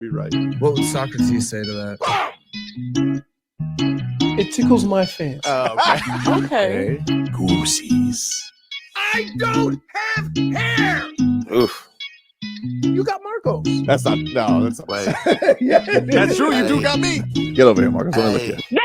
Be right. What would Socrates say to that? It tickles my fancy. Okay. Goosies. I don't have hair. Oof. You got Marcos. That's not. No, that's not. Wait. Yeah, That's true. You do got me. Get over here, Marcus. Let me look at you.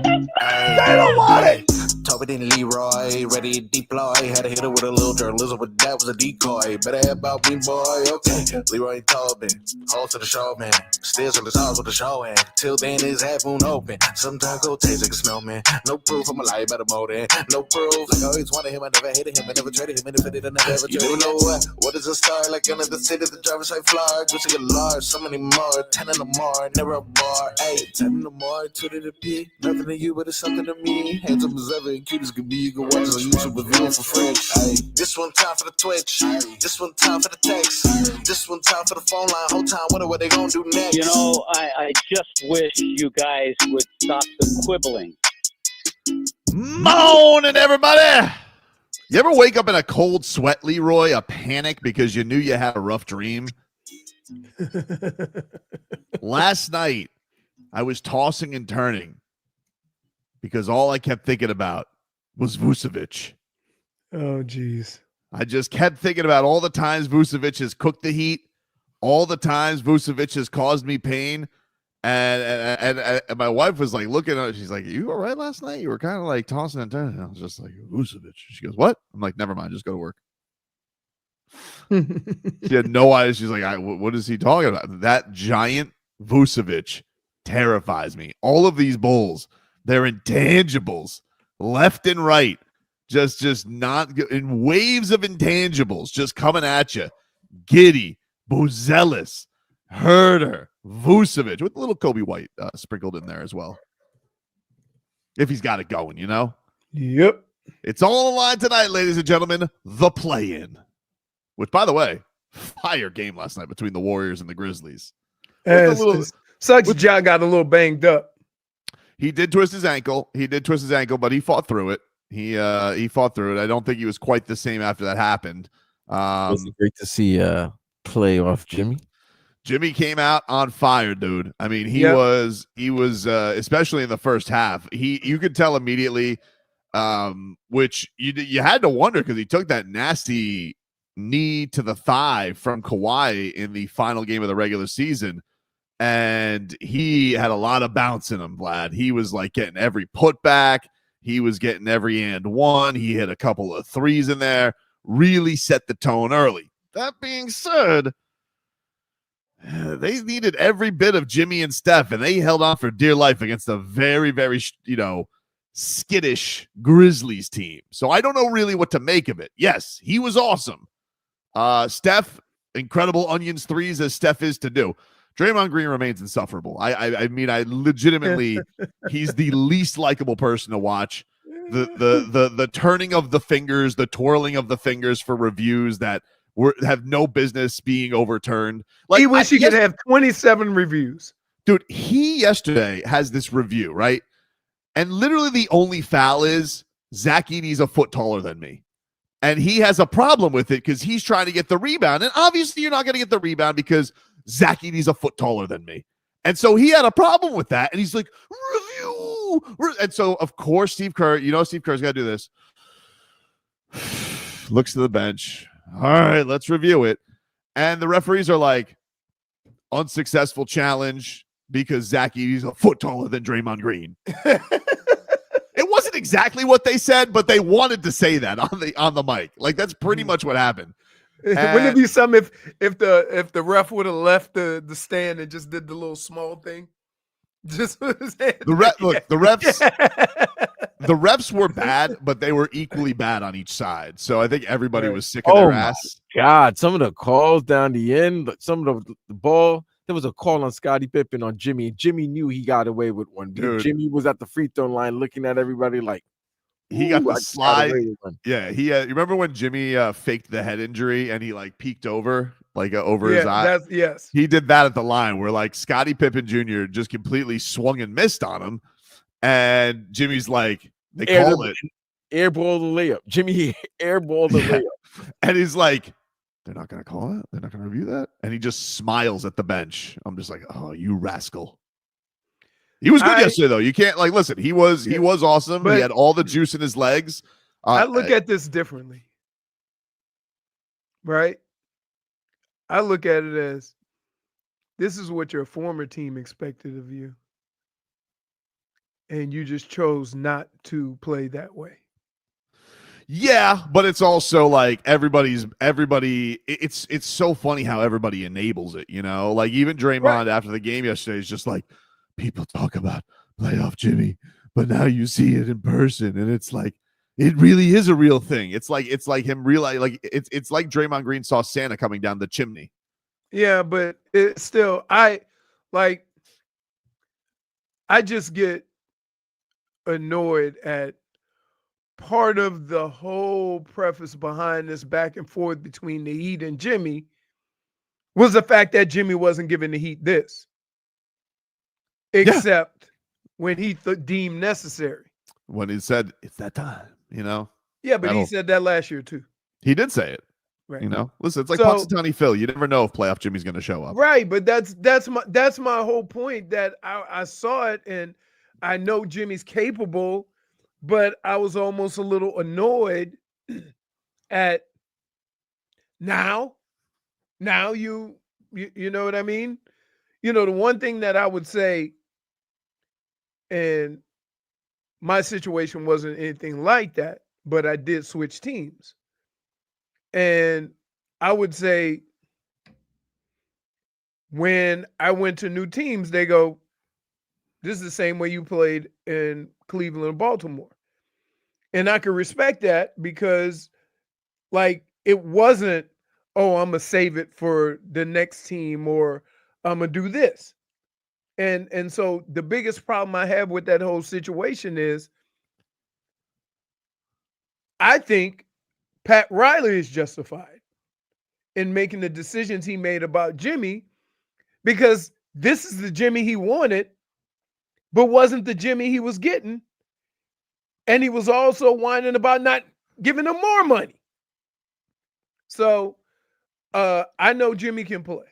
They don't want it. Tobin and Leroy, ready to deploy. Had to hit it with a little journalism, but that was a decoy. Better have about me, boy. Okay, Leroy and Tobin, hold to the show, man. Still on the stars with the show, and till then his half moon open. Sometimes go taste like a smell, man. No proof, I'm a lie about a motive. No proof, like I always wanted him, I never hated him, I never traded him, and if I did, I never ever traded him. You know what is a star? Like another city, the driver's side fly. Just like a large, so many more, 10 in the more, never a bar. 8, 10 in the more, 2 to the P. Nothing to you, but it's something to me. Handsome as ever, and cute as could be. You can watch it on YouTube with viewing for French. Ay, this one time for the Twitch. This one time for the text. This one time for the phone line. Whole time wonder what they gonna do next. You know, I just wish you guys would stop the quibbling. Morning, everybody. You ever wake up in a cold sweat, Leroy, a panic because you knew you had a rough dream? Last night, I was tossing and turning because all I kept thinking about was Vučević. Oh, geez. I just kept thinking about all the times Vučević has cooked the Heat, all the times Vučević has caused me pain. And my wife was like looking at it. She's like, "You all right last night? You were kind of like tossing and turning." And I was just like, Vučević. She goes, "What?" I'm like, "Never mind. Just go to work." She had no idea. She's like, "What is he talking about?" That giant Vučević terrifies me. All of these Bulls, they're intangibles left and right. Just not in waves of intangibles just coming at you. Giddey, Buzelis, Herder, Vučević with a little Kobe White sprinkled in there as well. If he's got it going, you know? Yep. It's all on the line tonight, ladies and gentlemen. The play-in. Which, by the way, fire game last night between the Warriors and the Grizzlies. Sucks Ja got a little banged up. He did twist his ankle. But he fought through it. He fought through it. I don't think he was quite the same after that happened. It was great to see playoff Jimmy. Jimmy came out on fire, dude. I mean, he was especially in the first half. You could tell immediately, which you had to wonder because he took that nasty knee to the thigh from Kawhi in the final game of the regular season, and he had a lot of bounce in him, Vlad. He was like getting every putback. He was getting every and one. He hit a couple of threes in there, really set the tone early. That being said, they needed every bit of Jimmy and Steph, and they held on for dear life against a very, very, skittish Grizzlies team. So I don't know really what to make of it. Yes, he was awesome. Steph, incredible onions threes as Steph is to do. Draymond Green remains insufferable. I mean, I legitimately, he's the least likable person to watch. The turning of the fingers, the twirling of the fingers for reviews that have no business being overturned. Like, he wish he could have 27 reviews. Dude, he yesterday has this review, right? And literally the only foul is Zach Edey's a foot taller than me. And he has a problem with it because he's trying to get the rebound. And obviously you're not going to get the rebound because Zach Edey's a foot taller than me. And so he had a problem with that. And he's like, review. And so, of course, Steve Kerr, Steve Kerr's got to do this. Looks to the bench. All right, let's review it. And the referees are like, unsuccessful challenge because Zach Edey's a foot taller than Draymond Green. It wasn't exactly what they said, but they wanted to say that on the mic. Like, that's pretty much what happened. Wouldn't it be something if the ref would have left the stand and just did the little small thing? Just with his hand. The refs were bad, but they were equally bad on each side. So I think everybody was sick of their ass. God, some of the calls down the end, some of the ball. There was a call on Scottie Pippen on Jimmy. Jimmy knew he got away with one. Dude. Jimmy was at the free throw line looking at everybody like, he got the slide. Yeah, you remember when Jimmy faked the head injury and he like peeked over his eye? Yes. He did that at the line where like Scottie Pippen Jr. just completely swung and missed on him. And Jimmy's like, they call it airball the layup. Jimmy airball the layup. And he's like, they're not going to call that. They're not going to review that. And he just smiles at the bench. I'm just like, oh, you rascal. He was good yesterday, though. You can't listen. He was awesome. He had all the juice in his legs. I look at this differently, right? I look at it as this is what your former team expected of you, and you just chose not to play that way. Yeah, but it's also like everybody. It's so funny how everybody enables it. Like even Draymond after the game yesterday is just like, people talk about playoff Jimmy, but now you see it in person, and it's like it really is a real thing. It's like him realize it's like Draymond Green saw Santa coming down the chimney. Yeah, but it's still I just get annoyed at part of the whole preface behind this back and forth between the Heat and Jimmy was the fact that Jimmy wasn't giving the Heat this, except when he deemed necessary. When he said, it's that time, Yeah, but he said that last year too. He did say it. Right. Listen, it's like Punxsutawney Phil. You never know if playoff Jimmy's going to show up. Right, but that's my whole point, that I saw it and I know Jimmy's capable, but I was almost a little annoyed at now you know what I mean? The one thing that I would say, and my situation wasn't anything like that, but I did switch teams. And I would say when I went to new teams, they go, this is the same way you played in Cleveland and Baltimore. And I can respect that because, it wasn't, oh, I'm going to save it for the next team or I'm going to do this. And so the biggest problem I have with that whole situation is I think Pat Riley is justified in making the decisions he made about Jimmy, because this is the Jimmy he wanted, but wasn't the Jimmy he was getting. And he was also whining about not giving him more money. So I know Jimmy can play.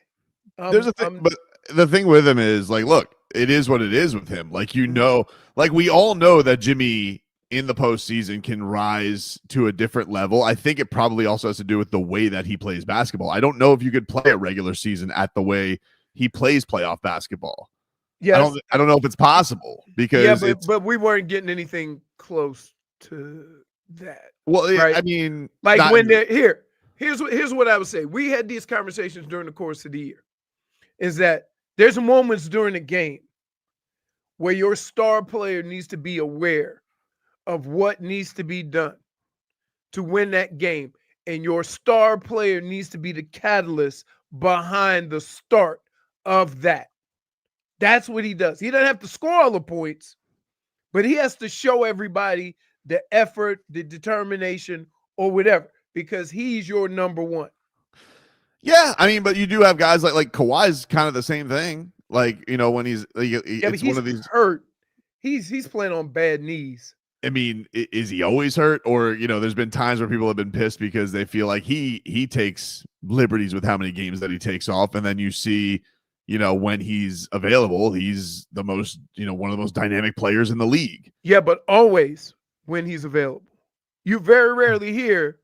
There's a thing, but the thing with him is look, it is what it is with him. We all know that Jimmy in the postseason can rise to a different level. I think it probably also has to do with the way that he plays basketball. I don't know if you could play a regular season at the way he plays playoff basketball. Yes. I don't know if it's possible because but we weren't getting anything close to that. Well, right? I mean, when they're here's what I would say. We had these conversations during the course of the year, is that there's moments during the game where your star player needs to be aware of what needs to be done to win that game. And your star player needs to be the catalyst behind the start of that. That's what he does. He doesn't have to score all the points, but he has to show everybody the effort, the determination, or whatever, because he's your number one. Yeah, I mean, but you do have guys like Kawhi's kind of the same thing. When he's it's he's one of these hurt. He's playing on bad knees. I mean, is he always hurt? Or, there's been times where people have been pissed because they feel like he takes liberties with how many games that he takes off. And then you see, when he's available, he's the most, one of the most dynamic players in the league. Yeah, but always when he's available. You very rarely hear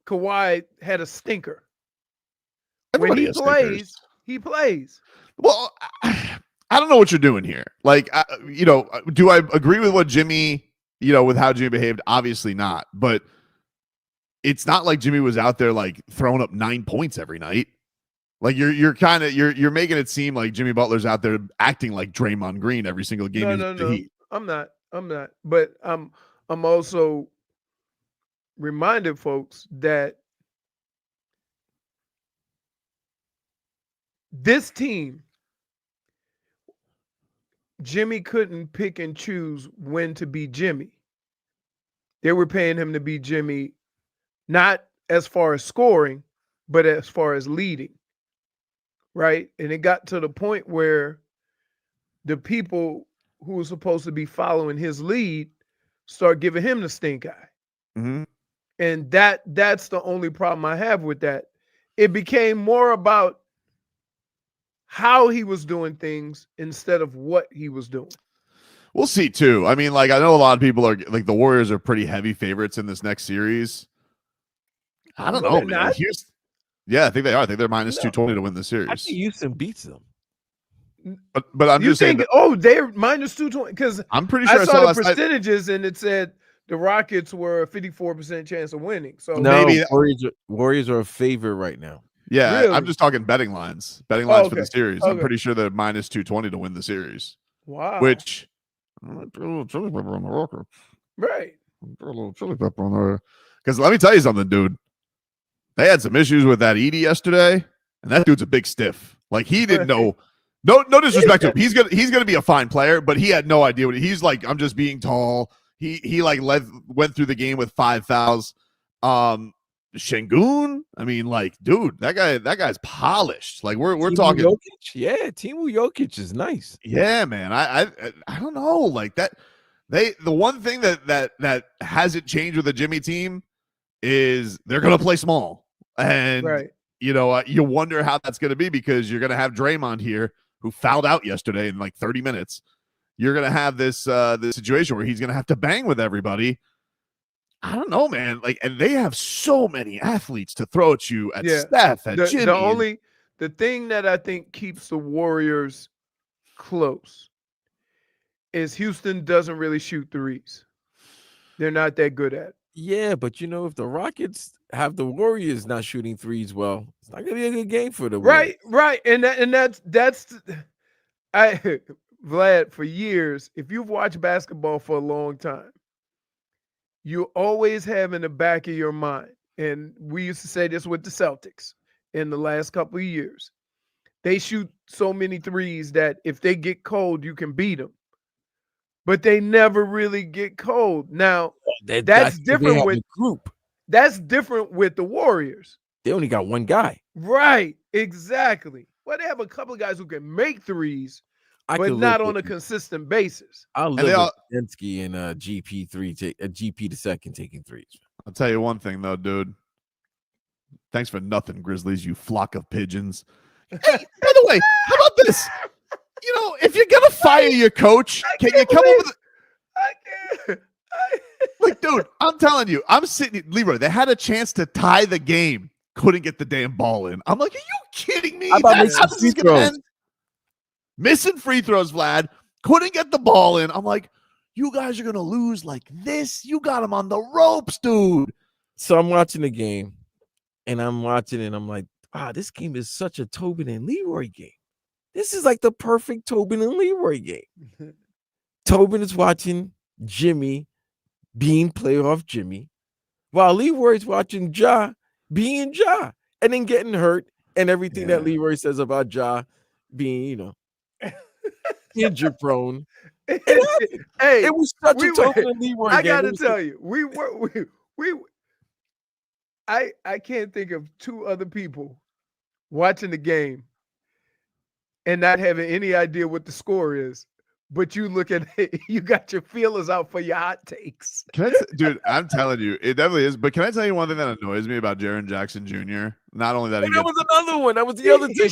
Kawhi had a stinker. When he plays, he plays. Well, I don't know what you're doing here. Do I agree with what Jimmy, with how Jimmy behaved? Obviously not. But it's not like Jimmy was out there throwing up 9 points every night. You're making it seem like Jimmy Butler's out there acting like Draymond Green every single game. No. I'm not. But I'm also reminded folks that this team, Jimmy couldn't pick and choose when to be Jimmy. They were paying him to be Jimmy, not as far as scoring, but as far as leading. Right? And it got to the point where the people who were supposed to be following his lead start giving him the stink eye. Mm-hmm. And that's the only problem I have with that, it became more about how he was doing things instead of what he was doing. We'll see too. I mean, like, I know a lot of people are like, the Warriors are pretty heavy favorites in this next series. I don't know, man. Yeah, I think they are. I think they're minus 220 to win the series. I think Houston beats them. But I'm just saying. They're minus 220 because I'm pretty sure I saw the last percentages and it said the Rockets were a 54% chance of winning. So no, maybe Warriors are a favorite right now. Yeah, really? I'm just talking betting lines. Betting lines for the series. Okay. I'm pretty sure they're minus 220 to win the series. Wow. Which right. Because let me tell you something, dude. They had some issues with that Edie yesterday, and that dude's a big stiff. Like, he didn't know. No disrespect to him. He's gonna be a fine player, but he had no idea what he's like. I'm just being tall. He like went through the game with 5 fouls. Şengün, I mean, like, dude, that guy's polished. Like, we're Timu talking. Jokic? Yeah, Timu Jokic is nice. Yeah, man. I don't know, like that. The one thing that hasn't changed with the Jimmy team is they're gonna play small, and Right. you know, you wonder how that's gonna be because you're gonna have Draymond here who fouled out yesterday in like 30 minutes. You're gonna have this situation where he's gonna have to bang with everybody. I don't know, man. Like, and they have so many athletes to throw at you at Steph, at Jimmy. The thing that I think keeps the Warriors close is Houston doesn't really shoot threes. They're not that good at it. Yeah, but you know, if the Rockets have the Warriors not shooting threes well, it's not gonna be a good game for the Warriors. Right. And that's Vlad, for years, if you've watched basketball for a long time, you always have in the back of your mind, and we used to say this with the Celtics in the last couple of years, they shoot so many threes that if they get cold, you can beat them. But they never really get cold. Now, that's different with group. That's different with the Warriors. They only got one guy. Right, exactly. Well, they have a couple of guys who can make threes, but not on a consistent basis. I'll live with Densky and GP the second taking threes. I'll tell you one thing though, dude. Thanks for nothing, Grizzlies, you flock of pigeons. Hey, by the way, how about this? You know, if you're gonna fire your coach, can you come up with I can't. Like, dude, I'm telling you, I'm sitting, Leroy, they had a chance to tie the game, couldn't get the damn ball in. I'm like, are you kidding me? How about missing free throws? Missing free throws, Vlad. Couldn't get the ball in. I'm like, you guys are going to lose like this. You got them on the ropes, dude. So I'm watching the game, and I'm watching it, and I'm like, this game is such a Tobin and Leroy game. This is like the perfect Tobin and Leroy game. Tobin is watching Jimmy being playoff Jimmy, while Leroy's watching Ja being Ja, and then getting hurt, and everything that Leroy says about Ja being, you know, injury prone. Hey, it was such a Tobin and Leroy game. I gotta tell you, I can't think of two other people watching the game and not having any idea what the score is. But you look at it, you got your feelers out for your hot takes. Dude, I'm telling you, it definitely is. But can I tell you one thing that annoys me about Jaren Jackson Jr.? Not only that that was another one. That was the other thing. You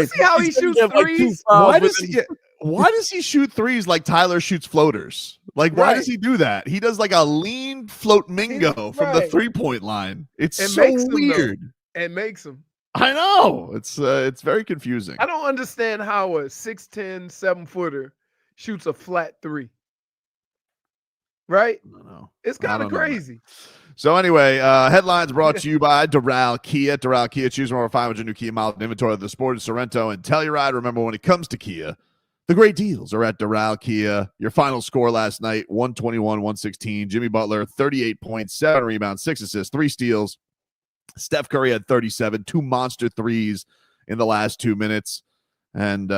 see how he shoots threes? Why does he shoot threes like Tyler shoots floaters? Like, why does he do that? He does like a lean float mingo from the 3-point line. It's so weird. It makes him. I know. It's very confusing. I don't understand how a 6'10", 7-footer shoots a flat three. Right? I don't know. It's kind of crazy. So anyway, headlines brought to you by Doral Kia. Doral Kia, choose from over 500 new Kia models inventory of the Sport, Sorrento, and Telluride. Remember, when it comes to Kia, the great deals are at Doral Kia. Your final score last night, 121-116. Jimmy Butler, 38 points, 7 rebounds, 6 assists, 3 steals. Steph Curry had 37, 2 monster threes in the last 2 minutes. And,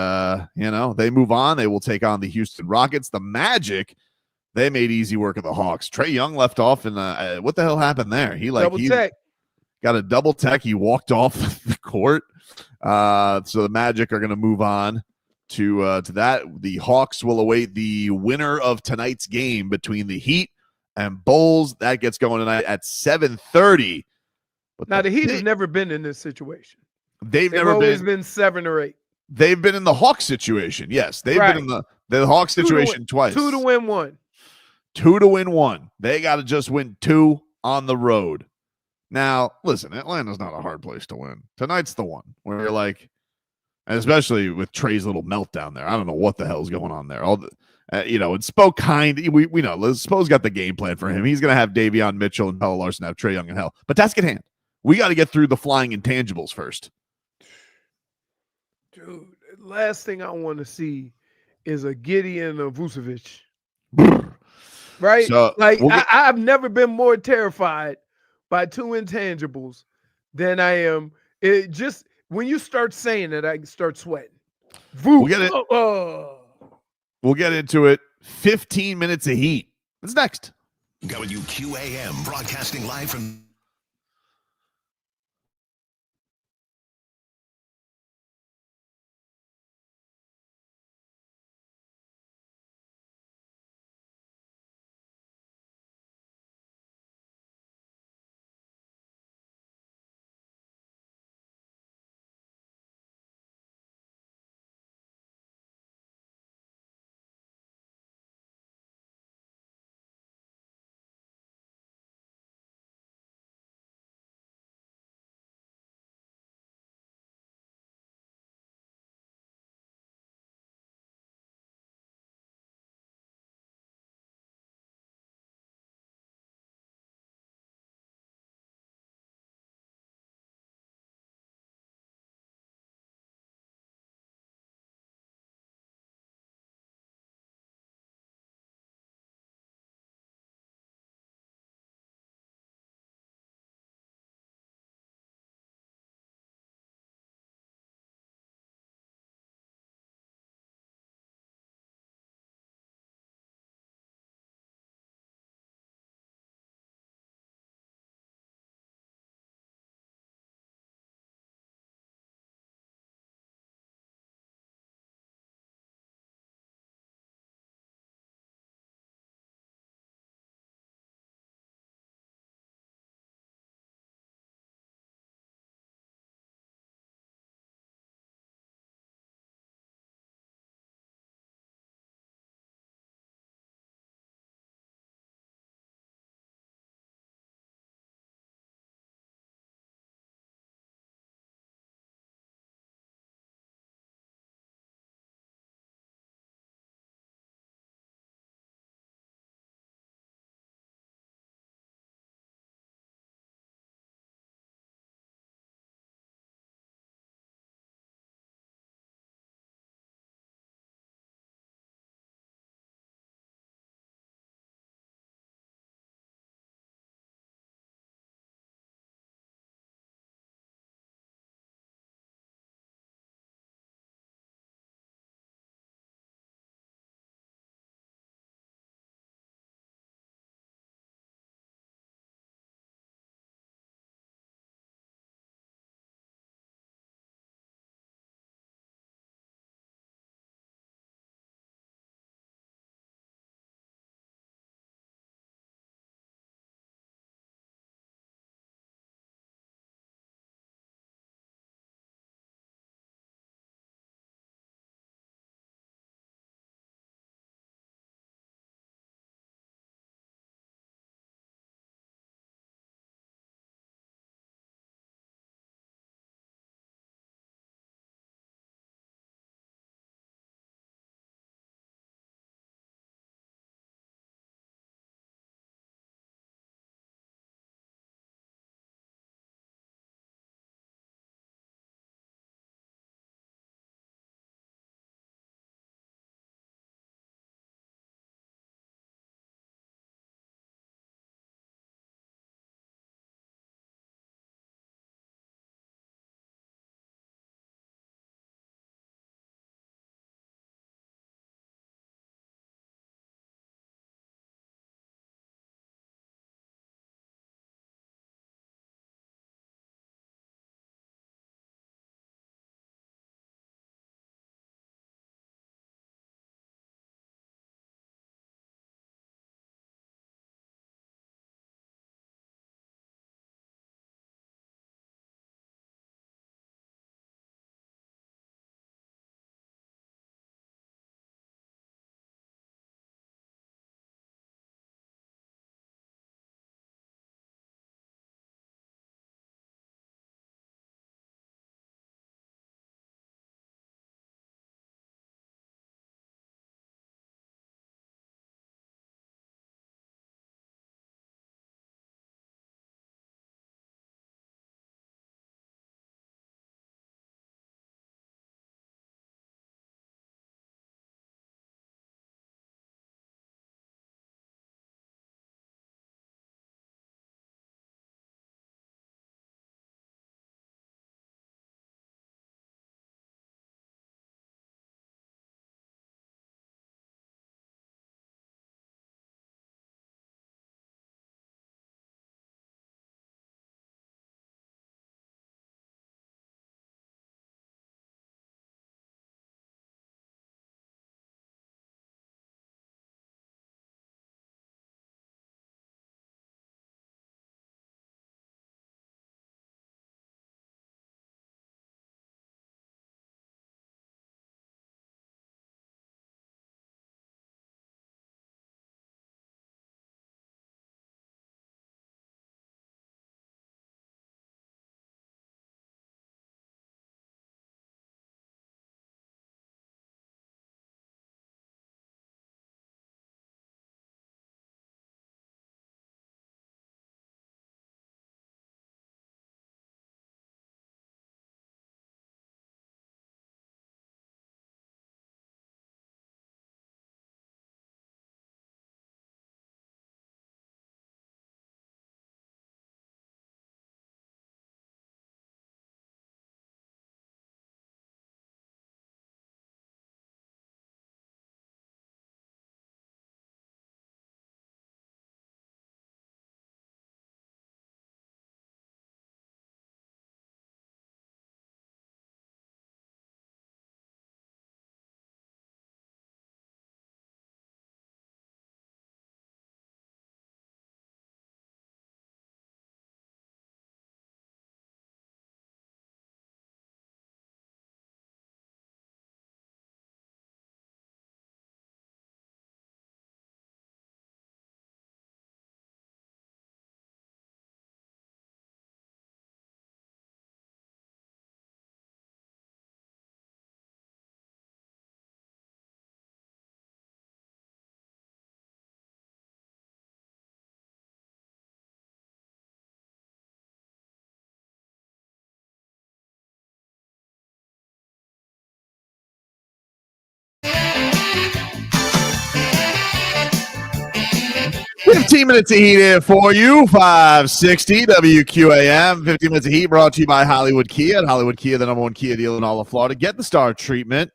you know, they move on. They will take on the Houston Rockets. The Magic, they made easy work of the Hawks. Trae Young left off, and what the hell happened there? He got a double tech. He walked off the court. So the Magic are going to move on to that. The Hawks will await the winner of tonight's game between the Heat and Bulls. That gets going tonight at 7:30. But Now the Heat have never been in this situation. They've They've never always been. been 7 or 8. They've been in the Hawks situation. Yes, they've been in the Hawks situation twice. 2 to win 1. 2 to win 1. They got to just win 2 on the road. Now, listen, Atlanta's not a hard place to win. Tonight's the one where you're like, and especially with Trey's little meltdown there. I don't know what the hell's going on there. And Spo we know Spo's got the game plan for him. He's going to have Davion Mitchell and Pelle Larsson have Trae Young and hell. But task at hand. We got to get through the flying intangibles first. Dude, last thing I want to see is a Gideon or Vučević. Right? So, I've never been more terrified by 2 intangibles than I am. It just when you start saying it, I start sweating. We'll get into it. 15 minutes of Heat. What's next? WQAM broadcasting live from 15 minutes of heat here for you. 560 WQAM. 15 minutes of heat brought to you by Hollywood Kia. At Hollywood Kia, the #1 Kia deal in all of Florida. Get the star treatment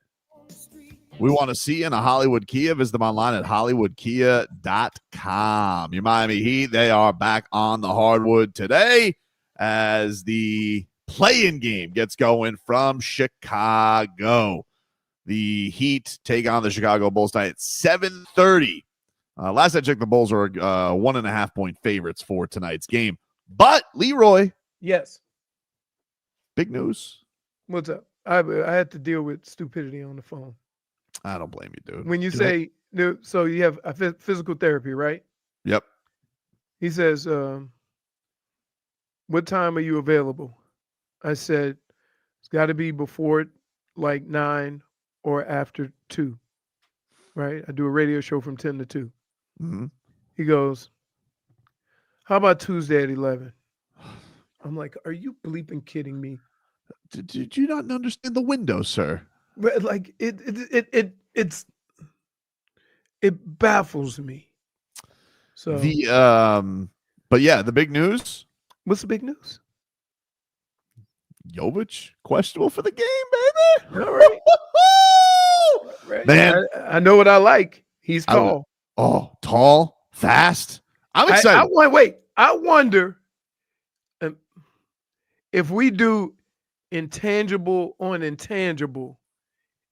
we want to see in a Hollywood Kia. Visit them online at hollywoodkia.com. Your Miami Heat, they are back on the hardwood today as the play-in game gets going from Chicago. The Heat take on the Chicago Bulls tonight at 7:30. Last I checked, the Bulls are 1.5-point favorites for tonight's game. But, Leroy. Yes. Big news. What's up? I had to deal with stupidity on the phone. I don't blame you, dude. When you say, so you have a physical therapy, right? Yep. He says, what time are you available? I said, it's got to be before like 9 or after 2, right? I do a radio show from 10 to 2. Mm-hmm. He goes, how about Tuesday at 11? I'm like, are you bleeping kidding me? Did you not understand the window, sir? But like it baffles me. So but yeah, the big news. What's the big news? Jović questionable for the game, baby. All right. Right. Man, I know what I like. He's tall. Tall, fast. I'm excited. I wonder if we do intangible on intangible,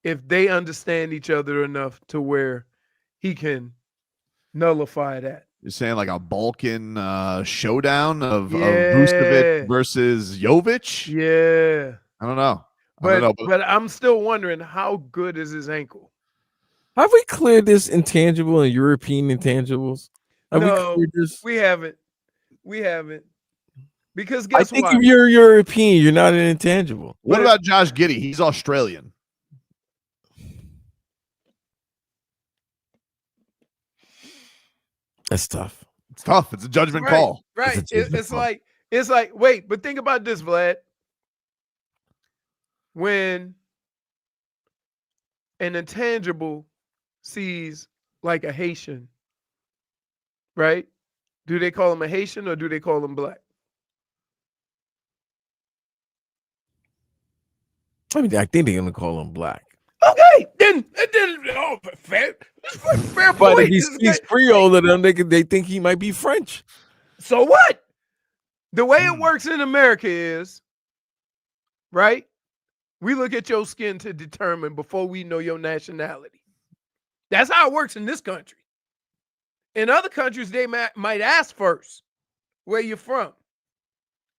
if they understand each other enough to where he can nullify that. You're saying like a Balkan showdown of Vučević versus Jović? Yeah. I don't know. But I'm still wondering, how good is his ankle? Have we cleared this intangible and European intangibles? We haven't. Because guess what? I think if you're European, you're not an intangible. What about Josh Giddey? He's Australian. That's tough. It's tough. It's a judgment call. Right. It's like, wait, but think about this, Vlad. When an intangible sees like a Haitian, right? Do they call him a Haitian or do they call him black? I mean, I think they're gonna call him black. Okay, then fair But point. if he speaks Creole to them, they think he might be French. So what? The way it works in America is, right? We look at your skin to determine before we know your nationality. That's how it works in this country. In other countries, they might ask first where you're from.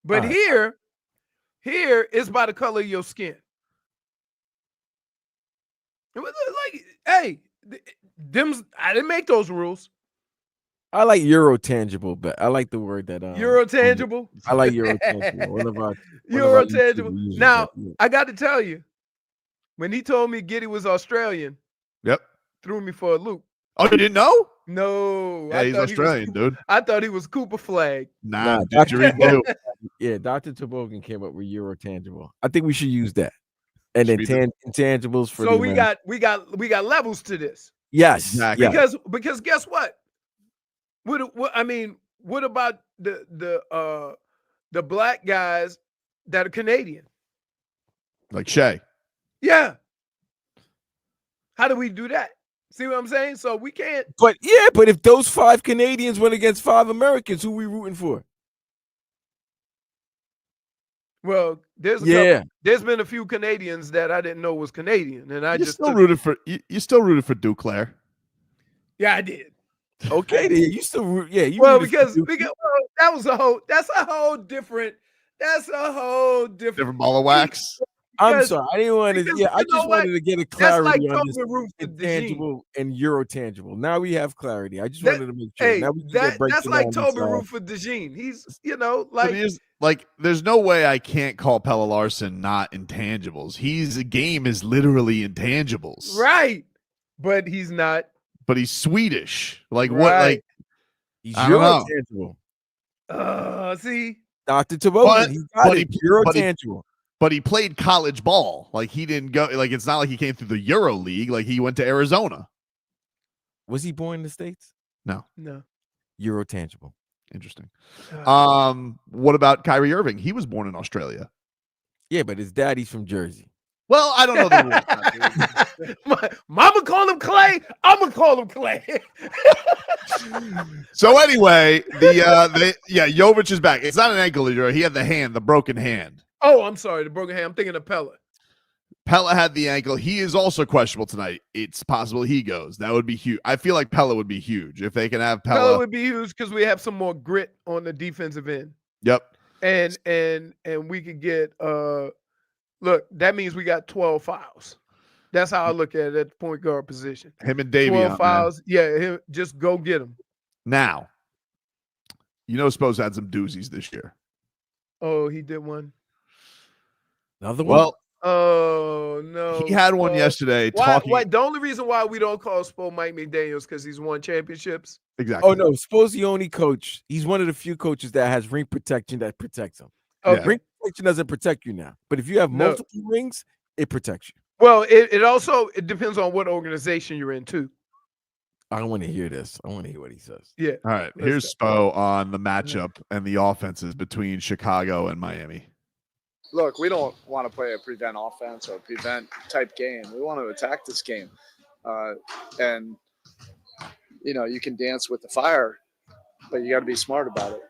But here it's by the color of your skin. Like, hey, I didn't make those rules. I like Euro-tangible, but I like the word that Euro-tangible? I like Euro-tangible. Euro-tangible. Now, I got to tell you, when he told me Giddey was Australian, threw me for a loop. Oh, you didn't know? No. Yeah, he's Australian, dude. I thought he was Cooper Flagg. Nah, yeah, Dr. Tobin came up with Euro-tangible. I think we should use that. And then intangibles for. So we got levels to this. Yes, exactly. Because guess what? What about the black guys that are Canadian? Like Shea. Yeah. How do we do that? See what I'm saying? So we can't. But if those 5 Canadians went against 5 Americans, who we rooting for? Well, there's been a few Canadians that I didn't know was Canadian, and you still rooted for Duclair. Yeah, I did. Okay, then you still root. Yeah, you. Well, because that's a whole different ball of wax. I'm sorry, I didn't want to. Yeah, I just wanted to get a clarity on this intangible and Euro-tangible. Now we have clarity. I just wanted to make sure. Hey, now we that's like Tobin root for DeJean. He's like there's no way I can't call Pelle Larsson not intangibles. His game is literally intangibles. Right. But he's not. But he's Swedish. Like what? Like he's Euro-tangible. See, Dr. Tobin, he got it. Euro-tangible. But he played college ball. Like he didn't go. Like it's not like he came through the Euro League. Like he went to Arizona. Was he born in the States? No. Euro tangible. Interesting. What about Kyrie Irving? He was born in Australia. Yeah, but his daddy's from Jersey. Well, I don't know the rules. Mama call him Clay. I'm gonna call him Clay. So anyway, Jović is back. It's not an ankle injury. He had the broken hand. Oh, I'm sorry, the broken hand. I'm thinking of Pelle. Pelle had the ankle. He is also questionable tonight. It's possible he goes. That would be huge. I feel like Pelle would be huge if they can have Pelle. Pelle would be huge because we have some more grit on the defensive end. Yep. And we could get look, that means we got 12 fouls. That's how I look at it at the point guard position. Him and Davion. 12 fouls. Man. Yeah, just go get him. Now, Spoelstra had some doozies this year. Oh, he did one. Another one? Well, oh no. he had one yesterday. Why? The only reason why we don't call Spo Mike McDaniels because he's won championships. Exactly. Oh no, Spo's the only coach. He's one of the few coaches that has ring protection that protects him. Okay. Ring protection doesn't protect you now, but if you have multiple rings, it protects you. Well, it also depends on what organization you're in too. I don't want to hear this. I want to hear what he says. Yeah. All right. Here's Spo on the matchup and the offenses between Chicago and Miami. Look, we don't want to play a prevent offense or prevent type game. We want to attack this game. And, you can dance with the fire, but you got to be smart about it.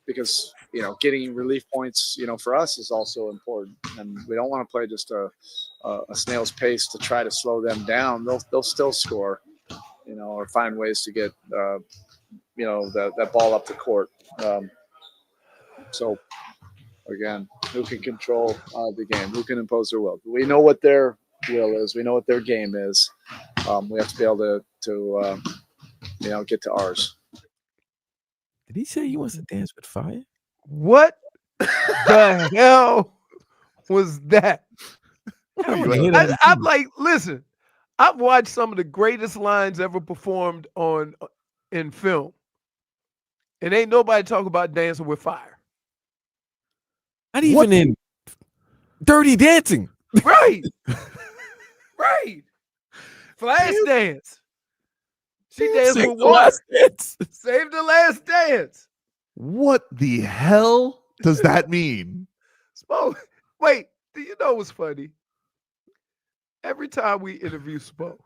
Because, getting relief points, for us is also important. And we don't want to play just a snail's pace to try to slow them down. They'll still score, or find ways to get, that ball up the court. So, again, who can control the game? Who can impose their will? We know what their will is. We know what their game is. We have to be able to get to ours. Did he say he wants to dance with fire? What the hell was that? I'm like, listen, I've watched some of the greatest lines ever performed in film, and ain't nobody talk about dancing with fire. Not even in Dirty Dancing. Right. Right. Flash dance. She danced with water. Save the last dance. What the hell does that mean? Spo, wait, do you know what's funny? Every time we interview Spo,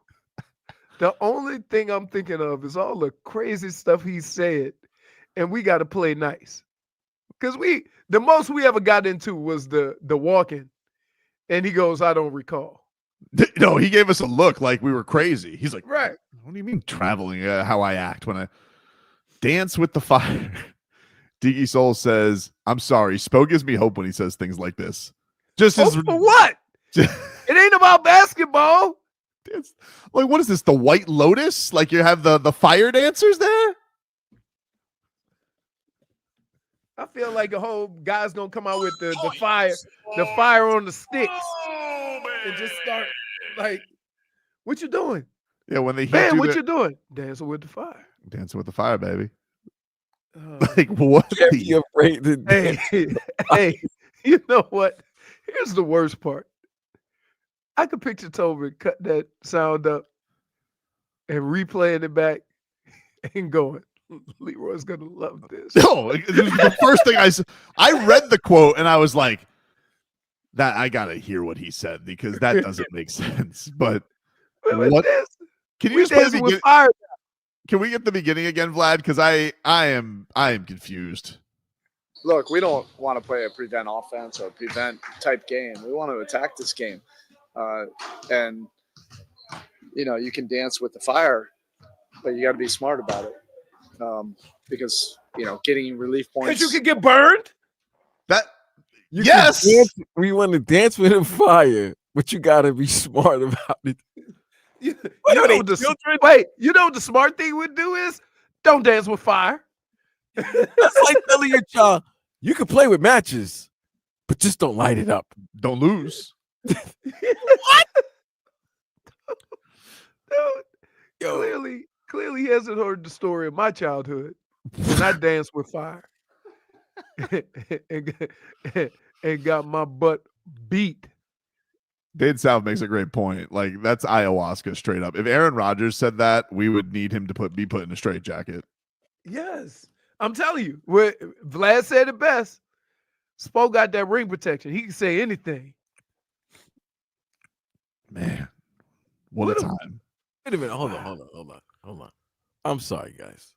the only thing I'm thinking of is all the crazy stuff he said, and we got to play nice. Because the most we ever got into was the walking, and he goes, I don't recall. No, he gave us a look like we were crazy. He's like, right. What do you mean traveling? How I act when I dance with the fire. Diggy Soul says, I'm sorry. Spo gives me hope when he says things like this. Just hope for what? It ain't about basketball. It's, like, what is this? The White Lotus? Like you have the fire dancers there? I feel like a whole guy's gonna come out with the fire on the sticks, and just start like, what you doing? Yeah, when they man, what you doing? Dancing with the fire. Dancing with the fire, baby. Like what? You're afraid to hey, you know what? Here's the worst part. I could picture Tobin cut that sound up and replaying it back and going, Leroy's gonna love this. No, the first thing I read the quote and I was like, that I gotta hear what he said because that doesn't make sense. But what? Can you just play the beginning? Can we get the beginning again, Vlad? Because I am confused. Look, we don't want to play a prevent offense or prevent type game. We want to attack this game. And you can dance with the fire, but you got to be smart about it. Because getting relief points. Because you can get burned. Yes. We want to dance with the fire, but you got to be smart about it. You know what the smart thing would do is don't dance with fire. That's like telling your child, you can play with matches, but just don't light it up. Don't lose. What? Dude, clearly he hasn't heard the story of my childhood. And I danced with fire. and got my butt beat. Dade South makes a great point. Like that's ayahuasca straight up. If Aaron Rodgers said that, we would need him to be put in a straitjacket. Yes. I'm telling you, Vlad said it best. Spo got that ring protection. He can say anything. Man, what a time. Wait a minute. Hold on. I'm sorry, guys.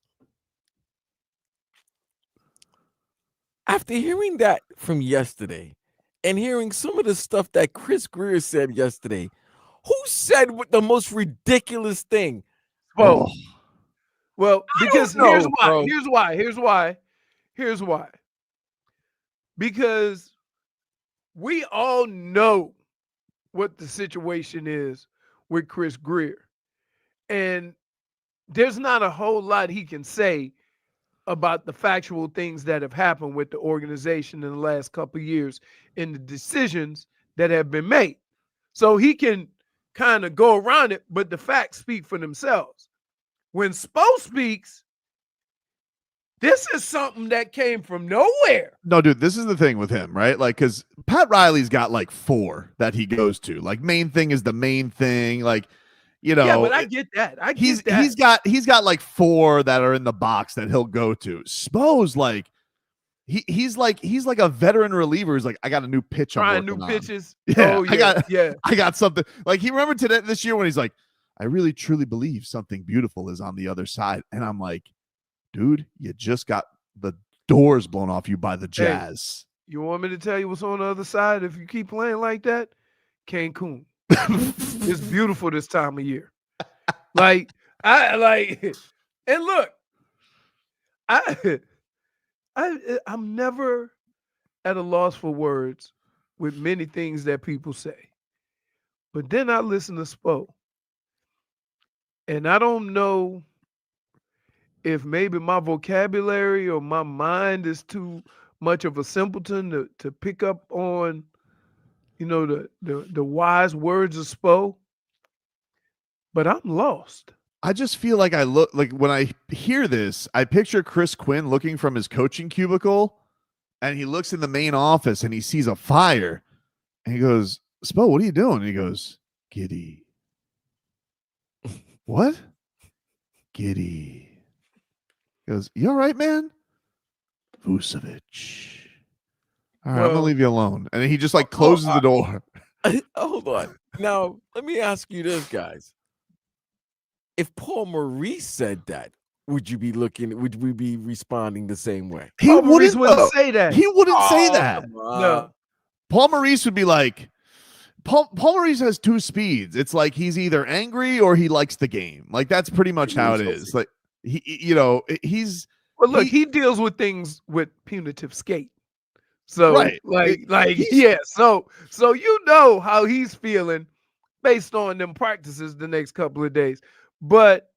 After hearing that from yesterday and hearing some of the stuff that Chris Grier said yesterday, who said what the most ridiculous thing? Spo. Well, because here's why. Because we all know what the situation is with Chris Grier. And there's not a whole lot he can say about the factual things that have happened with the organization in the last couple of years and the decisions that have been made. So he can kind of go around it, but the facts speak for themselves. When Spo speaks, this is something that came from nowhere. No, dude, this is the thing with him, right? Like, because Pat Riley's got like 4 that he goes to. Like, main thing is the main thing. Like, you know, yeah, but I get that. He's got like 4 that are in the box that he'll go to. Spo's like he's like a veteran reliever. He's like, I got a new pitch. Trying new pitches. Yeah, oh yeah, I got something. Like, he remembered this year when he's like, I really truly believe something beautiful is on the other side. And I'm like, dude, you just got the doors blown off you by the Jazz. Hey, you want me to tell you what's on the other side if you keep playing like that? Cancun. It's beautiful this time of year. And look, I'm never at a loss for words with many things that people say. But then I listen to Spo. And I don't know if maybe my vocabulary or my mind is too much of a simpleton to pick up on, you know, the wise words of Spo, but I'm lost. I just feel like I look like when I hear this, I picture Chris Quinn looking from his coaching cubicle, and he looks in the main office and he sees a fire, and he goes, Spo, what are you doing? And he goes, Giddy. What? Giddy. He goes, you all right, man? Vučević. All right, I'm gonna leave you alone. And then he just like closes the door. Hold on. Now, let me ask you this, guys. If Paul Maurice said that, would we be responding the same way? Paul Maurice wouldn't say that. He wouldn't say that. No. Paul Maurice would be like, Paul Maurice has 2 speeds. It's like he's either angry or he likes the game. Like, that's pretty much how it is. Like, he deals with things with punitive skate. So right. So you know how he's feeling based on them practices the next couple of days. But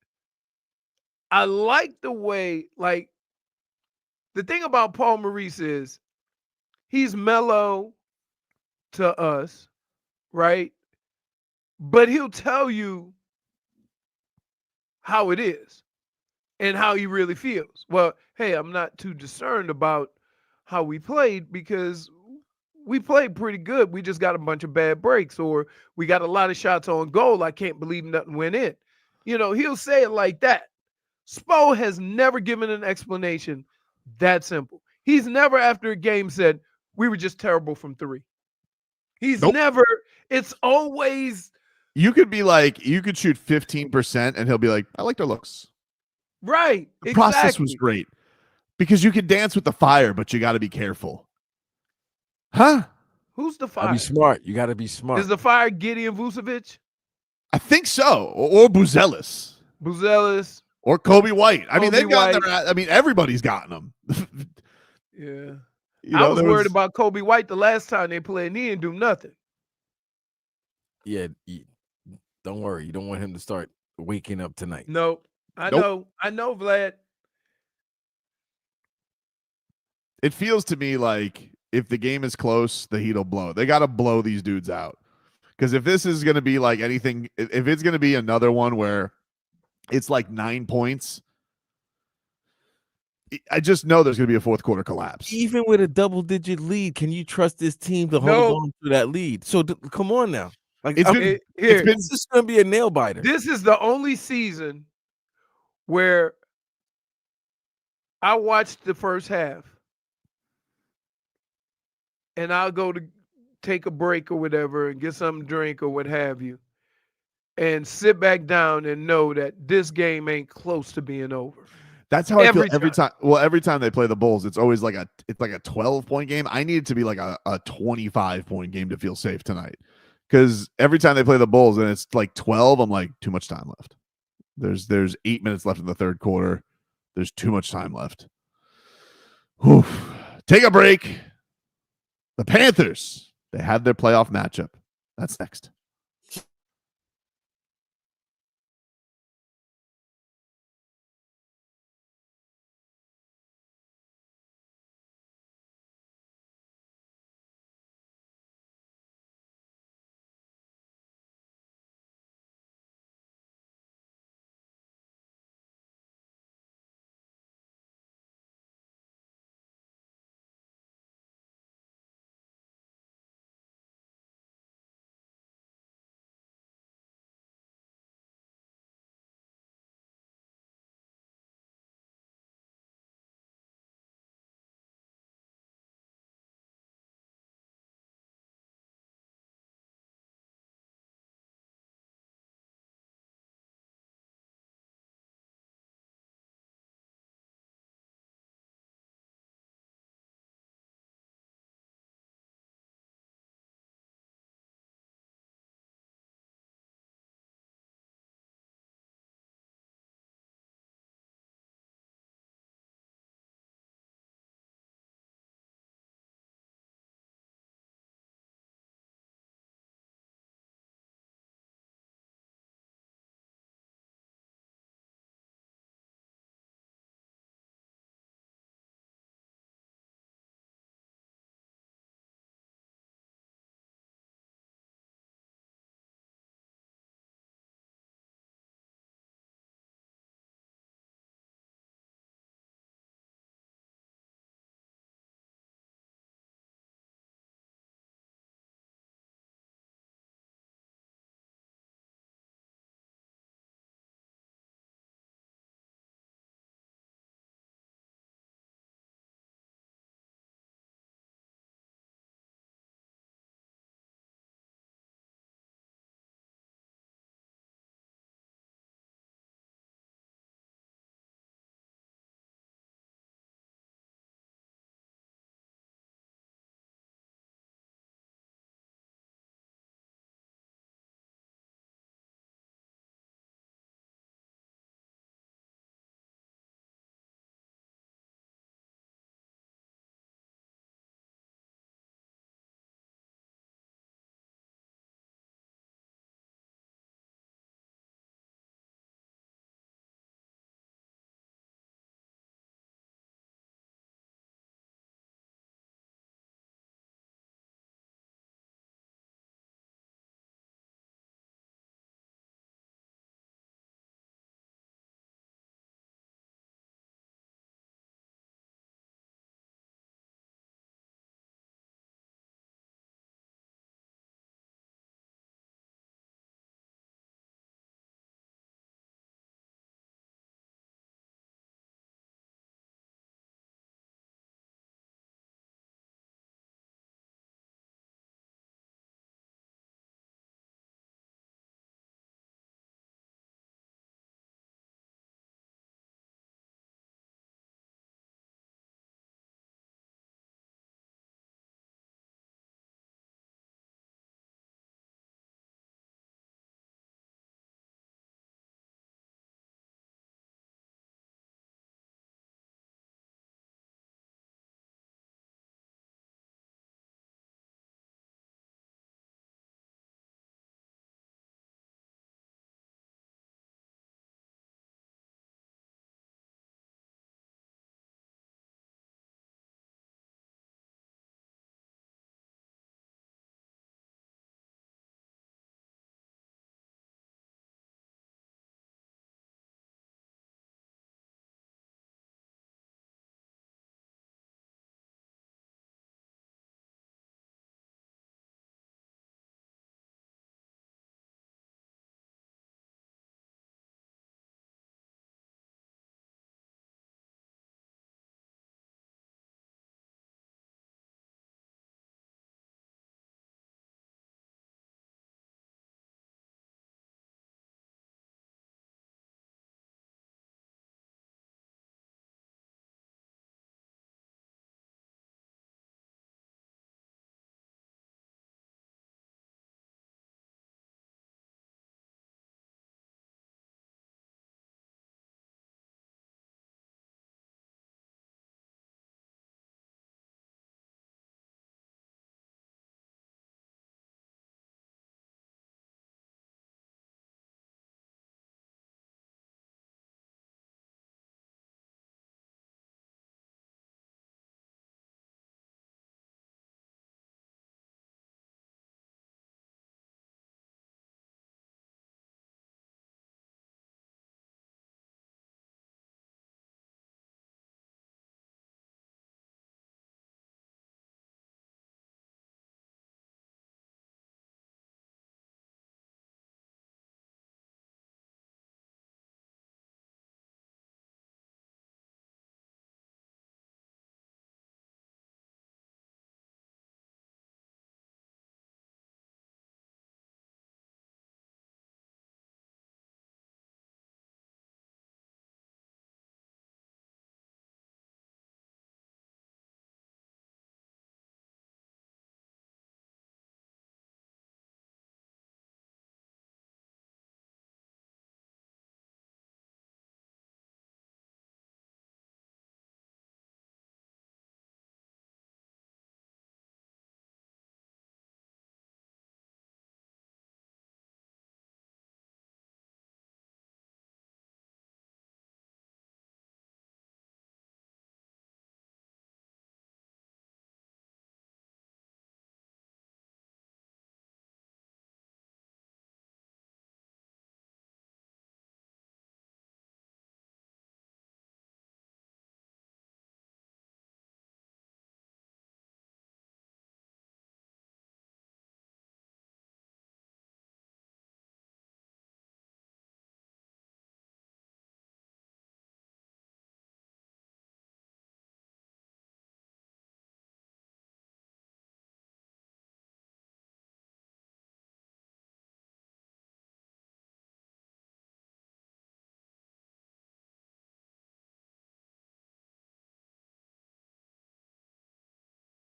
I like the way, like, the thing about Paul Maurice is he's mellow to us, right? But he'll tell you how it is and how he really feels. Well, hey, I'm not too discerned about how we played because we played pretty good. We just got a bunch of bad breaks, or we got a lot of shots on goal. I can't believe nothing went in. You know, he'll say it like that. Spo has never given an explanation that simple. He's never after a game said, we were just terrible from 3. He's never, it's always. You could be like, you could shoot 15% and he'll be like, I like their looks. Right. The process was great because you can dance with the fire, but you got to be careful. Huh? Who's the fire? Be smart. You got to be smart. Is the fire Giddy and Vučević? I think so. Or Buzelis. Or Kobe White. I mean, they've gotten their, I mean, everybody's gotten them. Yeah. You know, I was worried about Kobe White the last time they played, and he didn't do nothing. Yeah. Don't worry. You don't want him to start waking up tonight. No. I know, Vlad. It feels to me like if the game is close, the Heat will blow. They got to blow these dudes out. Because if this is going to be like anything, if it's going to be another one where it's like 9 points, I just know there's going to be a fourth quarter collapse. Even with a double-digit lead, can you trust this team to hold on to that lead? So come on now. Like, this is going to be a nail biter. This is the only season where I watched the first half, and I'll go to take a break or whatever and get something to drink or what have you, and sit back down and know that this game ain't close to being over. That's how I feel every time. Well, every time they play the Bulls, it's always like a 12-point game. I need it to be like a 25-point game to feel safe tonight. Because every time they play the Bulls and it's like 12, I'm like, too much time left. There's 8 minutes left in the third quarter. There's too much time left. Whew. Take a break. The Panthers, they had their playoff matchup. That's next.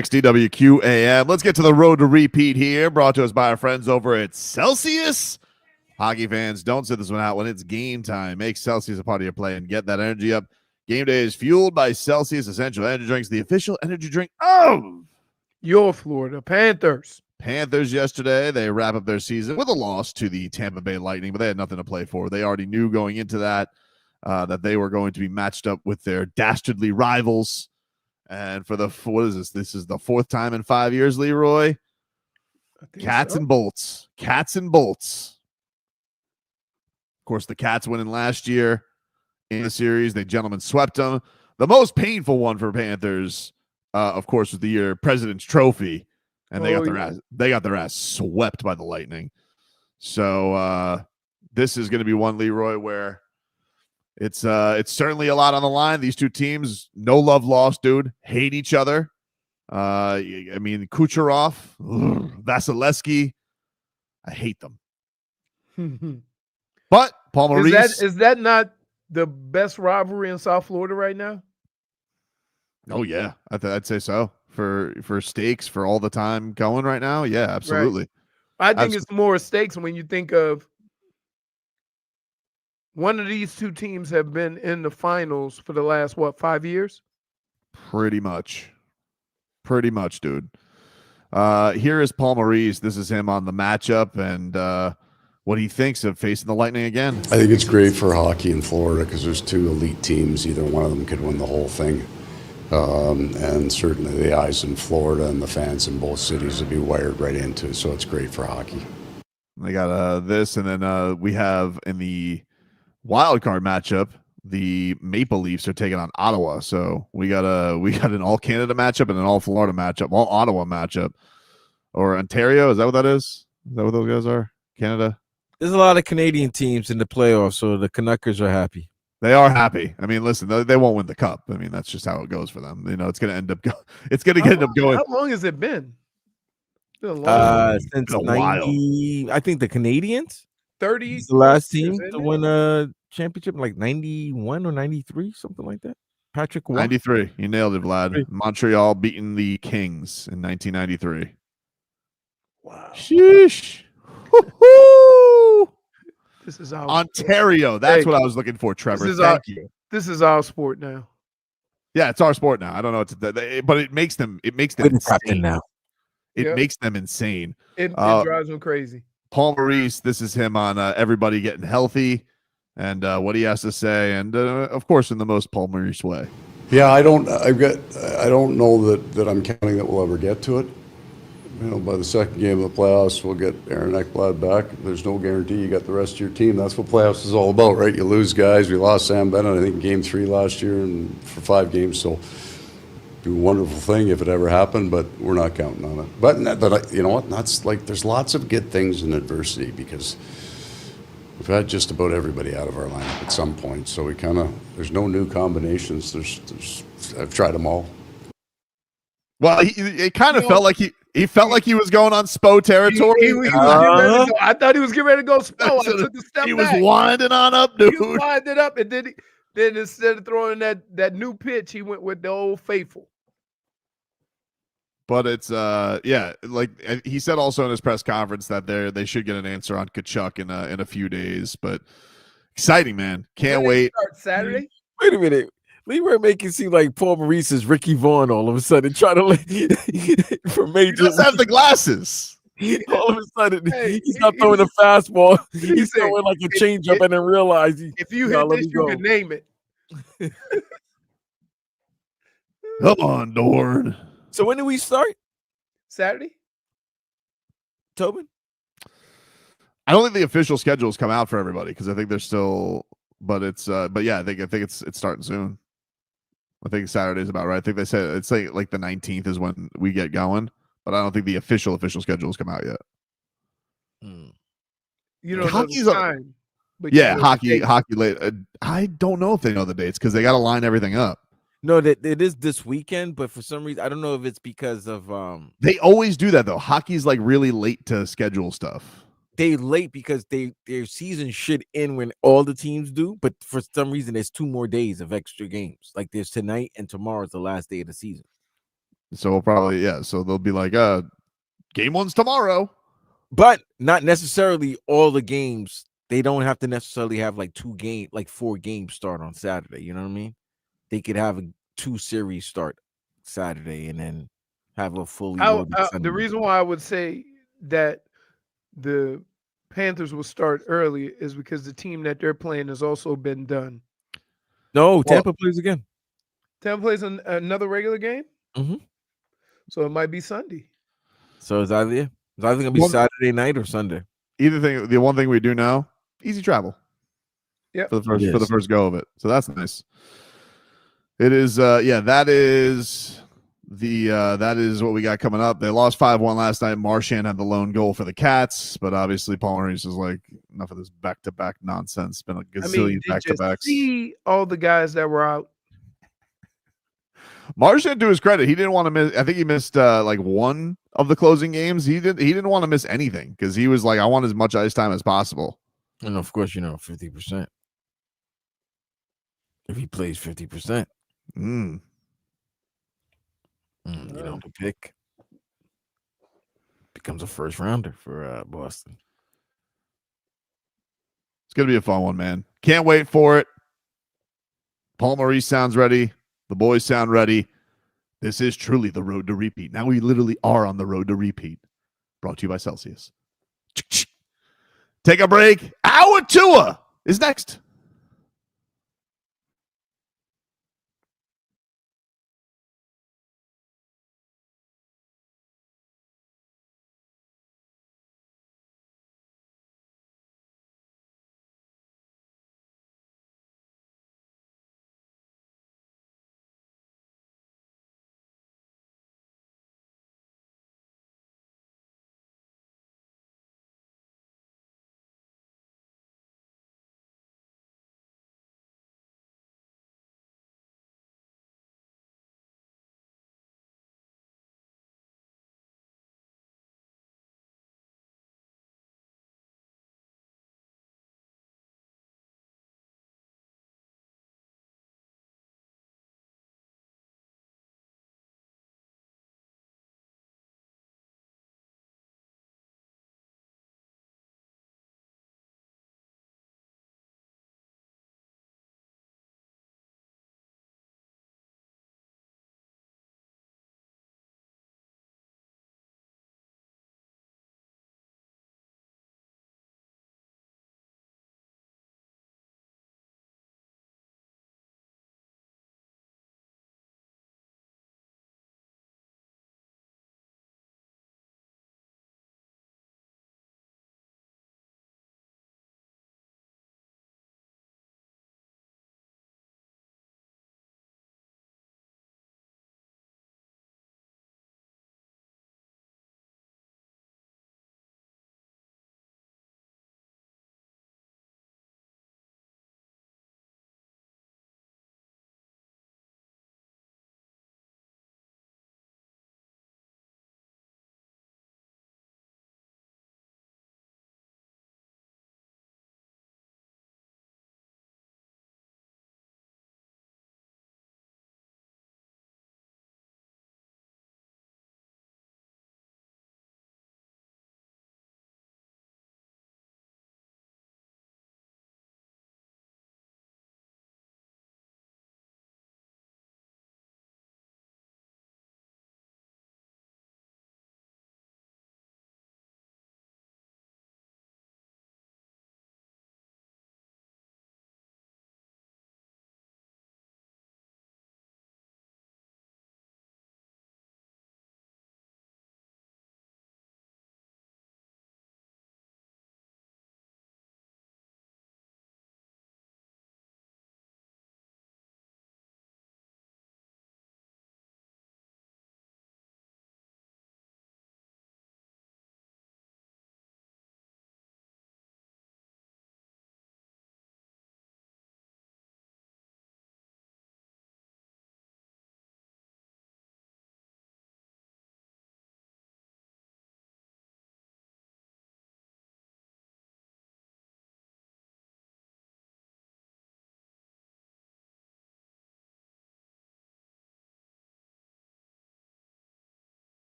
XDWQAM. Let's get to the road to repeat here. Brought to us by our friends over at Celsius. Hockey fans, don't sit this one out when it's game time. Make Celsius a part of your play and get that energy up. Game day is fueled by Celsius Essential Energy Drinks, the official energy drink of your Florida Panthers. Panthers yesterday, they wrap up their season with a loss to the Tampa Bay Lightning, but they had nothing to play for. They already knew going into that that they were going to be matched up with their dastardly rivals. And for what is this? This is the fourth time in 5 years, Leroy. Cats and bolts. Cats and bolts. Of course, the Cats winning last year in the series. They gentlemen swept them. The most painful one for Panthers, of course, was the year President's Trophy, and they got their ass swept by the Lightning. So this is going to be one, Leroy, where it's certainly a lot on the line. These two teams, no love lost, dude. Hate each other. I mean, Kucherov, Vasilevsky, I hate them. But Paul Maurice, is that not the best rivalry in South Florida right now? Oh yeah, I'd say so. For stakes, for all the time going right now, yeah, absolutely. Right. I think it's more stakes when you think of one of these two teams have been in the finals for the last 5 years? Pretty much, dude. Here is Paul Maurice. This is him on the matchup and what he thinks of facing the Lightning again. I think it's great for hockey in Florida because there's two elite teams. Either one of them could win the whole thing. And certainly the eyes in Florida and the fans in both cities will be wired right into it. So it's great for hockey. They got this, and then we have in the wild card matchup, the Maple Leafs are taking on Ottawa. So we got an all Canada matchup and an all Florida matchup, all Ottawa matchup. Or Ontario, is that what that is? Is that what those guys are? Canada? There's a lot of Canadian teams in the playoffs, so the Canuckers are happy. They are happy. I mean, listen, they won't win the cup. I mean, that's just how it goes for them. You know, it's going to end up going. How long has it been? Since 90, I think the Canadians 30. The last team to win a championship, like 91 or 93, something like that. Patrick won. 93. You nailed it, Vlad. Montreal beating the Kings in 1993. Wow. Sheesh. Woo-hoo! This is our Ontario. Sport. That's what I was looking for, Trevor. Thank you. This is our sport now. Yeah, it's our sport now. I don't know but it makes them insane now. It makes them insane. It drives them crazy. Paul Maurice, this is him on everybody getting healthy and what he has to say, and of course in the most Paul Maurice way. Yeah, I don't know that I'm counting that we'll ever get to it. You know, by the second game of the playoffs, we'll get Aaron Ekblad back. There's no guarantee you got the rest of your team. That's what playoffs is all about, right? You lose guys. We lost Sam Bennett, I think, in Game 3 last year and for 5 games. So it'd be a wonderful thing if it ever happened, but we're not counting on it. But you know what? That's like there's lots of good things in adversity because we've had just about everybody out of our lineup at some point. So there's no new combinations. I've tried them all. Well, it kind of felt like he felt like he was going on Spo territory. I thought he was getting ready to go Spo. I took a step back. He was winding on up, dude. He was winding up, and then instead of throwing that new pitch, he went with the old faithful. But it's like he said also in his press conference that they should get an answer on Tkachuk in a few days. But exciting, man! Can't wait. Start Saturday. Wait a minute. Leroy making it seem like Paul Maurice is Ricky Vaughn all of a sudden, trying to for major. He does have the glasses. All of a sudden, he's not throwing a fastball. He's throwing like a changeup, and then realize if you hit this, you can name it. Come on, Dorn. So when do we start? Saturday. Tobin? I don't think the official schedule has come out for everybody because I think they're still. But yeah, I think it's starting soon. I think Saturday's about right. I think they said it's like the 19th is when we get going, but I don't think the official schedule has come out yet. You know, hockey's time. But yeah, hockey late. I don't know if they know the dates because they got to line everything up. No, that it is this weekend, but for some reason I don't know if it's because of They always do that though. Hockey's like really late to schedule stuff. They late because their season should end when all the teams do, but for some reason there's 2 more days of extra games. Like there's tonight and tomorrow is the last day of the season. So we'll probably, so they'll be like, game 1's tomorrow. But not necessarily all the games. They don't have to necessarily have like 4 games start on Saturday. You know what I mean? They could have 2 series start Saturday and then have a fully loaded Sunday. The reason why I would say that the Panthers will start early is because the team that they're playing has also been done. No, Tampa plays again. Tampa plays another regular game? Mm-hmm. So it might be Sunday. So it's either gonna be Saturday night or Sunday. The one thing we do now, easy travel. Yeah. For the first go of it. So that's nice. It is that is what we got coming up. They lost 5-1 last night. Marchand had the lone goal for the Cats, but obviously Paul Maurice is like, enough of this back-to-back nonsense. It's been a gazillion back-to-backs. See all the guys that were out. Marchand, to his credit, he didn't want to miss. I think he missed like one of the closing games. He didn't want to miss anything because he was like, I want as much ice time as possible. And of course, 50%. If he plays 50%, the pick becomes a first rounder for Boston. It's gonna be a fun one, man. Can't wait for it. Paul Maurice sounds ready. The boys sound ready. This is truly the road to repeat. Now we literally are on the road to repeat. Brought to you by Celsius. Take a break. Our Tua is next.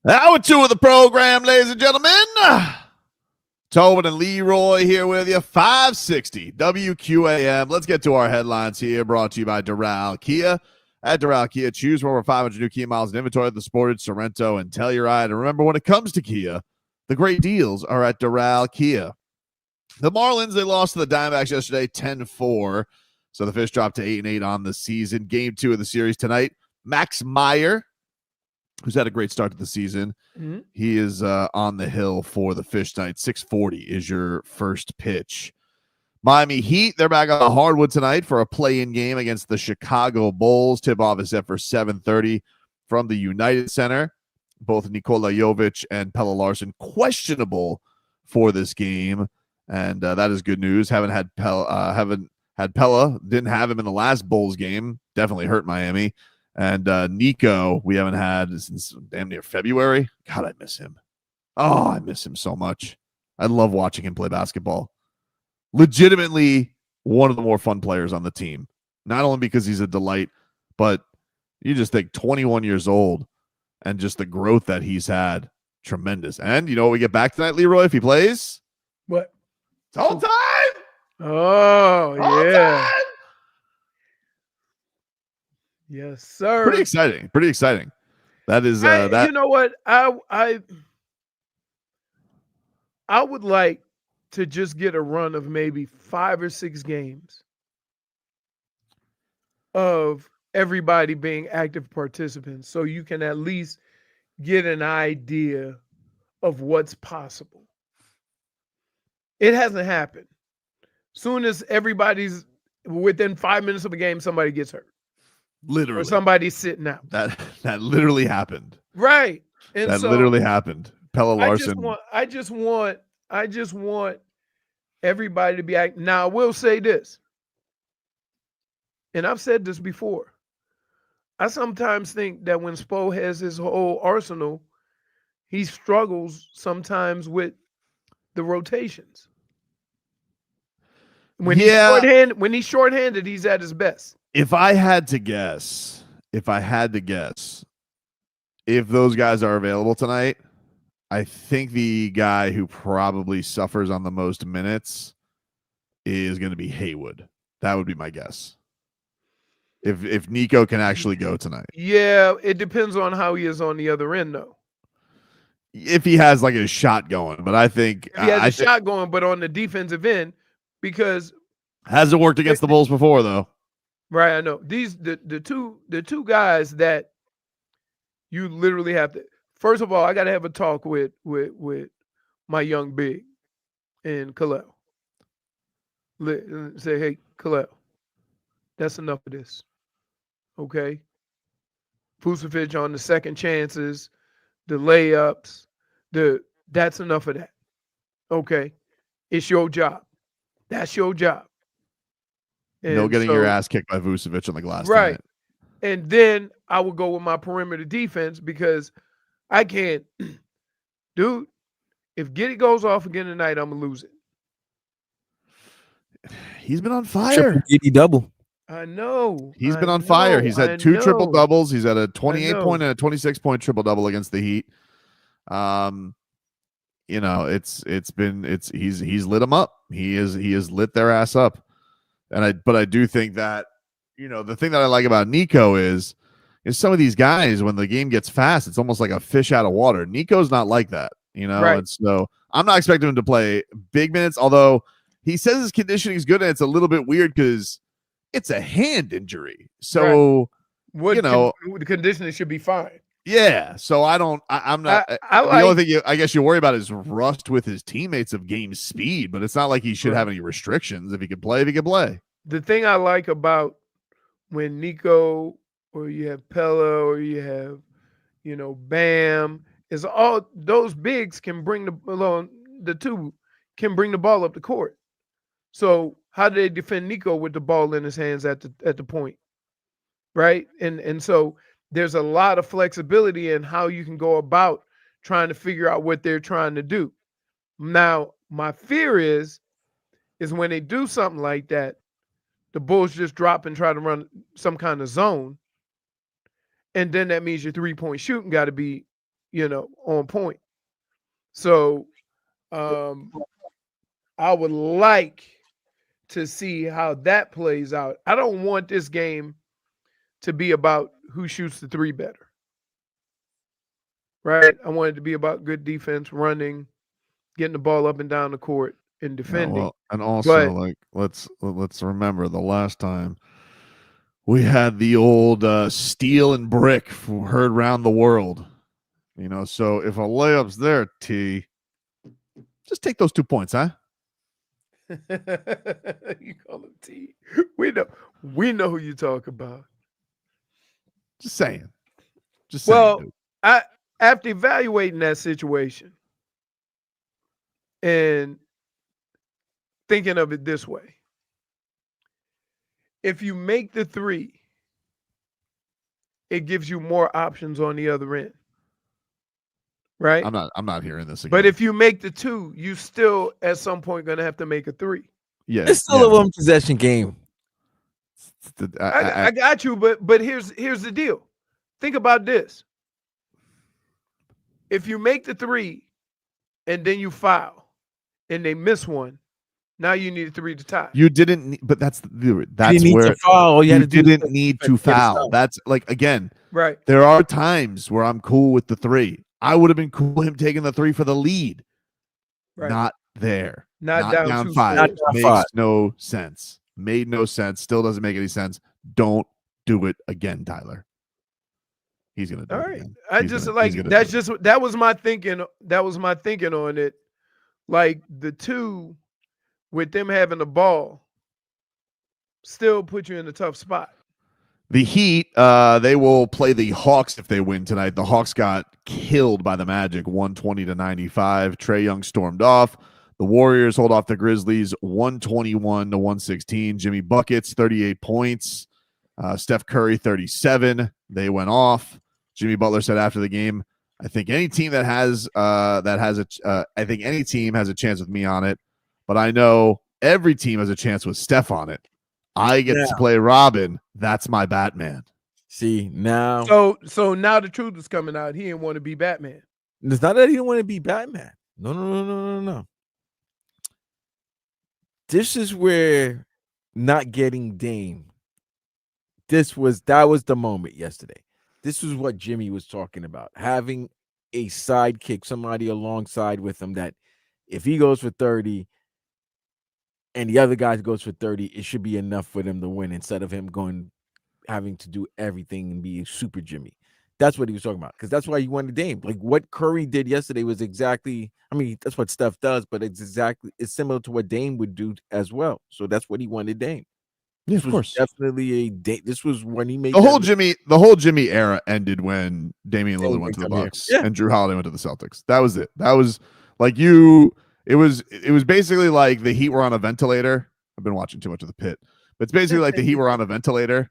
Hour 2 of the program, ladies and gentlemen. Tobin and Leroy here with you, 560 WQAM. Let's get to our headlines here, brought to you by Doral Kia. At Doral Kia, choose from over 500 new Kia miles in inventory at the Sportage, Sorrento, and Telluride. And remember, when it comes to Kia, the great deals are at Doral Kia. The Marlins, they lost to the Diamondbacks yesterday, 10-4. So the Fish dropped to 8-8 on the season. Game 2 of the series tonight. Max Meyer, who's had a great start to the season. Mm-hmm. He is on the hill for the Fish tonight. 6:40 is your first pitch. Miami Heat, they're back on the hardwood tonight for a play-in game against the Chicago Bulls. Tip-off is set for 7:30 from the United Center. Both Nikola Jović and Pelle Larsson questionable for this game, and that is good news. Haven't had Pelle. Didn't have him in the last Bulls game. Definitely hurt Miami. And Nico, we haven't had since damn near February. God, I miss him. Oh, I miss him so much. I love watching him play basketball. Legitimately one of the more fun players on the team. Not only because he's a delight, but you just think 21 years old and just the growth that he's had. Tremendous. And you know what we get back tonight, Leroy, if he plays? What? It's all time. Oh, All yeah. time. Yes, sir. Pretty exciting. That is that. You know what? I would like to just get a run of maybe 5 or 6 games of everybody being active participants, so you can at least get an idea of what's possible. It hasn't happened. Soon as everybody's within 5 minutes of a game, somebody gets hurt. Literally. Or somebody's sitting out. That literally happened. Right. And that so literally happened. Pelle Larsson. I just want everybody to be active. Now, I will say this, and I've said this before. I sometimes think that when Spo has his whole arsenal, he struggles sometimes with the rotations. When he's shorthanded, he's at his best. If I had to guess, if those guys are available tonight, I think the guy who probably suffers on the most minutes is going to be Haywood. That would be my guess. If Nico can actually go tonight. Yeah, it depends on how he is on the other end, though. If he has like a shot going, but I think if he has a shot going, but on the defensive end, because hasn't worked against the Bulls before, though. Right, I know. These the two guys that you literally have to. First of all, I got to have a talk with my young big and Kalel. Say, hey, Kalel, that's enough of this. Okay. Vučević on the second chances, the layups, that's enough of that. Okay. It's your job. That's your job. And no getting your ass kicked by Vučević on the glass. Right. Tonight. And then I will go with my perimeter defense because I can't. Dude, if Giddey goes off again tonight, I'm going to lose it. He's been on fire. Triple Giddey double. I know. He's been on fire. He's had 2 triple doubles. He's had a 28-point and a 26-point triple double against the Heat. You know, he's lit them up. He has lit their ass up. But I do think that, you know, the thing that I like about Nico is some of these guys, when the game gets fast, it's almost like a fish out of water. Nico's not like that, you know? Right. And so I'm not expecting him to play big minutes, although he says his conditioning is good, and it's a little bit weird because it's a hand injury. So, right. The conditioning should be fine. Yeah. So I'm not. The only thing I guess you worry about is rust with his teammates of game speed, but it's not like he should have any restrictions. If he can play, The thing I like about when Nico or you have Pelle or you have, you know, Bam, is all those bigs can bring the two can bring the ball up the court. So how do they defend Nico with the ball in his hands at the point? Right? And so there's a lot of flexibility in how you can go about trying to figure out what they're trying to do. Now, my fear is when they do something like that, the Bulls just drop and try to run some kind of zone. And then that means your 3-point shooting got to be on point. So I would like to see how that plays out. I don't want this game to be about who shoots the three better. Right? I want it to be about good defense, running, getting the ball up and down the court, and defending. Yeah, well, and also, let's remember the last time we had the old steel and brick heard around the world. So if a layup's there, T, just take those 2 points, huh? You call him T. We know who you talk about. Just saying. Well, dude. After evaluating that situation and thinking of it this way, if you make the three, it gives you more options on the other end. Right? I'm not hearing this again. But if you make the two, you still at some point gonna have to make a three. Yeah, it's still a one possession game. I got you, but here's the deal. Think about this. If you make the three and then you foul and they miss one, now you need a three to tie. You didn't, but that's where to foul. You didn't need to foul. That's like, again, right. There are times where I'm cool with the three. I would have been cool with him taking the three for the lead. Right. Not there. Not down 5. Not Makes 5. no sense. Made no sense. Still doesn't make any sense. Don't do it again, Tyler. He's gonna do All it right. again. That was my thinking. That was my thinking on it. Like the two with them having the ball still put you in a tough spot. The Heat, they will play the Hawks if they win tonight. The Hawks got killed by the Magic, 120-95. Trae Young stormed off. The Warriors hold off the Grizzlies, 121-116. Jimmy Buckets, 38 points. Steph Curry, 37. They went off. Jimmy Butler said after the game, "I think any team I think any team has a chance with me on it, but I know every team has a chance with Steph on it. I get to play Robin. That's my Batman." See, now. So now the truth is coming out. He didn't want to be Batman. It's not that he didn't want to be Batman. No. This is where not getting Dame. That was the moment yesterday. This was what Jimmy was talking about. Having a sidekick, somebody alongside with him that if he goes for 30 and the other guy goes for 30, it should be enough for them to win instead of him having to do everything and be a super Jimmy. That's what he was talking about, because that's why he wanted Dame. Like what Curry did yesterday was exactly, I mean, that's what Steph does, but it's similar to what Dame would do as well. So that's what he wanted Dame. Yeah, This of was course. definitely this was when he made The whole Jimmy era ended when Damian Lillard Dame went to the come here. Bucks Yeah. and Drew Holiday went to the Celtics. That was it. That was like it was basically like the Heat were on a ventilator. I've been watching too much of the Pit. But it's basically like the Heat were on a ventilator,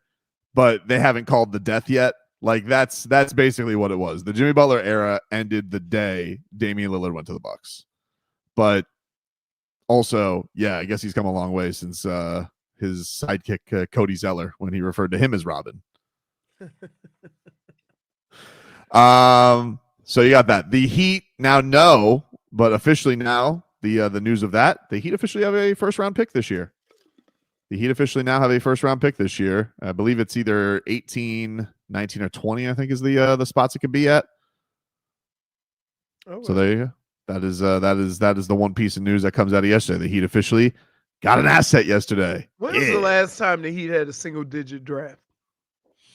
but they haven't called the death yet. Like that's basically what it was. The Jimmy Butler era ended the day Damian Lillard went to the Bucks. But also, yeah, I guess he's come a long way since his sidekick Cody Zeller when he referred to him as Robin. So you got that. The Heat now know, but officially now the news of that, the Heat officially have a first round pick this year. The Heat officially now have a first round pick this year. I believe it's either 18, 19, or 20, I think is the spots it could be at. Oh, So there you go. That is the one piece of news that comes out of yesterday. The Heat officially got an asset yesterday. when was the last time the Heat had a single digit draft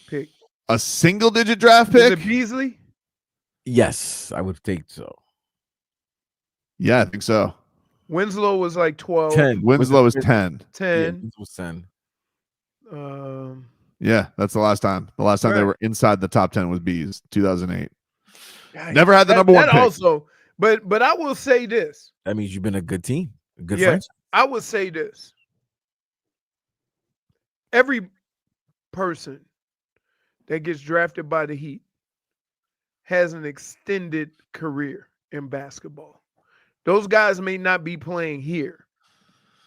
pick? A single digit draft Was pick? it Beasley? Yes, I would think so. Yeah, I think so. Winslow was like 12. 10. Winslow is 10. 10. Yeah, was 10. Yeah, that's the last time. The last time they Right. were inside the top 10 was Bees, 2008. Yikes. Never had the number one that pick. also, but I will say this. That means you've been a good team, a good Yeah. franchise. I would say this. Every person that gets drafted by the Heat has an extended career in basketball. Those guys may not be playing here,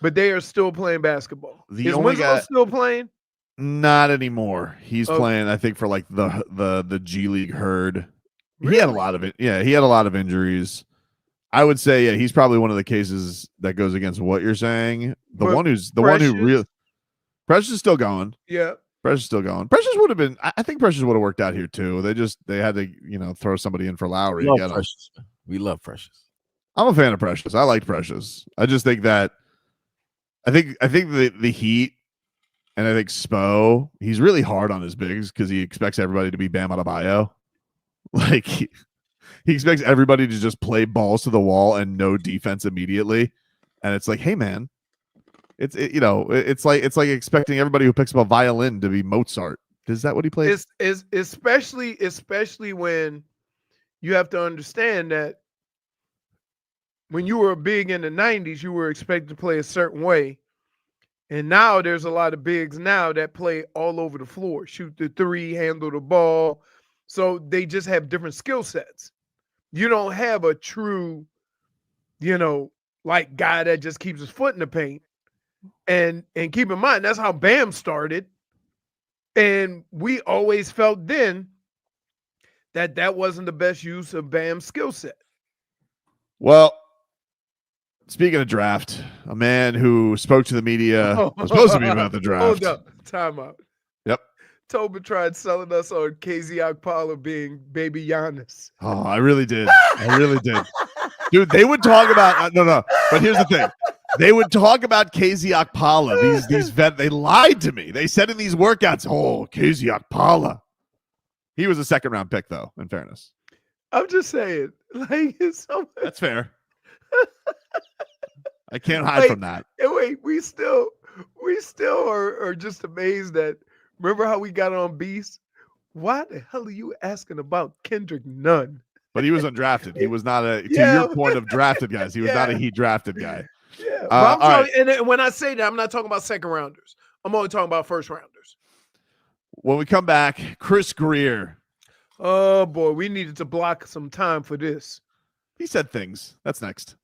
but they are still playing basketball. The Is only Winslow guy- still playing? Not anymore. He's Okay. playing, I think, for like the G League herd. He had a lot of it. Yeah, he had a lot of injuries. I would say, yeah, he's probably one of the cases that goes against what you're saying. But one who Precious- really Precious is still going. Yeah. Precious is still going. Precious would have been. I think Precious would have worked out here too. They had to throw somebody in for Lowry. We love Again. Precious. We love Precious. I'm a fan of Precious. I liked Precious. I just think that I think the Heat and I think Spo, he's really hard on his bigs because he expects everybody to be Bam Adebayo. Like he expects everybody to just play balls to the wall and no defense immediately. And it's like, hey man, it's like expecting everybody who picks up a violin to be Mozart. Is that what he plays? It's especially when you have to understand that when you were big in the 90s, you were expected to play a certain way. And now there's a lot of bigs now that play all over the floor, shoot the three, handle the ball. So they just have different skill sets. You don't have a true, like guy that just keeps his foot in the paint. And keep in mind, that's how Bam started. And we always felt then that wasn't the best use of Bam's skill set. Well, speaking of draft, a man who spoke to the media was supposed to be about the draft. Hold up. Time out. Yep. Tobin tried selling us on KZ Okpala being baby Giannis. Oh, I really did. I really did. Dude, they would talk about no. But here's the thing. They would talk about KZ Okpala. These vet, they lied to me. They said in these workouts, "Oh, KZ Okpala." He was a second round pick, though. In fairness, I'm just saying, like that's fair. I can't hide from that. And wait, we still are just amazed that. Remember how we got on Beast? Why the hell are you asking about Kendrick Nunn? But he was undrafted. He was not to your point of drafted guys. He was not a Heat drafted guy. Yeah. All right. And when I say that, I'm not talking about second rounders. I'm only talking about first rounders. When we come back, Chris Grier. Oh boy, we needed to block some time for this. He said things. That's next.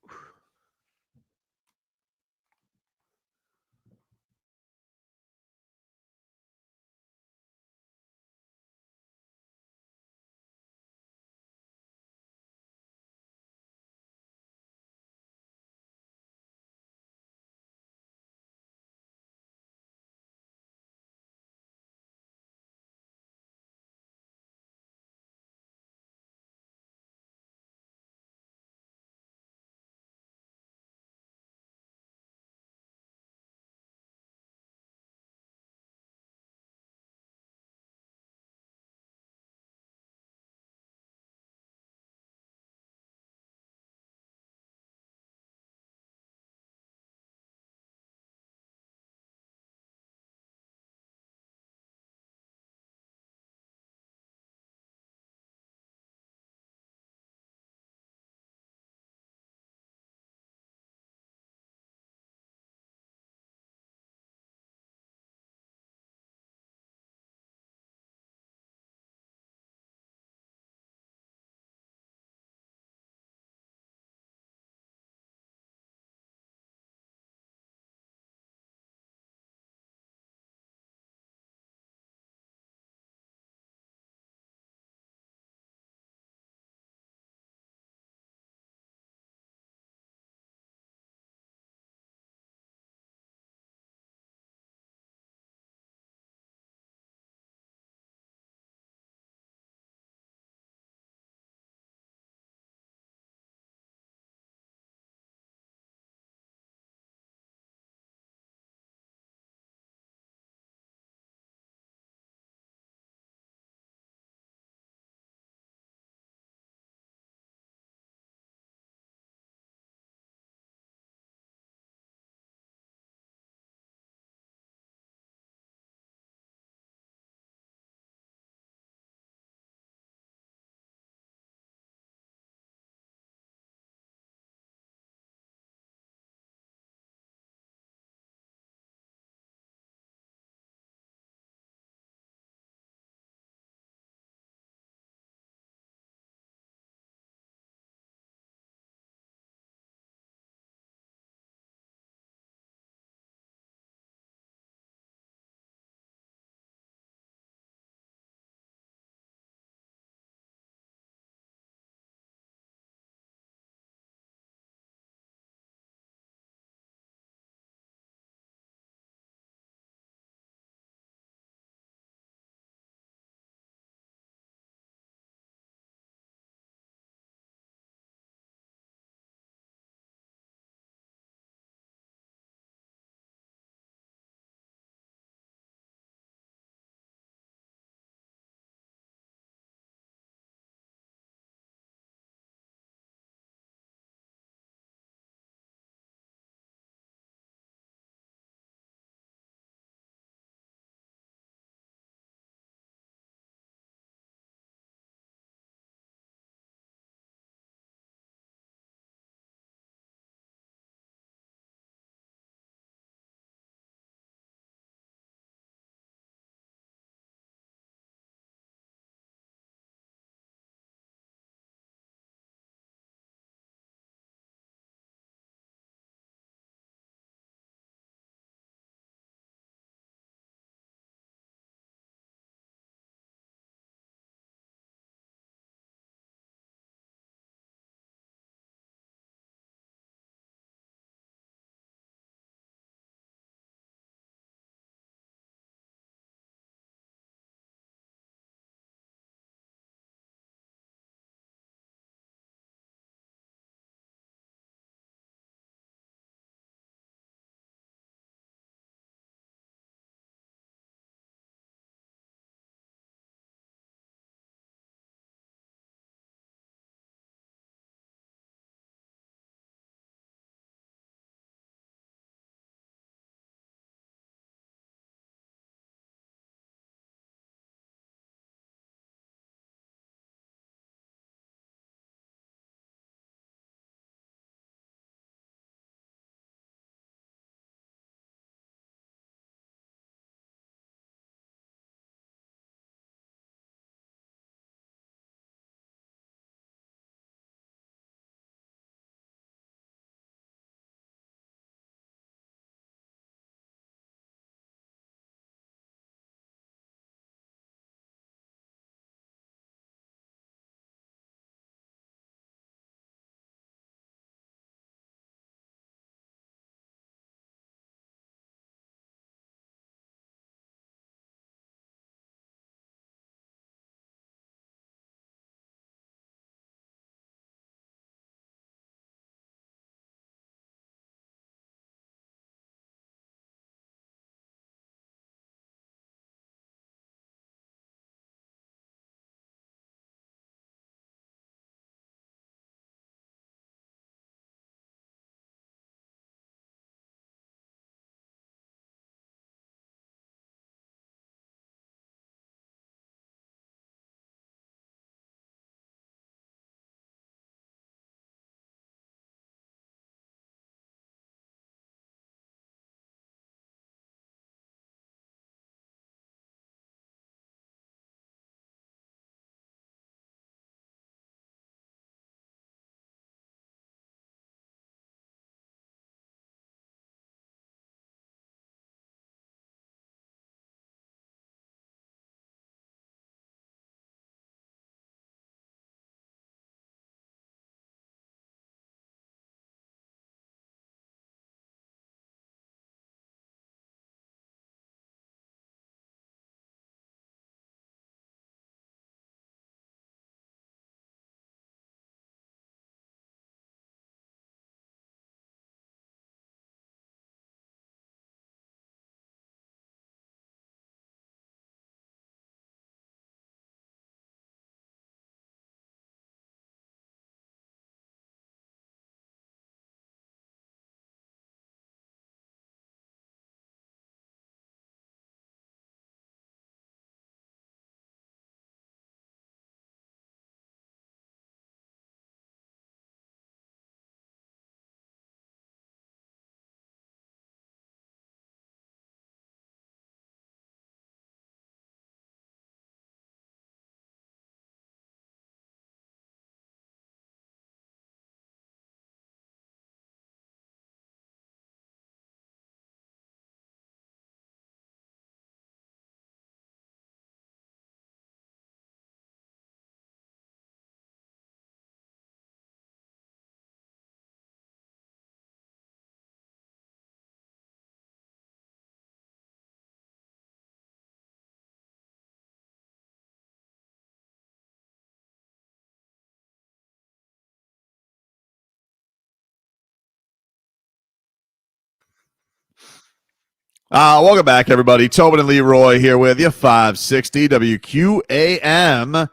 Welcome back, everybody. Tobin and Leroy here with you, 560 WQAM.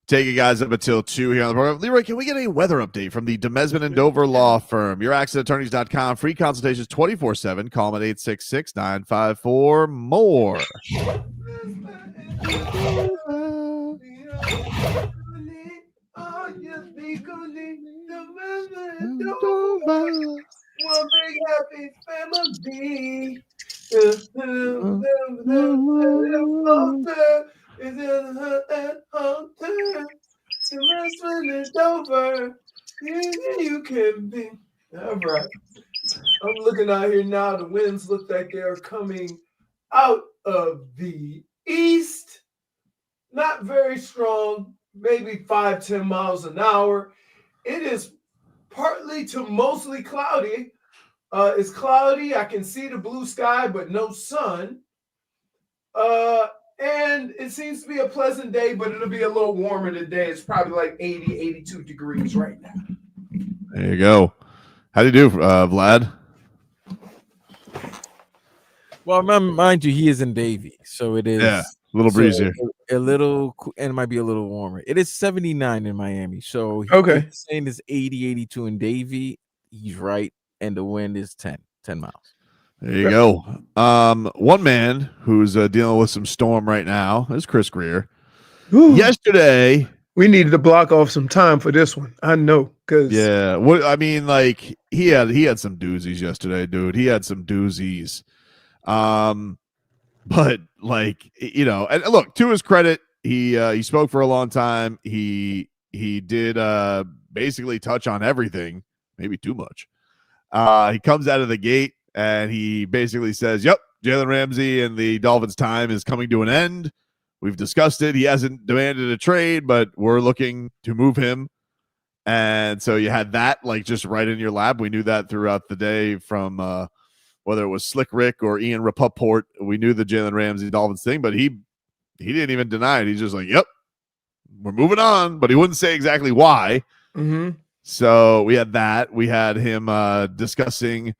Take you guys up until 2 here on the program. Leroy, can we get a weather update from the Demesman and Dover Law Firm? YourAccentAttorneys.com. Free consultations 24/7. Call them at 866-954-MORE. One big happy family. You can be. All right. I'm looking out here now. The winds look like they're coming out of the east. Not very strong, maybe 5-10 miles an hour. It is partly to mostly cloudy. It's cloudy. I can see the blue sky, but no sun. And it seems to be a pleasant day, but it'll be a little warmer today. It's probably like 80, 82 degrees right now. There you go. How do you do, Vlad? Well, mind you, he is in Davie, so it is a little breezier. A little, and it might be a little warmer. It is 79 in Miami, so okay. He's saying it's 80, 82 in Davie. He's right, and the wind is 10 miles. There you go. One man who's dealing with some storm right now is Chris Grier. Ooh. Yesterday, we needed to block off some time for this one. I know, because what I mean, like he had some doozies yesterday, dude. He had some doozies. But like, you know, and look, to his credit, he spoke for a long time. He did basically touch on everything, maybe too much. He comes out of the gate and he basically says, "Yep, Jalen Ramsey and the Dolphins' time is coming to an end. We've discussed it. He hasn't demanded a trade, but we're looking to move him." And so you had that like just right in your lap. We knew that throughout the day from whether it was Slick Rick or Ian Rapoport. We knew the Jalen Ramsey Dolphins thing, but he didn't even deny it. He's just like, "Yep, we're moving on," but he wouldn't say exactly why. Mm-hmm. So we had that. We had him discussing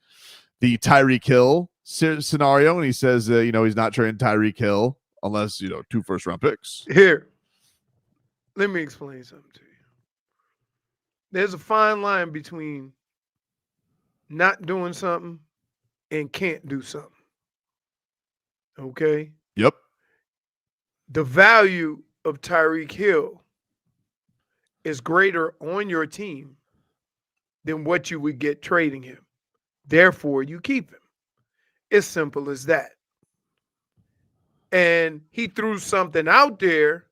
the Tyreek Hill scenario, and he says, you know, he's not trading Tyreek Hill unless, you know, 2 first-round picks. Here, let me explain something to you. There's a fine line between not doing something and can't do something. Okay? Yep. The value of Tyreek Hill is greater on your team than what you would get trading him. Therefore, you keep him. It's simple as that. And he threw something out there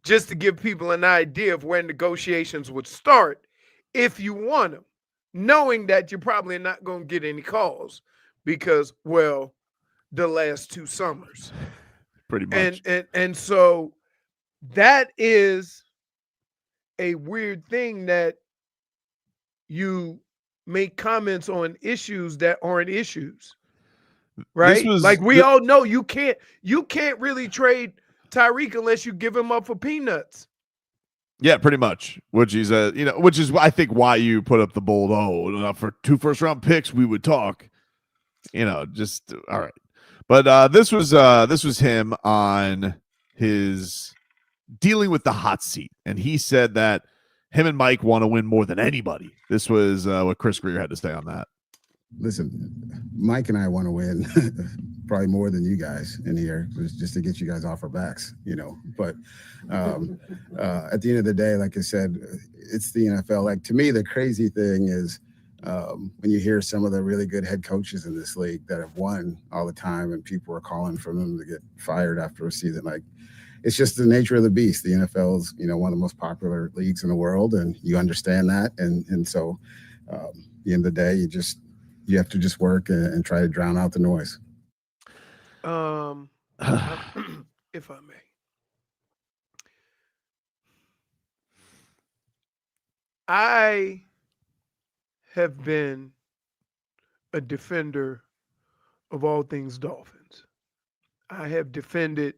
just to give people an idea of where negotiations would start if you want him, knowing that you're probably not going to get any calls because, well, the last 2 summers. Pretty much. And so that is a weird thing that you make comments on issues that aren't issues, right? Like we all know you can't really trade Tyreek unless you give him up for peanuts. Yeah, pretty much. Which is which is I think why you put up the bold. For 2 first-round picks, we would talk. You know, just all right. But this was him on his dealing with the hot seat, and he said that him and Mike want to win more than anybody. This was what Chris Grier had to say on that. Listen, Mike and I want to win probably more than you guys in here, just to get you guys off our backs, you know. But at the end of the day, like I said, it's the NFL. Like, to me, the crazy thing is when you hear some of the really good head coaches in this league that have won all the time and people are calling for them to get fired after a season, like, it's just the nature of the beast. The NFL is, you know, one of the most popular leagues in the world, and you understand that. And so at the end of the day, you have to just work and try to drown out the noise. If I may. I have been a defender of all things Dolphins. I have defended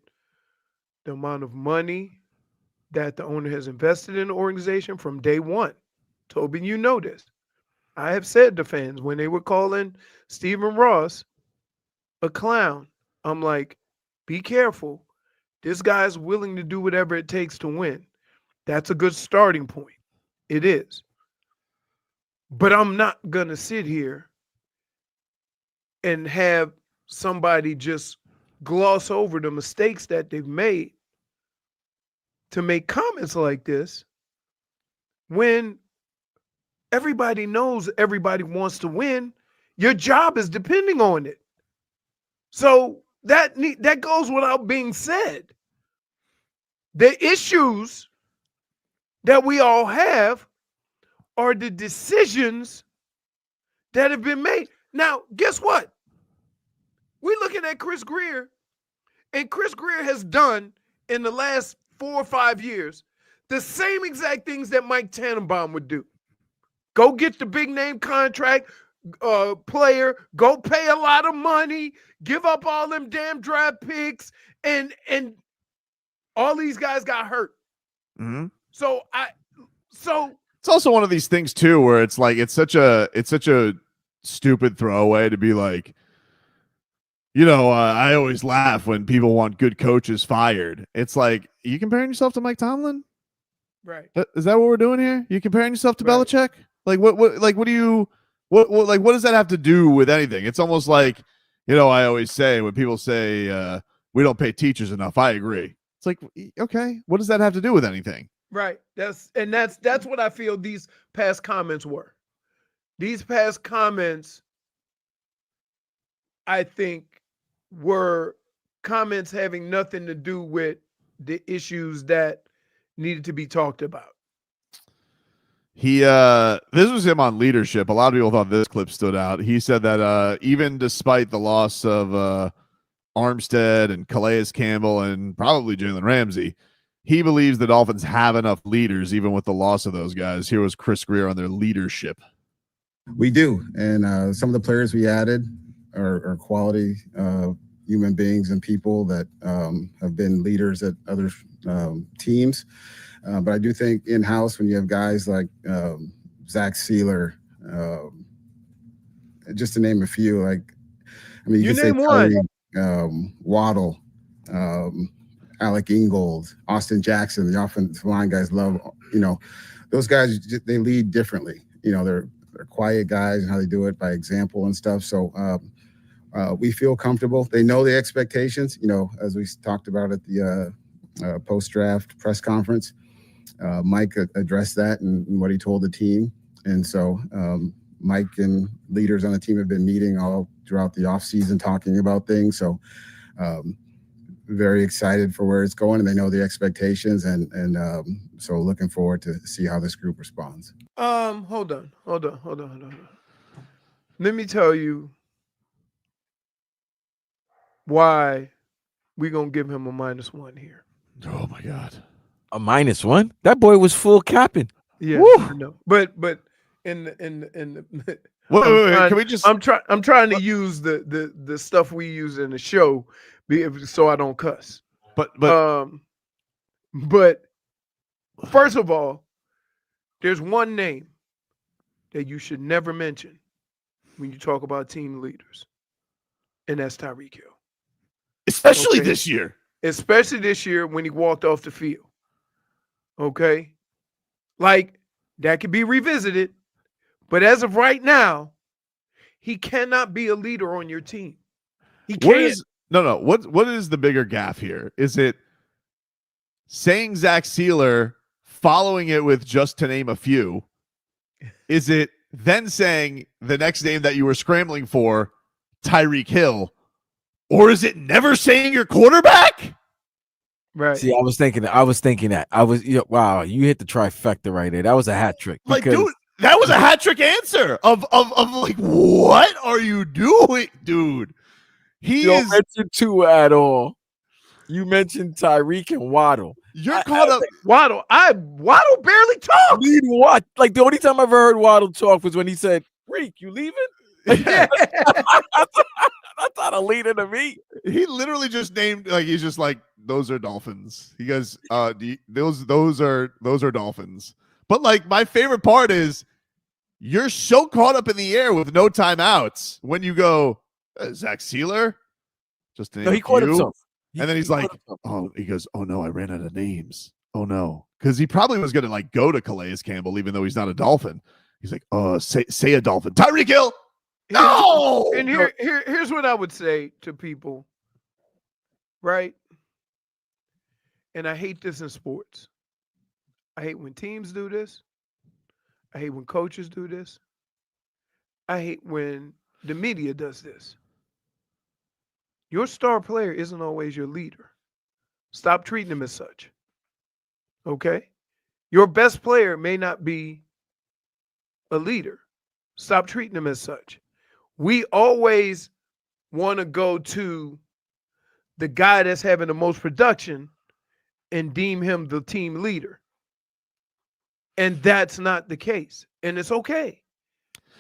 the amount of money that the owner has invested in the organization from day one. Tobin, you know this. I have said to fans when they were calling Stephen Ross a clown. I'm like, be careful. This guy's willing to do whatever it takes to win. That's a good starting point. It is. But I'm not going to sit here and have somebody just gloss over the mistakes that they've made to make comments like this when everybody knows everybody wants to win. Your job is depending on it. So that goes without being said. The issues that we all have are the decisions that have been made. Now, guess what? We're looking at Chris Grier, and Chris Grier has done in the last 4 or 5 years the same exact things that Mike Tannenbaum would do. Go get the big name contract player, go pay a lot of money, give up all them damn draft picks, and all these guys got hurt. Mm-hmm. So it's also one of these things too, where it's like it's such a stupid throwaway to be like, I always laugh when people want good coaches fired. It's like, are you comparing yourself to Mike Tomlin? Right. Is that what we're doing here? You comparing yourself to Right. Belichick? Like what does that have to do with anything? It's almost like, I always say when people say we don't pay teachers enough, I agree. It's like, okay, what does that have to do with anything? Right. That's what I feel these past comments were. These past comments, I think, were comments having nothing to do with the issues that needed to be talked about. This was him on leadership. A lot of people thought this clip stood out. He said that even despite the loss of Armstead and Calais Campbell and probably Jalen Ramsey, he believes the Dolphins have enough leaders even with the loss of those guys. Here was Chris Grier on their leadership. We do. And some of the players we added are quality human beings and people that have been leaders at other teams. But I do think in-house, when you have guys like Zach Sealer, just to name a few, You can name say one. Waddle, Alec Ingold, Austin Jackson, the offensive line guys love, those guys, they lead differently. They're quiet guys and how they do it by example and stuff. So we feel comfortable. They know the expectations, as we talked about at the post-draft press conference. Mike addressed that and what he told the team. And so Mike and leaders on the team have been meeting all throughout the offseason talking about things. So very excited for where it's going, and they know the expectations. And so looking forward to see how this group responds. Hold on. Let me tell you why we're going to give him a -1 here. Oh my God. A -1? That boy was full capping. Yeah, Woo! I know. But in the Wait, can we just? I'm trying to use the stuff we use in the show so I don't cuss. But first of all, there's one name that you should never mention when you talk about team leaders, and that's Tyreek Hill. Especially Okay. this year. Especially this year when he walked off the field. Okay? Like, that could be revisited. But as of right now, he cannot be a leader on your team. He can't. What is the bigger gaffe here? Is it saying Zach Sealer, following it with just to name a few? Is it then saying the next name that you were scrambling for, Tyreek Hill? Or is it never saying your quarterback? Right. See, I was thinking that. Wow, you hit the trifecta right there. That was a hat trick. Like, dude, that was a hat trick answer of like, what are you doing, dude? You don't mention two at all. You mentioned Tyreek and Waddle. You're caught up. Waddle barely talks. Lead what? Like, the only time I ever heard Waddle talk was when he said, "Reek, you leaving?" Yeah. That's not a leader to me. He literally just named, like, he's just like, those are Dolphins. He goes, those are Dolphins. But like, my favorite part is you're so caught up in the air with no timeouts when you go, Zach Sealer, Just to No, name he a caught few. himself. And then he's caught like, himself. oh, he goes, oh no, I ran out of names. Oh no. Because he probably was going to like go to Calais Campbell, even though he's not a Dolphin. He's like, oh, say a Dolphin. Tyreek Hill. No. And here's what I would say to people, right? And I hate this in sports. I hate when teams do this. I hate when coaches do this. I hate when the media does this. Your star player isn't always your leader. Stop treating him as such. Okay? Your best player may not be a leader. Stop treating him as such. We always want to go to the guy that's having the most production and deem him the team leader. And that's not the case. And it's okay.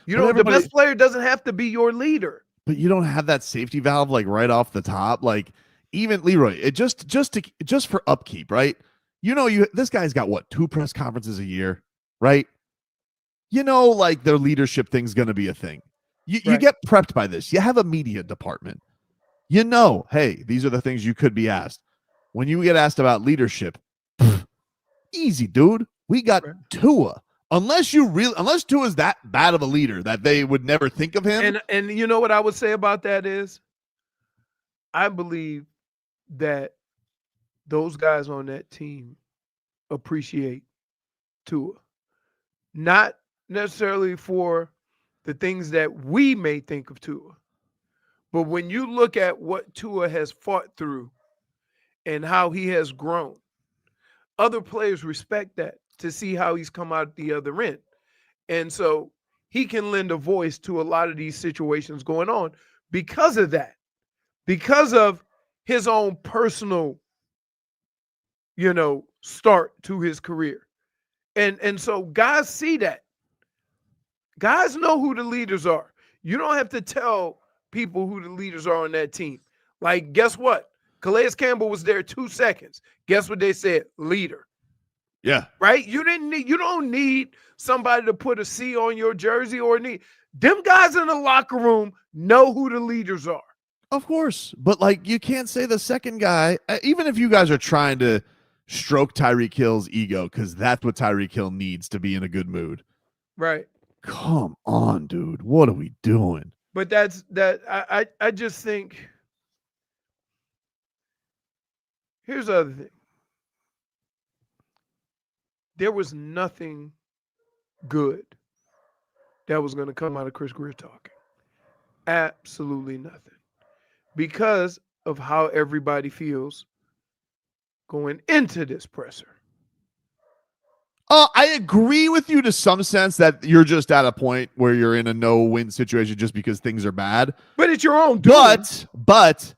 You know, the best player doesn't have to be your leader. But you don't have that safety valve like right off the top. Like even Leroy, it just for upkeep, right? You know, this guy's got what, 2 press conferences a year, right? You know, like their leadership thing's going to be a thing. You get prepped by this. You have a media department. You know, hey, these are the things you could be asked. When you get asked about leadership, easy, dude. We got Tua. Unless Tua is that bad of a leader that they would never think of him. And you know what I would say about that is, I believe that those guys on that team appreciate Tua. Not necessarily for the things that we may think of Tua, but when you look at what Tua has fought through and how he has grown, other players respect that to see how he's come out the other end. And so he can lend a voice to a lot of these situations going on because of that, because of his own personal, start to his career. And so guys see that. Guys know who the leaders are. You don't have to tell people who the leaders are on that team. Like, guess what? Calais Campbell was there 2 seconds. Guess what they said? Leader. Yeah. Right? You don't need somebody to put a C on your jersey or them guys in the locker room know who the leaders are. Of course. But like, you can't say the second guy, even if you guys are trying to stroke Tyreek Hill's ego, because that's what Tyreek Hill needs to be in a good mood. Right. Come on, dude. What are we doing? But I just think, here's the other thing. There was nothing good that was going to come out of Chris Grier talking. Absolutely nothing. Because of how everybody feels going into this presser. I agree with you to some sense that you're just at a point where you're in a no-win situation just because things are bad. But it's your own doing. But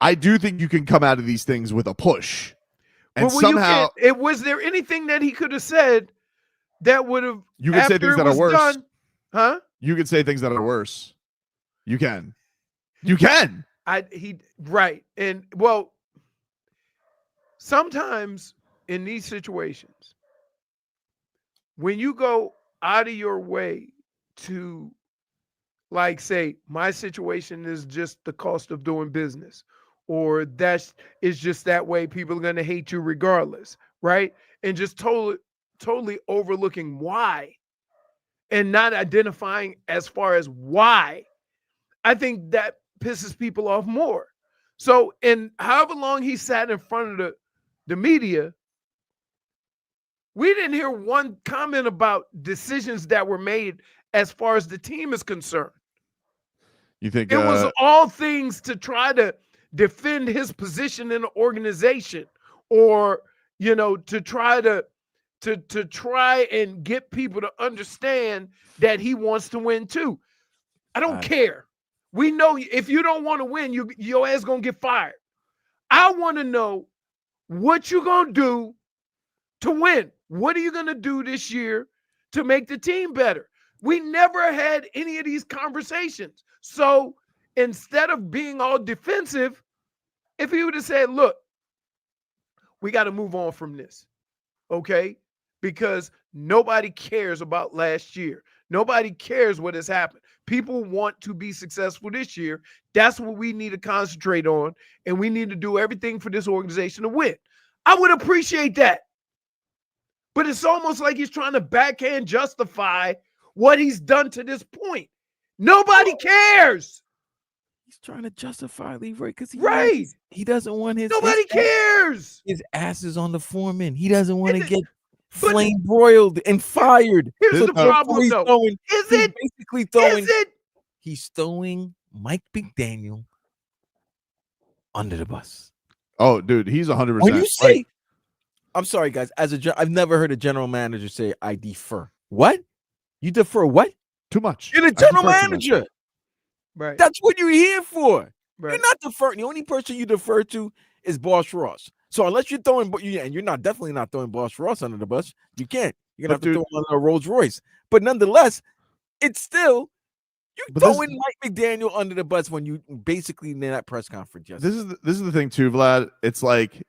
I do think you can come out of these things with a push. And somehow, was there anything that he could have said that would have? You could say things that are worse. Done, huh? You could say things that are worse. You can. Right. And well, sometimes in these situations, when you go out of your way to, like, say, my situation is just the cost of doing business, or that is just that way, people are going to hate you regardless, right? And just totally overlooking why and not identifying as far as why, I think that pisses people off more. So, in however long he sat in front of the media, we didn't hear one comment about decisions that were made as far as the team is concerned. You think it was all things to try to defend his position in the organization, or to try and get people to understand that he wants to win too. I don't care. We know if you don't want to win, your ass gonna get fired. I want to know what you're gonna do to win. What are you gonna do this year to make the team better? We never had any of these conversations. So instead of being all defensive, if he would have said, look, we got to move on from this, okay? Because nobody cares about last year. Nobody cares what has happened. People want to be successful this year. That's what we need to concentrate on, and we need to do everything for this organization to win. I would appreciate that. But it's almost like he's trying to backhand justify what he's done to this point. Nobody cares. He's trying to justify Leroy because he doesn't want Nobody cares. His ass is on the foreman. He doesn't want to get flame broiled and fired. Here's the problem, though. He's throwing Mike McDaniel under the bus. Oh, dude, he's 100%. When you say, I'm sorry, guys. I've never heard a general manager say, "I defer." What? You defer what? Too much. You're the general manager. Right. That's what you're here for. Right. You're not deferring. The only person you defer to is Bosh Ross. So unless you're throwing, and you're definitely not throwing Bosh Ross under the bus, you can't. You're gonna have to throw him under a Rolls Royce. But nonetheless, it's still you're throwing Mike McDaniel under the bus when you basically in that press conference. This is the thing too, Vlad. It's like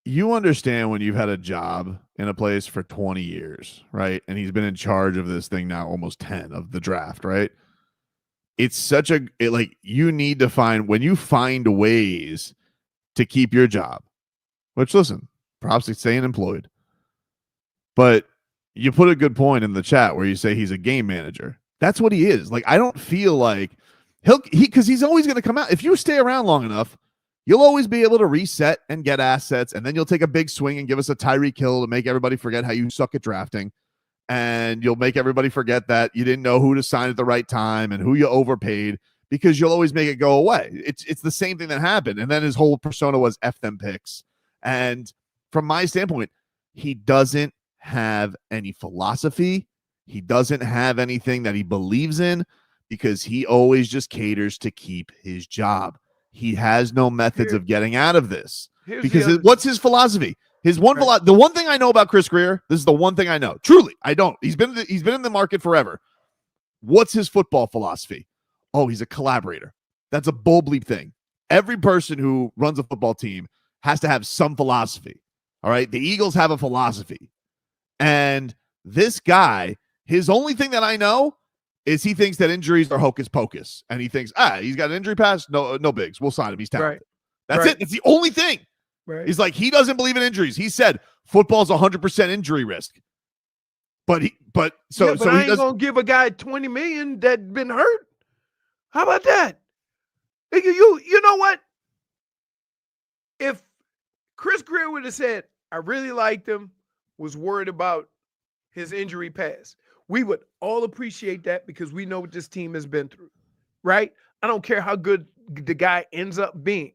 you understand when you've had a job in a place for 20 years, right? And he's been in charge of this thing now almost 10 of the draft, right? It's like you need to find when you find ways to keep your job, which listen, props to staying employed. But you put a good point in the chat where you say he's a game manager. That's what he is. Like, I don't feel like because he's always going to come out. If you stay around long enough, you'll always be able to reset and get assets. And then you'll take a big swing and give us a Tyreek Hill to make everybody forget how you suck at drafting. And you'll make everybody forget that you didn't know who to sign at the right time and who you overpaid because you'll always make it go away. It's the same thing that happened. And then his whole persona was F them picks. And from my standpoint, he doesn't have any philosophy. He doesn't have anything that he believes in because he always just caters to keep his job. He has no methods of getting out of this because what's his philosophy? The one thing I know about Chris Grier, this is the one thing I know. Truly, I don't. He's been in the market forever. What's his football philosophy? Oh, he's a collaborator. That's a bull bleep thing. Every person who runs a football team has to have some philosophy. All right. The Eagles have a philosophy. And this guy, his only thing that I know is he thinks that injuries are hocus pocus. And he thinks, he's got an injury pass. No bigs. We'll sign him. He's talented. Right. That's it. It's the only thing. Right. He's like, he doesn't believe in injuries. He said football's 100% injury risk. But I ain't gonna give a guy $20 million that been hurt. How about that? You know what? If Chris Grier would have said, I really liked him, was worried about his injury pass, we would all appreciate that because we know what this team has been through, right? I don't care how good the guy ends up being.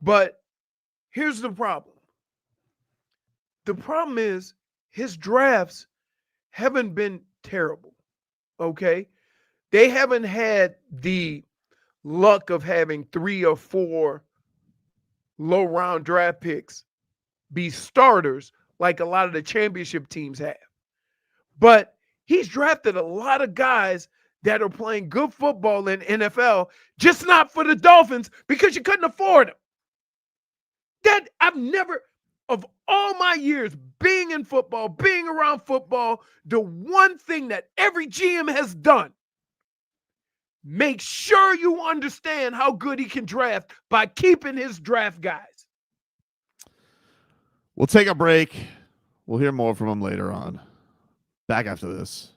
But here's the problem. The problem is his drafts haven't been terrible, okay? They haven't had the luck of having 3 or 4 low-round draft picks be starters like a lot of the championship teams have. But he's drafted a lot of guys that are playing good football in NFL, just not for the Dolphins because you couldn't afford them. That I've never, of all my years being in football, being around football, the one thing that every GM has done, make sure you understand how good he can draft by keeping his draft guys. We'll take a break. We'll hear more from him later on. Back after this.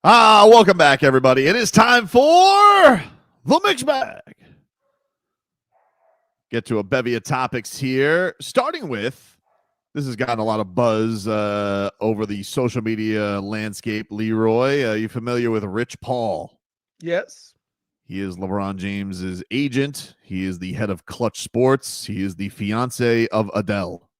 Welcome back, everybody. It is time for the Mix Bag. Get to a bevy of topics here, starting with, this has gotten a lot of buzz over the social media landscape. Leroy, are you familiar with Rich Paul? Yes. He is LeBron James's agent. He is the head of Clutch Sports. He is the fiance of Adele.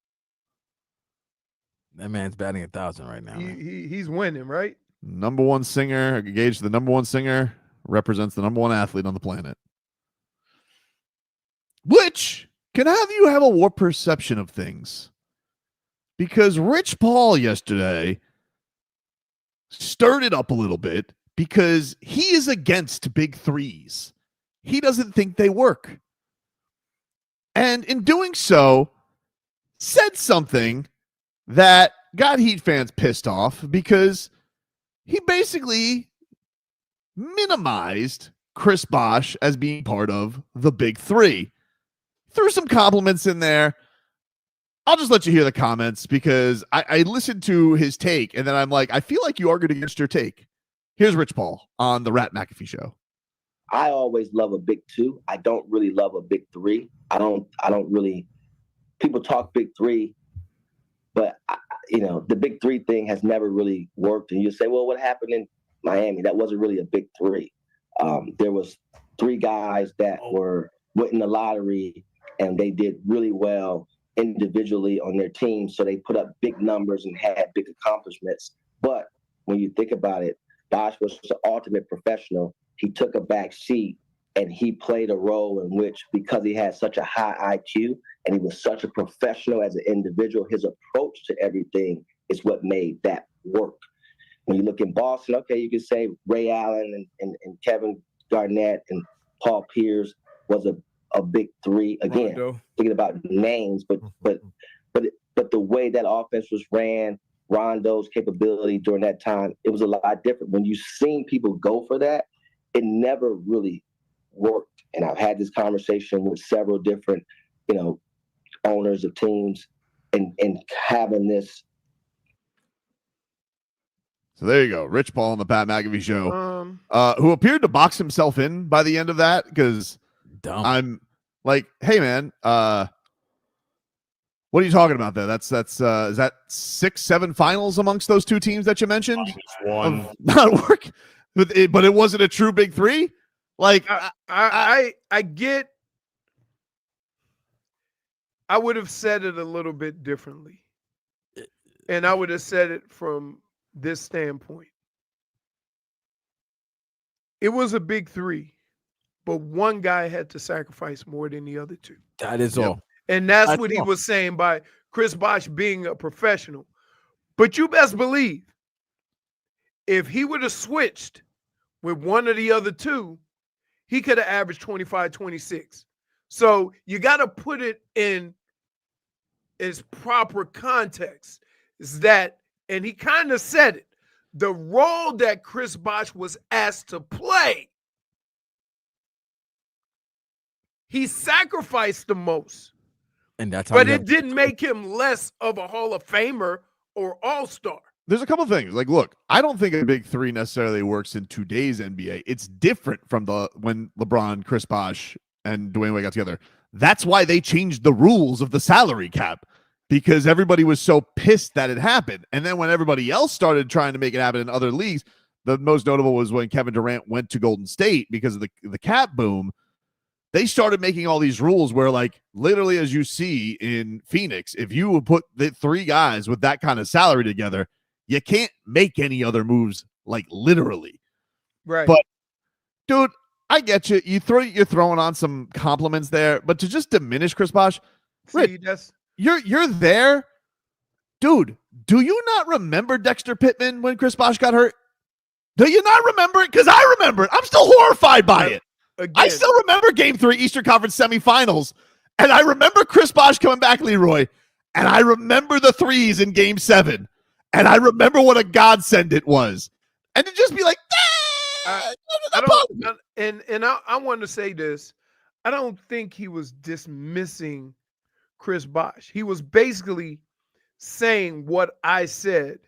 That man's batting 1,000 right now. He's winning, right? Number one singer, engaged to the number one singer, represents the number one athlete on the planet. Which can have you have a warped perception of things. Because Rich Paul yesterday stirred it up a little bit because he is against big threes. He doesn't think they work. And in doing so, said something that got Heat fans pissed off because he basically minimized Chris Bosh as being part of the big three. Threw some compliments in there. I'll just let you hear the comments because I listened to his take and then I'm like, I feel like you argued against your take. Here's Rich Paul on the Rat McAfee show. I always love a big two. I don't really love a big three. I don't really, people talk big three, but the big three thing has never really worked. And you say, well, what happened in Miami? That wasn't really a big three. There was three guys that went in the lottery and they did really well individually on their team. So they put up big numbers and had big accomplishments. But when you think about it, Bosh was the ultimate professional. He took a back seat and he played a role in which, because he had such a high IQ and he was such a professional as an individual, his approach to everything is what made that work. When you look in Boston, okay, you can say Ray Allen and Kevin Garnett and Paul Pierce was a big three. Again, thinking about names, but the way that offense was ran, Rondo's capability during that time, it was a lot different. When you've seen people go for that, it never really worked. And I've had this conversation with several different, owners of teams and having this. So there you go. Rich Paul on the Pat McAfee show, who appeared to box himself in by the end of that because I'm like, hey, man, what are you talking about there? That's is that 6-7 finals amongst those two teams that you mentioned? One. Not work, but it wasn't a true big three. Like I get. I would have said it a little bit differently, and I would have said it from this standpoint. It was a big three, but one guy had to sacrifice more than the other two. That is all. And that's what he was saying by Chris Bosh being a professional. But you best believe, if he would have switched with one of the other two, he could have averaged 25, 26. So you got to put it in its proper context. Is that, and he kind of said it, the role that Chris Bosh was asked to play, he sacrificed the most. And that's how but it didn't make him less of a Hall of Famer or All-Star. There's a couple things. Like, look, I don't think a big three necessarily works in today's NBA. It's different from when LeBron, Chris Bosh, and Dwyane Wade got together. That's why they changed the rules of the salary cap, because everybody was so pissed that it happened. And then when everybody else started trying to make it happen in other leagues, the most notable was when Kevin Durant went to Golden State because of the cap boom. They started making all these rules where, like, literally, as you see in Phoenix, if you would put the three guys with that kind of salary together, you can't make any other moves, like, literally. Right. But, dude, I get you. You're throwing on some compliments there, but to just diminish Chris Bosh, Rich, you're there. Dude, do you not remember Dexter Pittman when Chris Bosh got hurt? Do you not remember it? Because I remember it. I'm still horrified by it. Again. I still remember Game 3 Eastern Conference semifinals, and I remember Chris Bosh coming back, Leroy, and I remember the threes in Game 7, and I remember what a godsend it was. And to just be like, I want to say this. I don't think he was dismissing Chris Bosh. He was basically saying what I said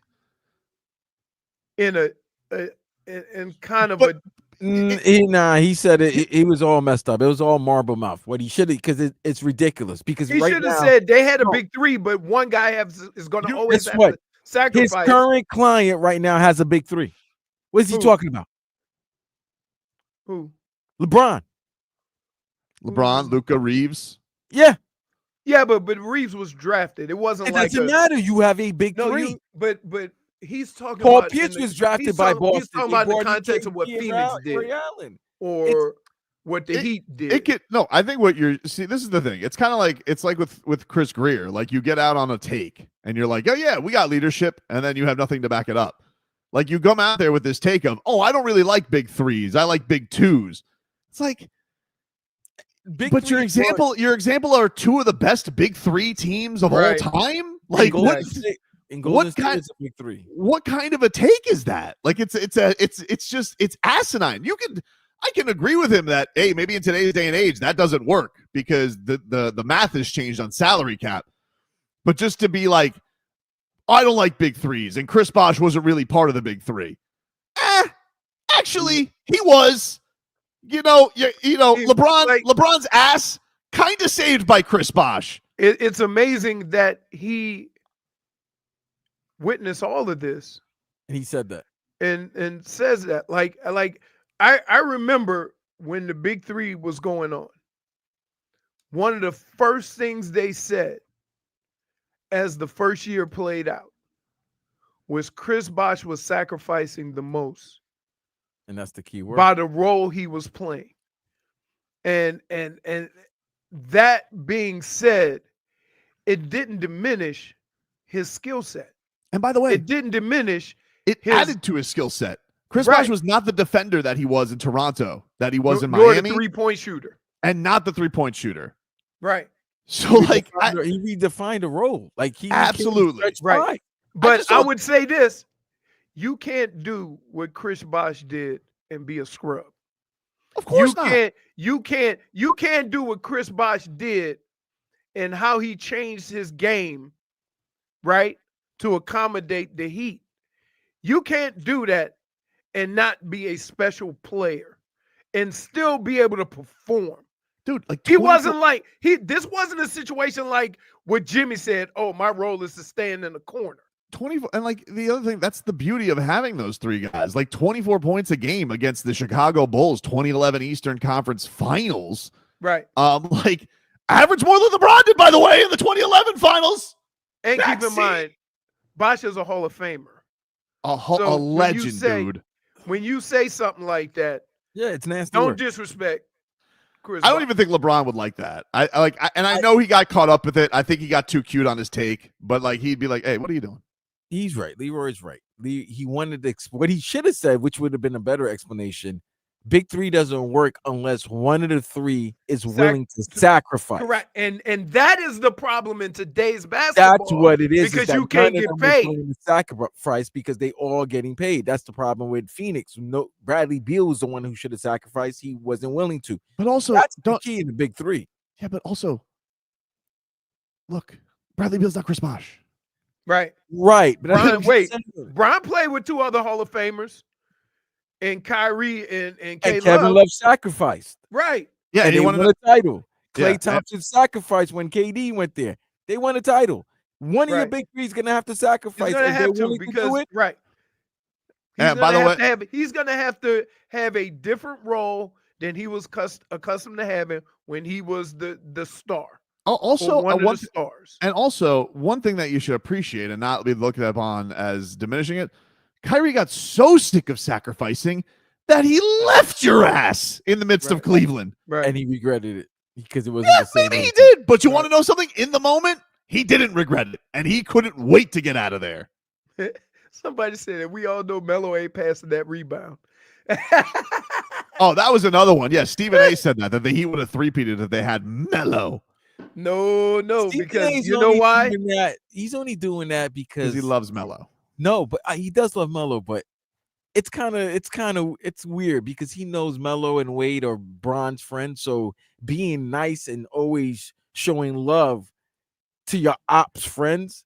in and kind of But- he said it was all messed up. It was all marble mouth. What he should have, because it's ridiculous. Because he right should have now, said they had a big three, but one guy is going to always guess have what? to sacrifice. His current client right now has a big three. What is he Who? talking about? Who? LeBron. LeBron, Luka, Reeves. Yeah. Yeah, but Reeves was drafted. It wasn't It like doesn't matter. You have a big no, three. but he's talking Paul about Pierce was he's drafted by Boston. He's talking They about the brought in context of what KD Phoenix and did Ray Allen. or what the Heat did. It could no. I think what you're see. This is the thing. It's kind of like with Chris Grier. Like you get out on a take and you're like, oh yeah, we got leadership, and then you have nothing to back it up. Like you come out there with this take of, oh, I don't really like big threes. I like big twos. It's like, but your example are two of the best big three teams of all time. Like what kind of big three? What kind of a take is that? Like it's just asinine. I can agree with him that, hey, maybe in today's day and age that doesn't work because the math has changed on salary cap. But just to be like, I don't like big threes, and Chris Bosh wasn't really part of the big three. Actually, he was. LeBron's ass kind of saved by Chris Bosh. It's amazing that he witnessed all of this. And he said that. And says that. Like I remember when the big three was going on. One of the first things they said as the first year played out was Chris Bosh was sacrificing the most. And that's the key word. By the role he was playing. And that being said, it didn't diminish his skill set. And by the way, it didn't diminish. It added to his skill set. Chris Bosh was not the defender that he was in Toronto, that he was in Miami. The 3-point shooter. And not the 3-point shooter. Right. So he redefined a role. Like he absolutely right. But I would say this. You can't do what Chris Bosh did and be a scrub. Of course not. You can't do what Chris Bosh did and how he changed his game, right, to accommodate the Heat. You can't do that and not be a special player and still be able to perform. Dude, like he wasn't like this wasn't a situation like what Jimmy said, oh, my role is to stand in the corner. 24, and like the other thing, that's the beauty of having those three guys, like 24 points a game against the Chicago Bulls 2011 Eastern Conference Finals. Right. Like average more than LeBron did, by the way, in the 2011 Finals. And keep in mind, Bosh is a Hall of Famer. A legend, dude. When you say something like that, yeah, it's nasty. Don't disrespect Chris. I don't even think LeBron would like that. I know he got caught up with it. I think he got too cute on his take, but like he'd be like, hey, what are you doing? He's right. Leroy's right. He wanted to what he should have said, which would have been a better explanation. Big three doesn't work unless one of the three is willing to sacrifice. Correct. And that is the problem in today's basketball. That's what it is. Because you can't get paid. Sacrifice because they all getting paid. That's the problem with Phoenix. No, Bradley Beal was the one who should have sacrificed. He wasn't willing to. But also, that's the key in the big three. Yeah, but also, look, Bradley Beal's not Chris Bosh. Right. But Brian played with two other Hall of Famers, and Kyrie and Kevin Love sacrificed. Right. Yeah, and they won a title. Klay Thompson sacrificed when KD went there. They won a title. One of your big three is going to have to sacrifice. He's going to have to because right. And by the way, he's going to have to have a different role than he was accustomed to having when he was the star. Also, stars. And also, one thing that you should appreciate and not be looked upon as diminishing it, Kyrie got so sick of sacrificing that he left your ass in the midst of Cleveland. Right. And he regretted it because it wasn't the same. Maybe he did, but you want to know something? In the moment, he didn't regret it, and he couldn't wait to get out of there. Somebody said that we all know Melo ain't passing that rebound. Oh, that was another one. Yeah, Stephen A. said that the Heat would have three-peated if they had Melo. No, Steve because A's you know why? He's only doing that because he loves Melo. No, but he does love Melo, but it's weird because he knows Melo and Wade are Bron's friends. So being nice and always showing love to your ops friends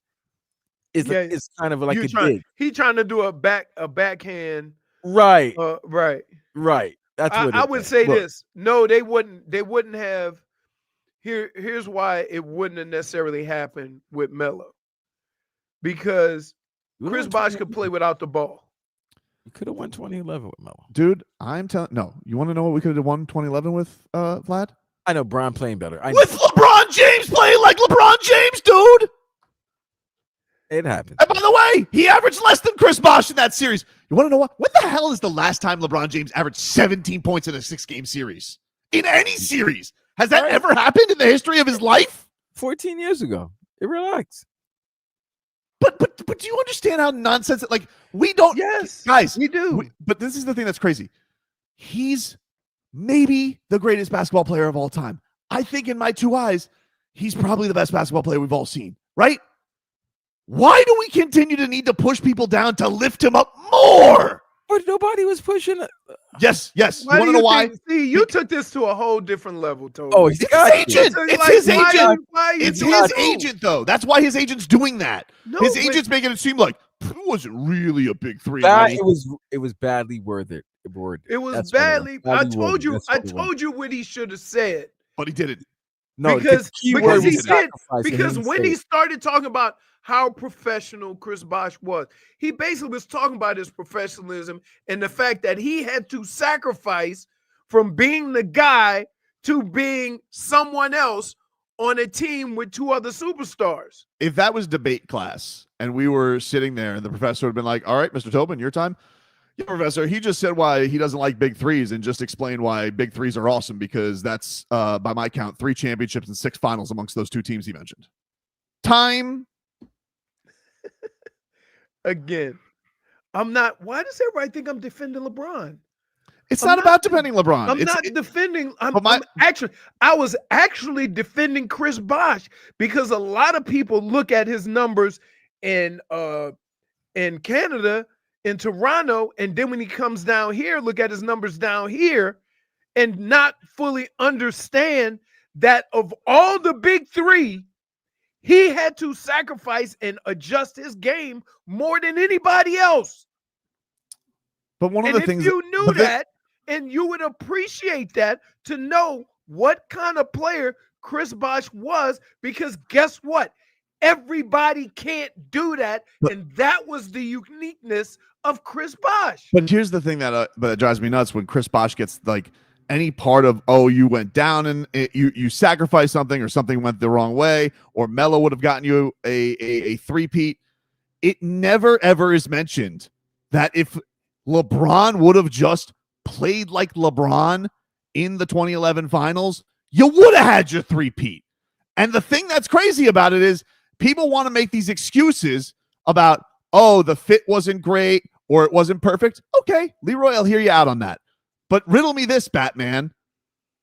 is kind of like a dig. He trying to do a backhand Right. Right. Right. That's what I would is. say Look, this. No, they wouldn't have. Here's why it wouldn't have necessarily happened with Melo. Because Chris Bosh could play without the ball. You could have won 2011 with Melo. Dude, I'm telling no. You want to know what we could have won 2011 with Vlad? I know Bron playing better. With LeBron James playing like LeBron James, dude. It happened. And by the way, he averaged less than Chris Bosh in that series. You want to know what? What the hell is the last time LeBron James averaged 17 points in a 6-game series? In any series? Has that ever happened in the history of his life? 14 years ago. Relax. But do you understand how nonsense? Like, we don't. Yes, guys, we do. But this is the thing that's crazy. He's maybe the greatest basketball player of all time. I think in my two eyes, he's probably the best basketball player we've all seen, right? Why do we continue to need to push people down to lift him up more? But nobody was pushing it. Yes. You Why want to know why? See, you took this to a whole different level, Tobin. Oh, It's his agent. It's his agent. Why are you It's doing his that? agent, though. That's why his agent's doing that. No, His but- agent's making it seem like it wasn't really a big three. It was badly worded. It was That's badly. what it was. I Badly told worded. you. That's I what it was. told you what he should have said. But he didn't. No, because the key word he was did. sacrifice, and Because didn't when say he it. started talking about how professional Chris Bosh was, he basically was talking about his professionalism and the fact that he had to sacrifice from being the guy to being someone else on a team with two other superstars. If that was debate class and we were sitting there and the professor would have been like, all right, Mr. Tobin, your time. Yeah, professor, he just said why he doesn't like big threes and just explained why big threes are awesome because that's, by my count, 3 championships and 6 finals amongst those 2 teams he mentioned. Time. Again, I'm not. Why does everybody think I'm defending LeBron? It's not about defending LeBron. I'm not defending. I was actually defending Chris Bosh because a lot of people look at his numbers in Canada, in Toronto, and then when he comes down here, look at his numbers down here and not fully understand that of all the big three, he had to sacrifice and adjust his game more than anybody else. But one of the things if you knew that, and you would appreciate that to know what kind of player Chris Bosh was, because guess what? Everybody can't do that, and that was the uniqueness of Chris Bosh. But here's the thing that drives me nuts when Chris Bosh gets like any part of, oh, you went down and you sacrificed something or something went the wrong way, or Melo would have gotten you a three-peat. It never, ever is mentioned that if LeBron would have just played like LeBron in the 2011 finals, you would have had your three-peat. And the thing that's crazy about it is people want to make these excuses about, oh, the fit wasn't great or it wasn't perfect. Okay, Leroy, I'll hear you out on that. But riddle me this, Batman.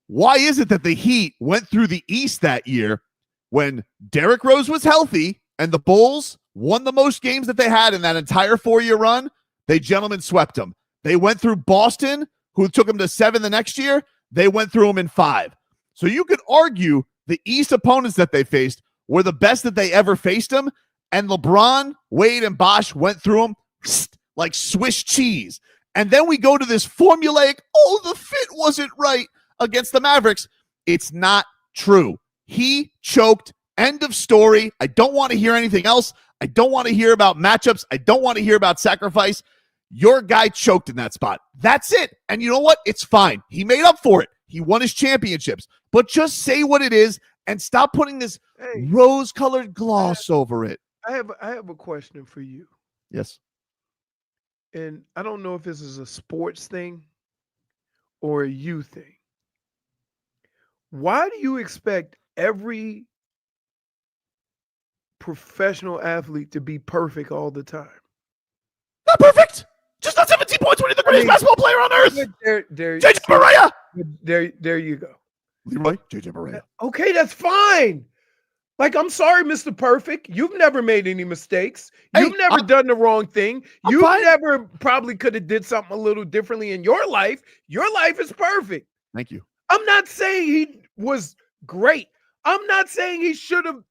Why is it that the Heat went through the East that year when Derrick Rose was healthy and the Bulls won the most games that they had in that entire 4-year run? They gentlemen swept them. They went through Boston, who took them to 7 the next year. They went through them in 5. So you could argue the East opponents that they faced were the best that they ever faced them, and LeBron, Wade, and Bosh went through them like Swiss cheese. And then we go to this formulaic, oh, the fit wasn't right against the Mavericks. It's not true. He choked. End of story. I don't want to hear anything else. I don't want to hear about matchups. I don't want to hear about sacrifice. Your guy choked in that spot. That's it. And you know what? It's fine. He made up for it. He won his championships. But just say what it is and stop putting this rose-colored gloss over it. I have a question for you. Yes. And I don't know if this is a sports thing or a you thing. Why do you expect every professional athlete to be perfect all the time? Not perfect. Just not 17 points when you're the greatest basketball player on earth. JJ Barea. There you go. Leroy, JJ Barea. Okay, that's fine. Like, I'm sorry, Mr. Perfect. You've never made any mistakes. You've never done the wrong thing. You've never probably could have did something a little differently in your life. Your life is perfect. Thank you. I'm not saying he was great. I'm not saying he should have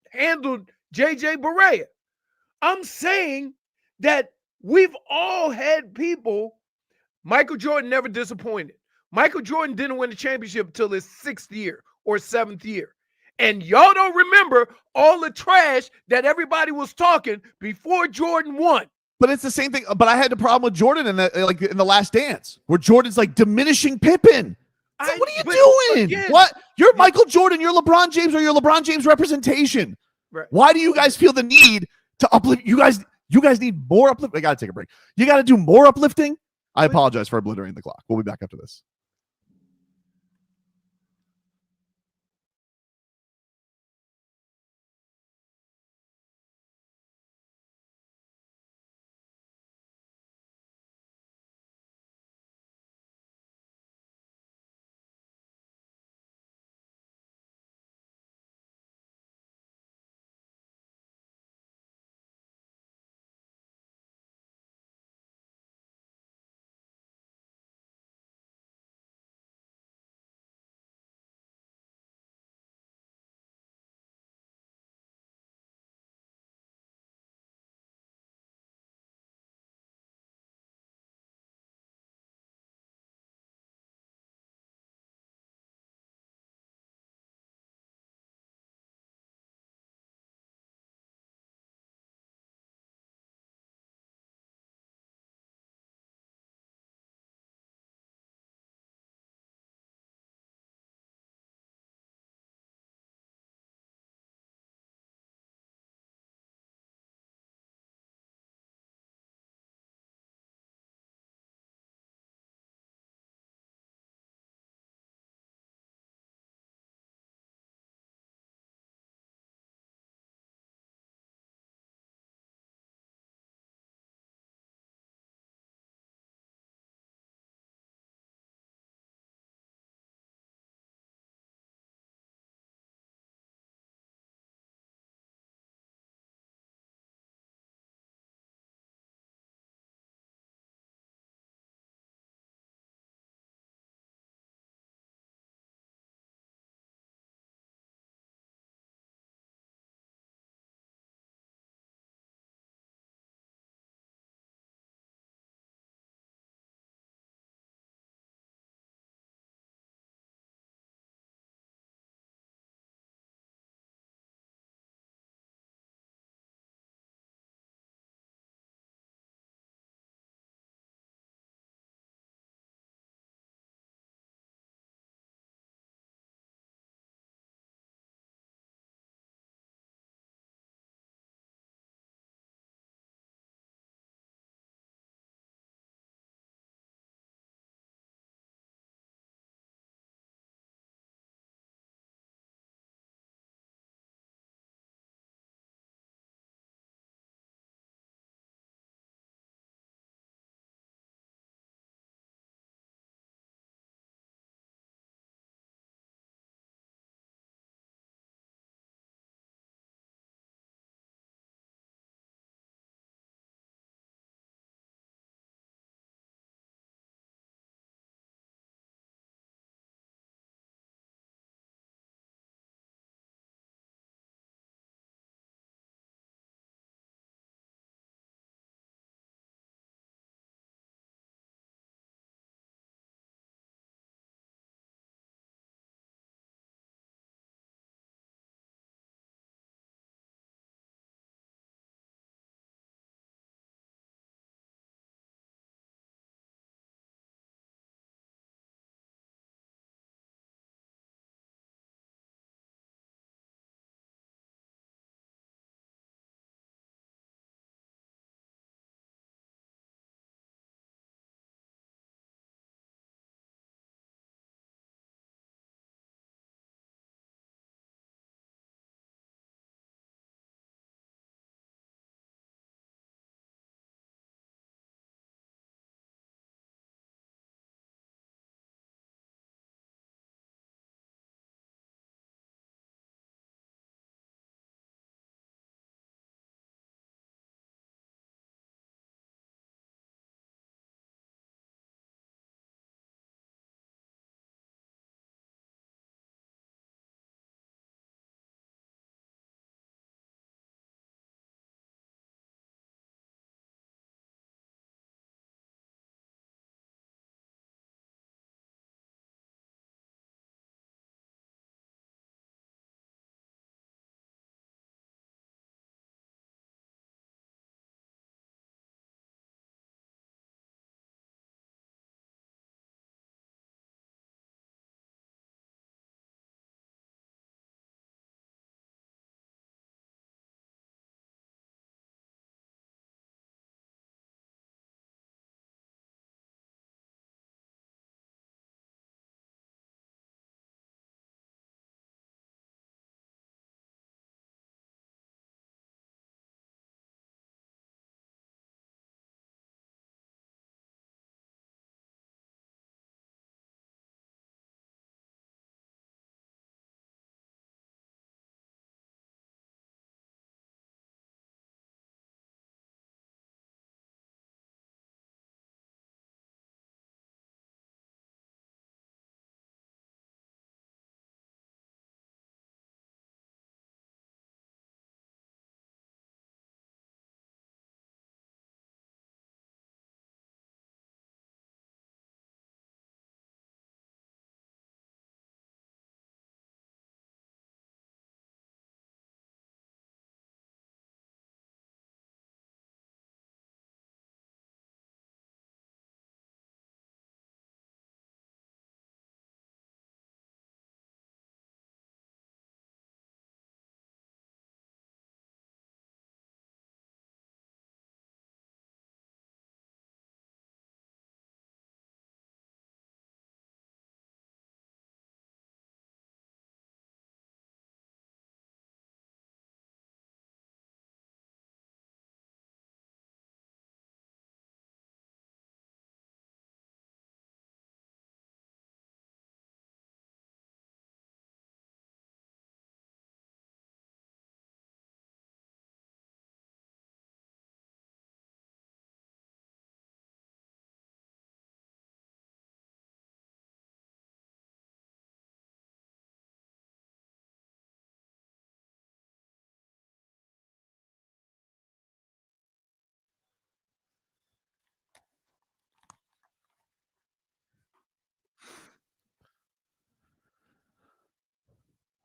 handled JJ Barea. I'm saying that we've all had people Michael Jordan never disappointed. Michael Jordan didn't win the championship until his 6th year or 7th year. And y'all don't remember all the trash that everybody was talking before Jordan won. But it's the same thing. But I had the problem with Jordan in the Last Dance, where Jordan's like diminishing Pippen. So what are you doing? Again, what? You're Michael Jordan. You're LeBron James, or you're LeBron James representation. Right. Why do you guys feel the need to uplift? You guys need more uplift. I got to take a break. You got to do more uplifting. I apologize for obliterating the clock. We'll be back after this.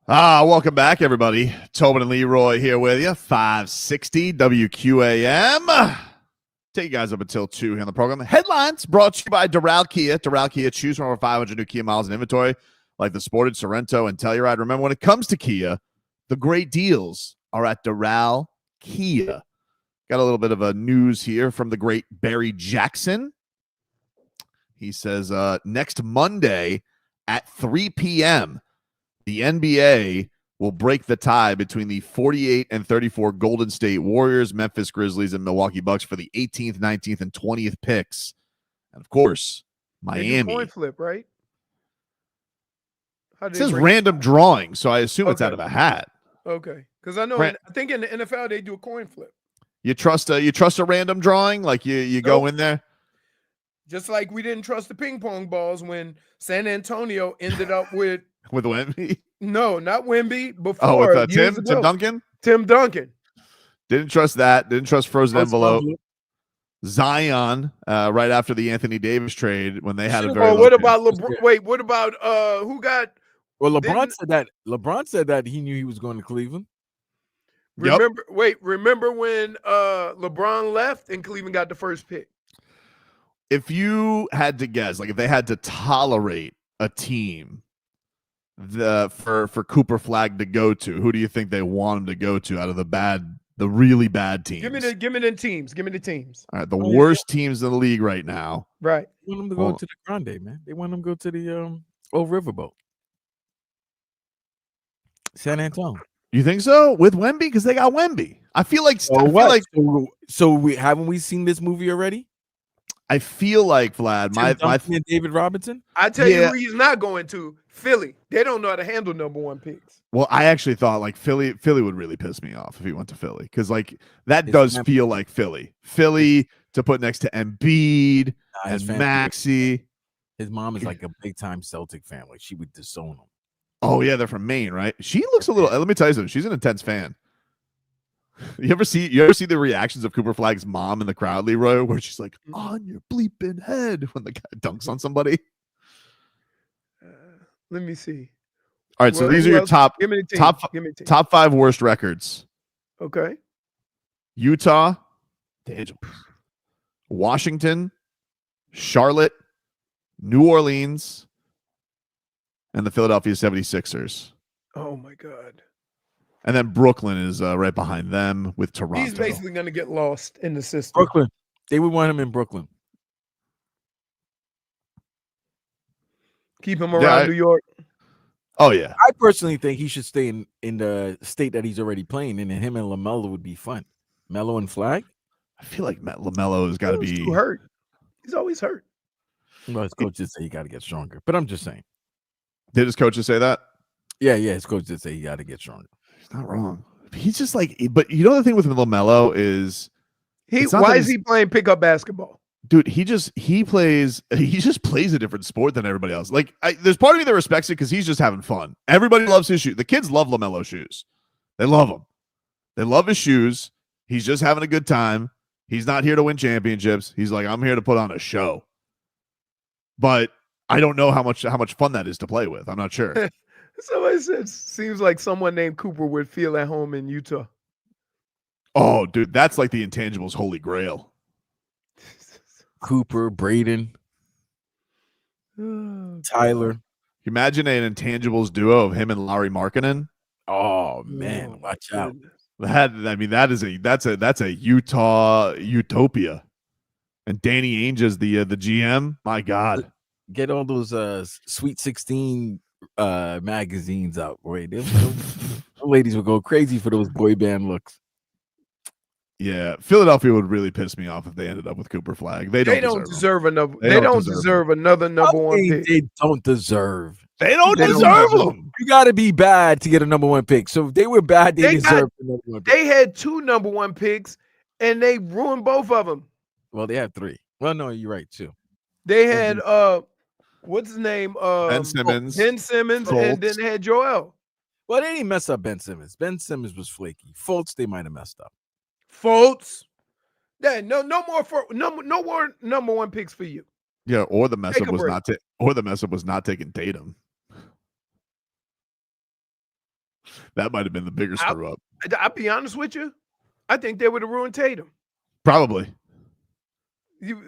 Welcome back, everybody. Tobin and Leroy here with you. 560 WQAM. Take you guys up until 2 here on the program. Headlines brought to you by Doral Kia. Doral Kia, choose from over 500 new Kia models in inventory, like the Sportage, Sorento, and Telluride. Remember, when it comes to Kia, the great deals are at Doral Kia. Got a little bit of a news here from the great Barry Jackson. He says, next Monday at 3 p.m., the NBA will break the tie between the 48 and 34 Golden State Warriors, Memphis Grizzlies, and Milwaukee Bucks for the 18th, 19th, and 20th picks. And, of course, Miami. Coin flip, right? It says random drawing, so I assume it's out of a hat. Okay. Because I know, I think in the NFL, they do a coin flip. You trust a random drawing? Like you go in there? Just like we didn't trust the ping pong balls when San Antonio ended up with Wemby? No, not Wemby. Before with Tim Duncan? Tim Duncan. Didn't trust that. Didn't trust frozen envelope. Zion, right after the Anthony Davis trade, when they had a very. What about LeBron? Wait, what about who got? Well, LeBron said that. LeBron said that he knew he was going to Cleveland. Remember? Yep. Wait, remember when LeBron left and Cleveland got the first pick? If you had to guess, like if they had to tolerate a team for Cooper Flagg to go to, who do you think they want him to go to out of the really bad teams? Give me the teams. Give me the teams. All right, the worst teams in the league right now. Right. They want him to go to the Grande, man. They want him to go to the old riverboat. San Antonio. You think so? With Wemby? Because they got Wemby. I feel like haven't we seen this movie already? I feel like Vlad, my David Robinson. I tell you who he's not going to. Philly. They don't know how to handle number one picks. Well, I actually thought like Philly would really piss me off if he went to Philly, because like that does feel like Philly to put next to Embiid and Maxey. His mom is like a big time Celtic family. She would disown him. Oh yeah, they're from Maine, right? She looks a little. Let me tell you something. She's an intense fan. You ever see the reactions of Cooper Flagg's mom in the crowd, Leroy, where she's like, "On your bleeping head" when the guy dunks on somebody? Let me see. All right, so these are your top 5 worst records. Okay. Utah, Washington, Charlotte, New Orleans, and the Philadelphia 76ers. Oh my God. And then Brooklyn is right behind them with Toronto. He's basically going to get lost in the system. Brooklyn. They would want him in Brooklyn. Keep him around New York. Oh, yeah. I personally think he should stay in the state that he's already playing in, and him and LaMelo would be fun. Melo and Flagg? I feel like LaMelo has got to be too hurt. He's always hurt. Well, his coach did say he got to get stronger, but I'm just saying. Did his coaches say that? Yeah, his coach did say he got to get stronger. He's not wrong. He's just like, but you know the thing with LaMelo is why is he playing pickup basketball? Dude, he just plays a different sport than everybody else. Like, there's part of me that respects it because he's just having fun. Everybody loves his shoes. The kids love LaMelo shoes. They love them. They love his shoes. He's just having a good time. He's not here to win championships. He's like, I'm here to put on a show. But I don't know how much fun that is to play with. I'm not sure. Somebody said, seems like someone named Cooper would feel at home in Utah. Oh, dude, that's like the intangibles holy grail. Cooper, Braden, Tyler. Imagine an intangibles duo of him and Lauri Markkanen. Oh man, watch out! That's a Utah utopia. And Danny Ainge is the GM. My God, get all those Sweet 16 magazines out, boy. Those ladies would go crazy for those boy band looks. Yeah, Philadelphia would really piss me off if they ended up with Cooper Flagg. They don't deserve another. They don't deserve another number one pick. They don't deserve. They don't deserve them. You got to be bad to get a number one pick. So if they were bad, they deserve the number one pick. They had 2 number one picks, and they ruined both of them. Well, they had 3. Well, no, you're right too. They had what's his name? Ben Simmons. And then they had Joel. Well, they didn't mess up Ben Simmons. Ben Simmons was flaky. Fultz, they might have messed up. Fultz. Yeah, no more number one picks for you. Yeah, or the mess up was not taking Tatum. That might have been the bigger screw up. I'll be honest with you. I think they would have ruined Tatum. Probably. You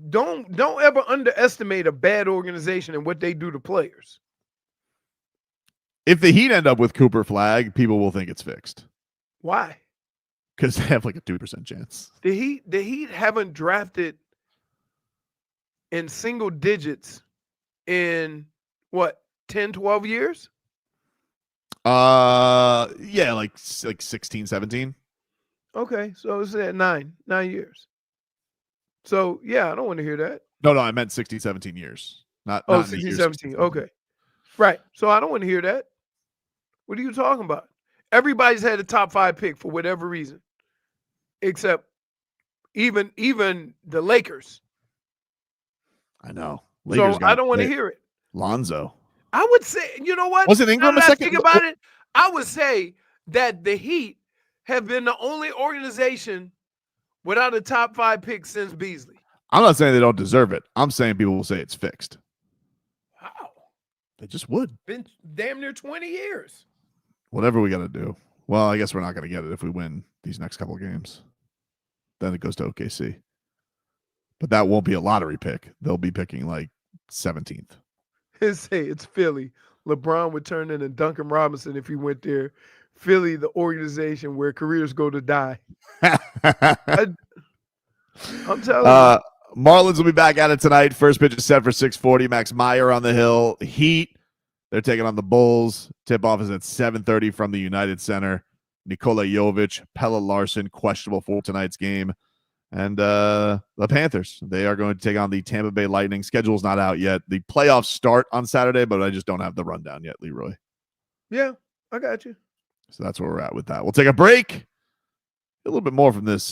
don't ever underestimate a bad organization and what they do to players. If the Heat end up with Cooper Flagg, people will think it's fixed. Why? Because they have like a 2% chance. The Heat haven't drafted in single digits in what, 10, 12 years? Yeah, like 16, 17. Okay, so it's at 9 years. So yeah, I don't want to hear that. No, I meant 16, 17 years. Not 16, 17. Okay. Right. So I don't want to hear that. What are you talking about? Everybody's had a top 5 pick for whatever reason. Except even the Lakers. I know. Lakers so I don't want to hear it. Lonzo. I would say, you know what? Wasn't Ingram a second? Think about it. I would say that the Heat have been the only organization without a top 5 pick since Beasley. I'm not saying they don't deserve it. I'm saying people will say it's fixed. Wow. They just would. Been damn near 20 years. Whatever we got to do. Well, I guess we're not going to get it if we win these next couple of games. Then it goes to OKC. But that won't be a lottery pick. They'll be picking like 17th. It's Philly. LeBron would turn into Duncan Robinson if he went there. Philly, the organization where careers go to die. I'm telling you. Marlins will be back at it tonight. First pitch is set for 6:40. Max Meyer on the hill. Heat, they're taking on the Bulls. Tip-off is at 7:30 from the United Center. Nikola Jović, Pelle Larsson, questionable for tonight's game. And the Panthers, they are going to take on the Tampa Bay Lightning. Schedule's not out yet. The playoffs start on Saturday, but I just don't have the rundown yet, Leroy. Yeah, I got you. So that's where we're at with that. We'll take a break. A little bit more from this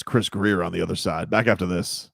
Chris Grier on the other side. Back after this.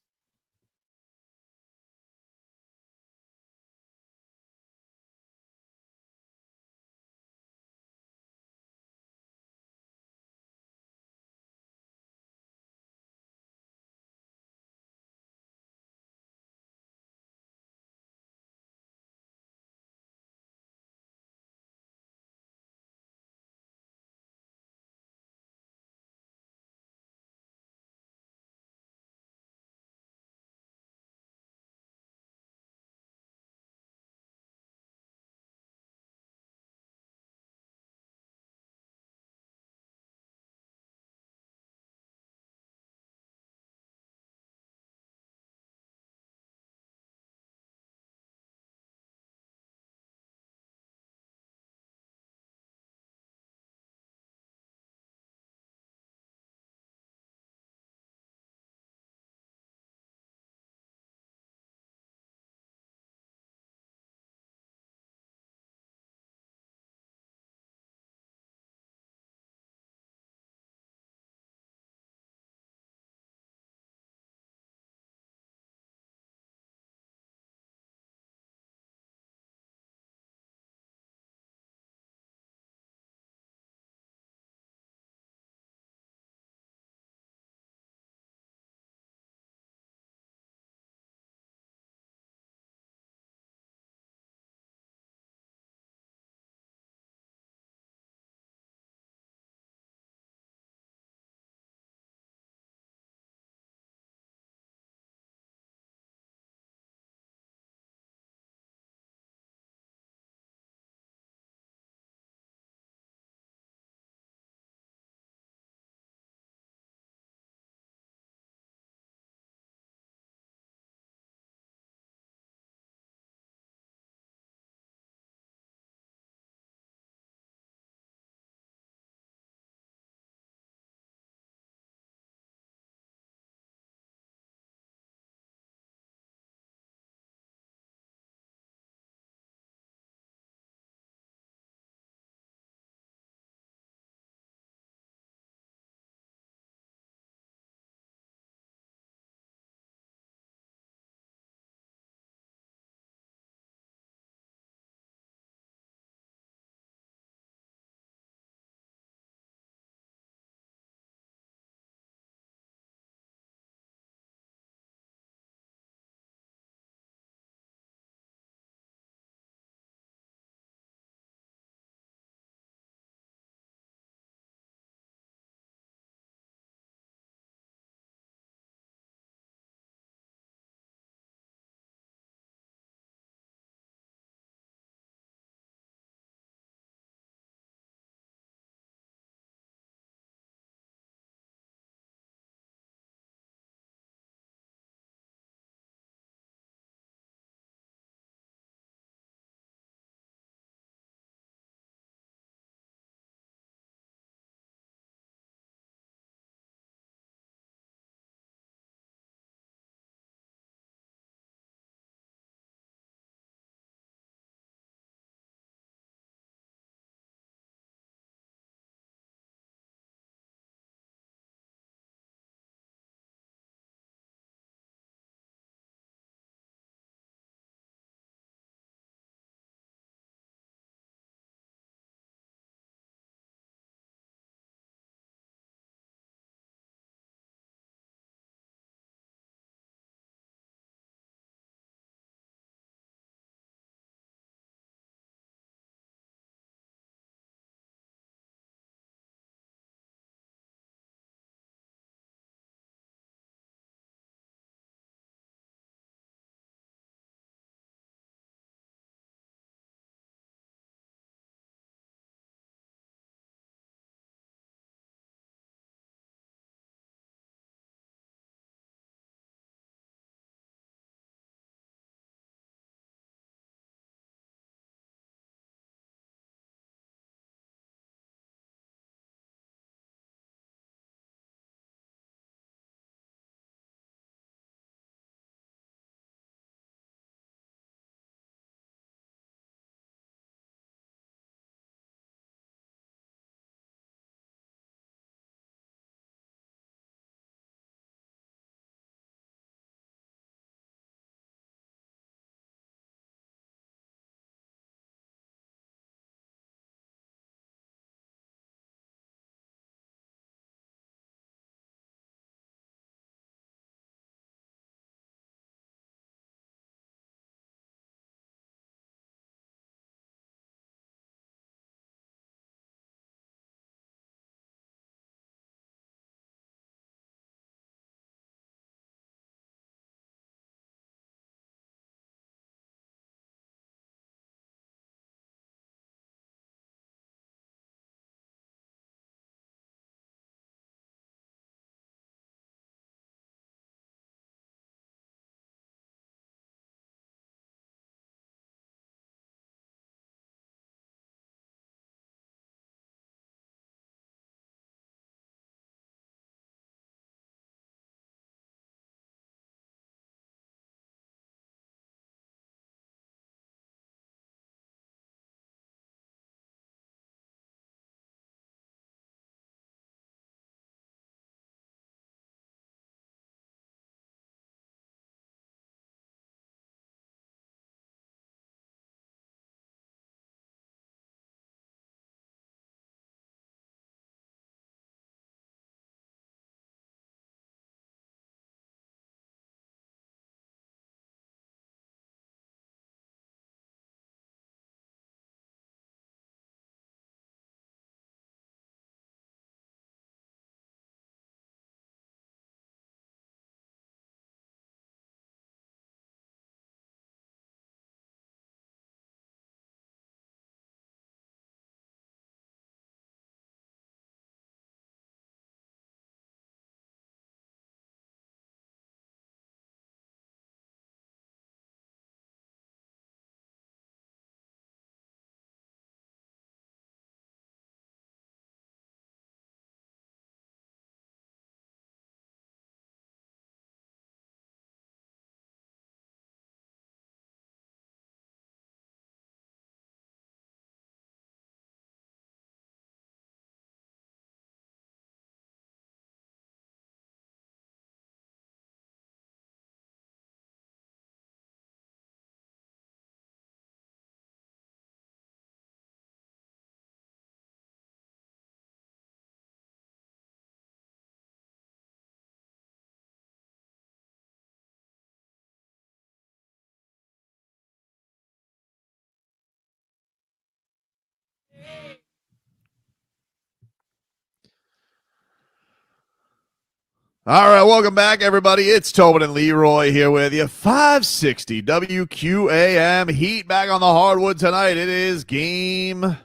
All right, welcome back, everybody. It's Tobin and Leroy here with you. 560 WQAM. Heat back on the hardwood tonight. It is game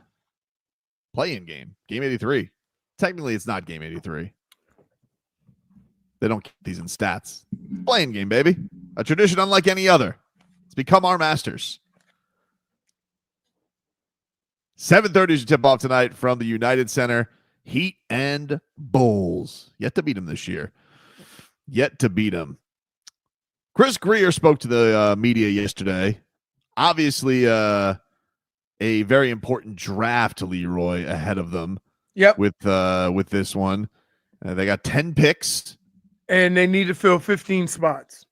83. Technically, it's not game 83. They don't keep these in stats. Playing game, baby. A tradition unlike any other. It's become our masters. 7:30 is your tip-off tonight from the United Center. Heat and Bulls. Yet to beat them this year. Yet to beat them. Chris Grier spoke to the media yesterday. Obviously, a very important draft to Leroy ahead of them. Yep. With this one, they got 10 picks, and they need to fill 15 spots.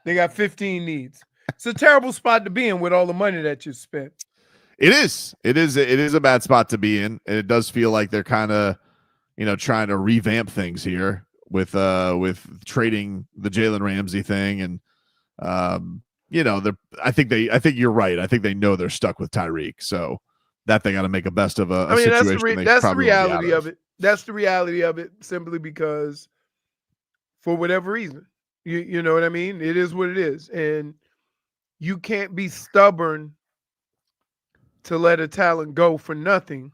They got 15 needs. It's a terrible spot to be in with all the money that you spent. It is a bad spot to be in. And it does feel like they're kind of, trying to revamp things here with trading the Jalen Ramsey thing. And, I think you're right. I think they know they're stuck with Tyreek. So that they got to make a best of a situation. That's the reality of it. That's the reality of it, simply because for whatever reason, you know what I mean? It is what it is. And you can't be stubborn to let a talent go for nothing,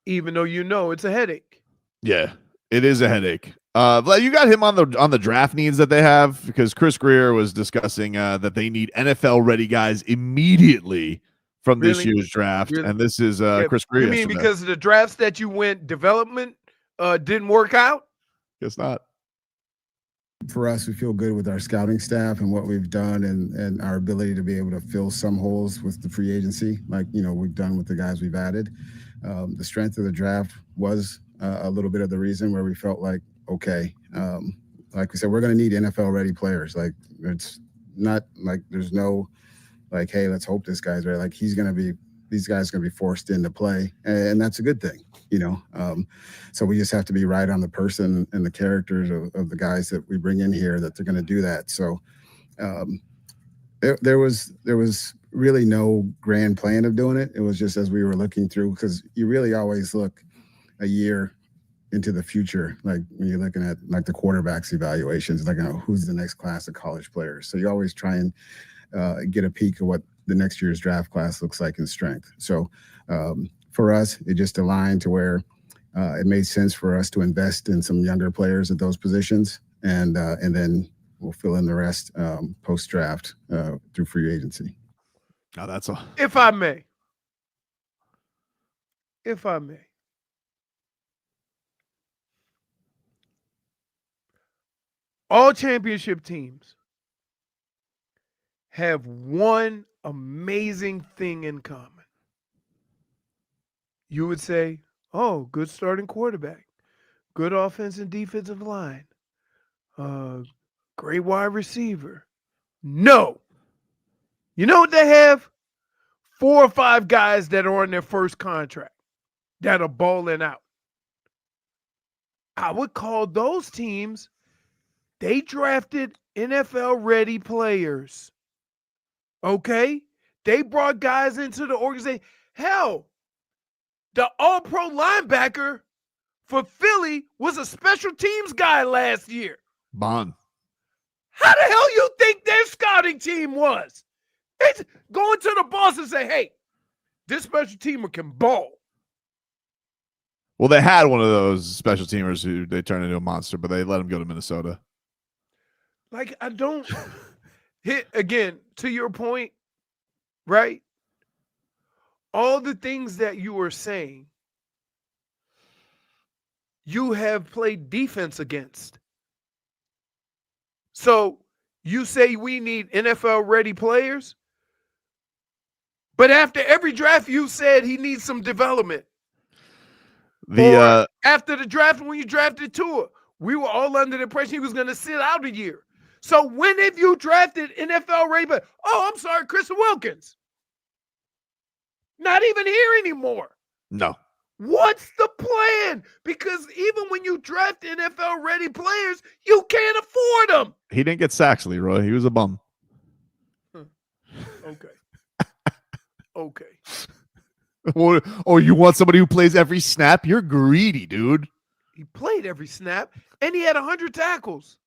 even though it's a headache. Yeah, it is a headache. Vlad, you got him on the draft needs that they have, because Chris Grier was discussing that they need NFL-ready guys immediately from this year's draft, and this is Chris Grier. You mean because of the drafts that you went development didn't work out? Guess not. For us, we feel good with our scouting staff and what we've done, and our ability to be able to fill some holes with the free agency, like we've done with the guys we've added. The strength of the draft was a little bit of the reason where we felt like, okay, like we said, we're going to need NFL-ready players. Like, it's not like there's no like, hey, let's hope this guy's ready. Like, these guys are going to be forced into play, and that's a good thing. So we just have to be right on the person and the characters of the guys that we bring in here, that they're going to do that. So there was really no grand plan of doing it. It was just as we were looking through, because you really always look a year into the future, like when you're looking at like the quarterbacks evaluations, like who's the next class of college players. So you always try and get a peek of what the next year's draft class looks like in strength. So for us, it just aligned to where it made sense for us to invest in some younger players at those positions, and then we'll fill in the rest post-draft through free agency. Oh, that's all. If I may. All championship teams have one amazing thing in common. You would say, oh, good starting quarterback, good offense and defensive line, great wide receiver. No. You know what they have? 4 or 5 guys that are on their first contract that are balling out. I would call those teams, they drafted NFL-ready players. Okay? They brought guys into the organization. Hell, the all-pro linebacker for Philly was a special teams guy last year. Bond. How the hell you think their scouting team was? It's going to the boss and say, hey, this special teamer can ball. Well, they had one of those special teamers who they turned into a monster, but they let him go to Minnesota. Like, I don't hit again to your point, right? All the things that you were saying, you have played defense against. So you say we need NFL-ready players, but after every draft, you said he needs some development. After the draft, when you drafted Tua, we were all under the impression he was going to sit out a year. So when have you drafted NFL-ready? Oh, I'm sorry, Chris Wilkins. Not even here anymore. No. What's the plan? Because even when you draft NFL-ready players, you can't afford them. He didn't get sacks, Leroy. He was a bum. Okay. Oh, you want somebody who plays every snap? You're greedy, dude. He played every snap, and he had 100 tackles.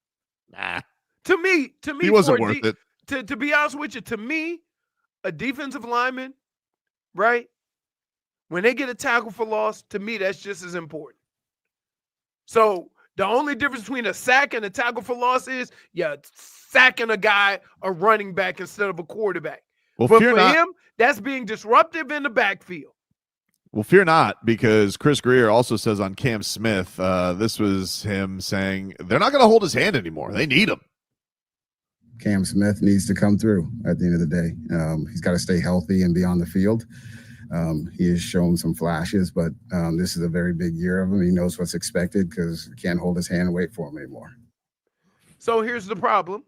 Nah. To me, He wasn't worth it. To be honest with you, to me, a defensive lineman, right? When they get a tackle for loss, to me, that's just as important. So the only difference between a sack and a tackle for loss is sacking a guy, a running back instead of a quarterback. Well, but for him, that's being disruptive in the backfield. Well, fear not, because Chris Grier also says on Cam Smith, this was him saying they're not going to hold his hand anymore. They need him. Cam Smith needs to come through at the end of the day. He's got to stay healthy and be on the field. He has shown some flashes, but this is a very big year of him. He knows what's expected because he can't hold his hand and wait for him anymore. So here's the problem.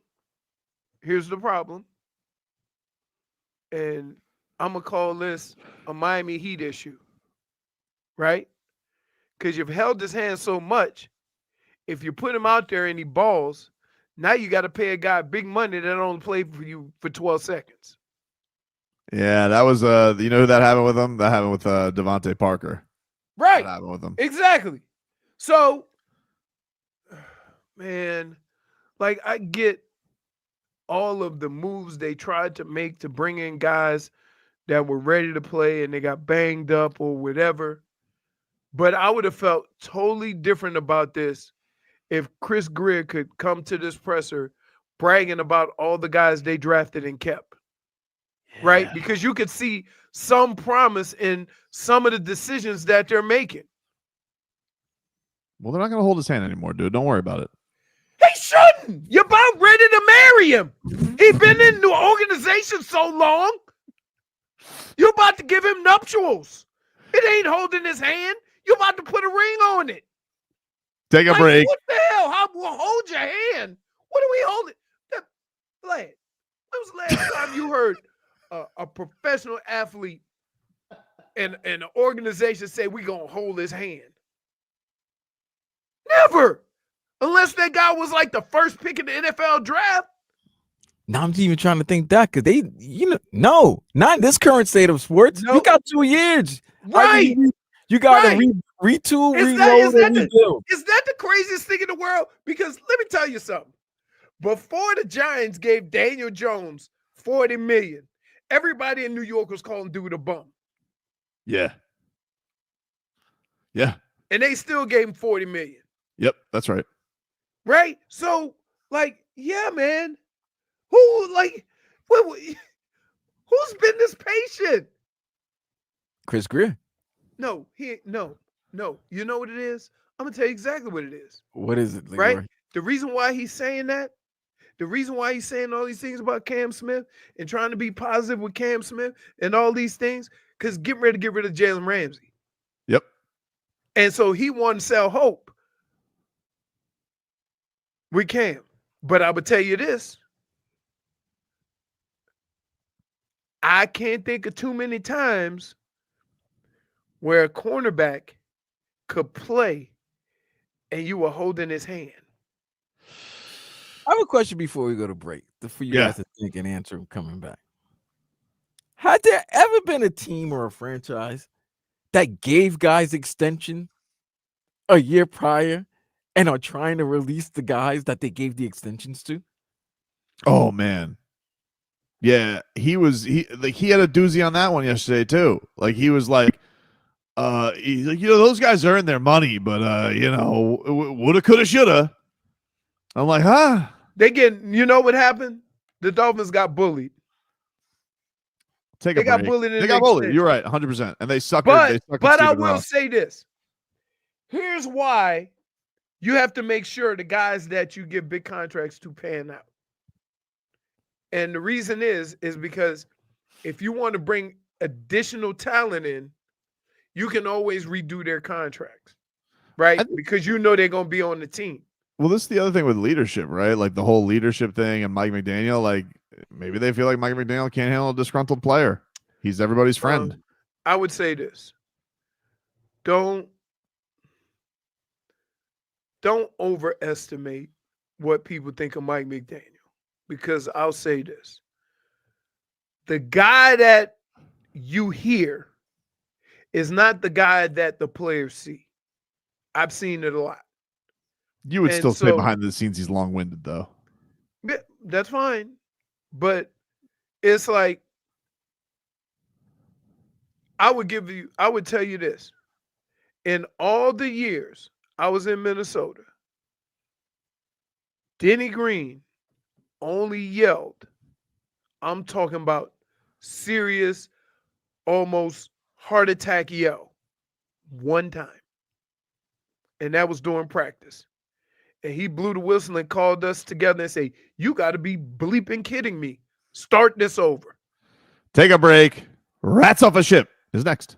And I'm going to call this a Miami Heat issue, right? Because you've held his hand so much, if you put him out there and he balls, now you got to pay a guy big money that only played for you for 12 seconds. Yeah, that was you know who that happened with him? That happened with Devontae Parker. Right. That happened with him. Exactly. So, man, like I get all of the moves they tried to make to bring in guys that were ready to play and they got banged up or whatever. But I would have felt totally different about this if Chris Grier could come to this presser bragging about all the guys they drafted and kept. Yeah. Right? Because you could see some promise in some of the decisions that they're making. Well, they're not going to hold his hand anymore, dude. Don't worry about it. They shouldn't. You're about ready to marry him. He's been in the organization so long. You're about to give him nuptials. It ain't holding his hand. You're about to put a ring on it. Take a break. What the hell? How will hold your hand? What are we holding? Vlad, when was the last time you heard a professional athlete and an organization say we're going to hold his hand? Never. Unless that guy was like the first pick in the NFL draft. Now I'm even trying to think that because they, no, not in this current state of sports. No. You got 2 years. Right. You got to retool, reload, and rebuild. Is that the craziest thing in the world? Because let me tell you something. Before the Giants gave Daniel Jones $40 million, everybody in New York was calling dude a bum. Yeah. Yeah. And they still gave him $40 million. Yep, that's right. Right? So, yeah, man. Who's been this patient? Chris Grier. No. You know what it is? I'm going to tell you exactly what it is. What is it, Leroy? Right? The reason why he's saying that, the reason why he's saying all these things about Cam Smith and trying to be positive with Cam Smith and all these things, because getting ready to get rid of Jalen Ramsey. Yep. And so he wanted to sell hope. We can. But I would tell you this. I can't think of too many times where a cornerback could play and you were holding his hand. I have a question before we go to break for you guys to think and answer coming back. Had there ever been a team or a franchise that gave guys extension a year prior and are trying to release the guys that they gave the extensions to? Oh, man. Yeah, he had a doozy on that one yesterday too. Like he was like, those guys earned their money, but woulda, coulda, shoulda. I'm like, huh? You know what happened? The Dolphins got bullied. They got bullied. You're right, 100%. And they suckered. But I will say this. Here's why you have to make sure the guys that you give big contracts to pan out. And the reason is because if you want to bring additional talent in, you can always redo their contracts, right? Because you know they're going to be on the team. Well, this is the other thing with leadership, right? Like the whole leadership thing and Mike McDaniel, like maybe they feel like Mike McDaniel can't handle a disgruntled player. He's everybody's friend. I would say this. Don't overestimate what people think of Mike McDaniel. Because I'll say this. The guy that you hear is not the guy that the players see. I've seen it a lot. You would And still say so- behind the scenes he's long-winded, though. Yeah, that's fine. But it's like, I would tell you this. In all the years I was in Minnesota, Denny Green only yelled, I'm talking about serious, almost heart attack yell, one time. And that was during practice. And he blew the whistle and called us together and said, you got to be bleeping kidding me. Start this over. Take a break. Rats off a ship is next.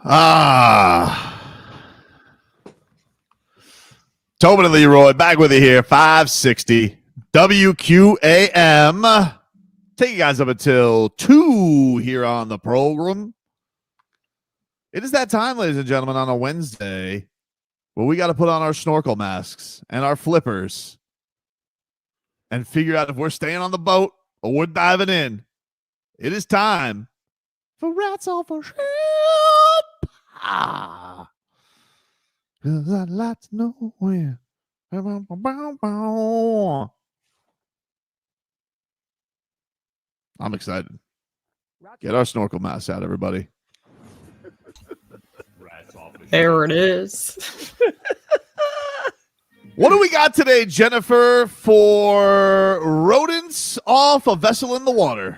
Tobin and Leroy back with you here, 560 WQAM. Take you guys up until 2 here on the program. It is that time, ladies and gentlemen, on a Wednesday where we got to put on our snorkel masks and our flippers and figure out if we're staying on the boat or we're diving in. It is time for Rats Off a Ship. 'Cause I'd like to know when. I'm excited. Get our snorkel masks out, everybody. There it is. What do we got today, Jennifer, for rodents off a vessel in the water?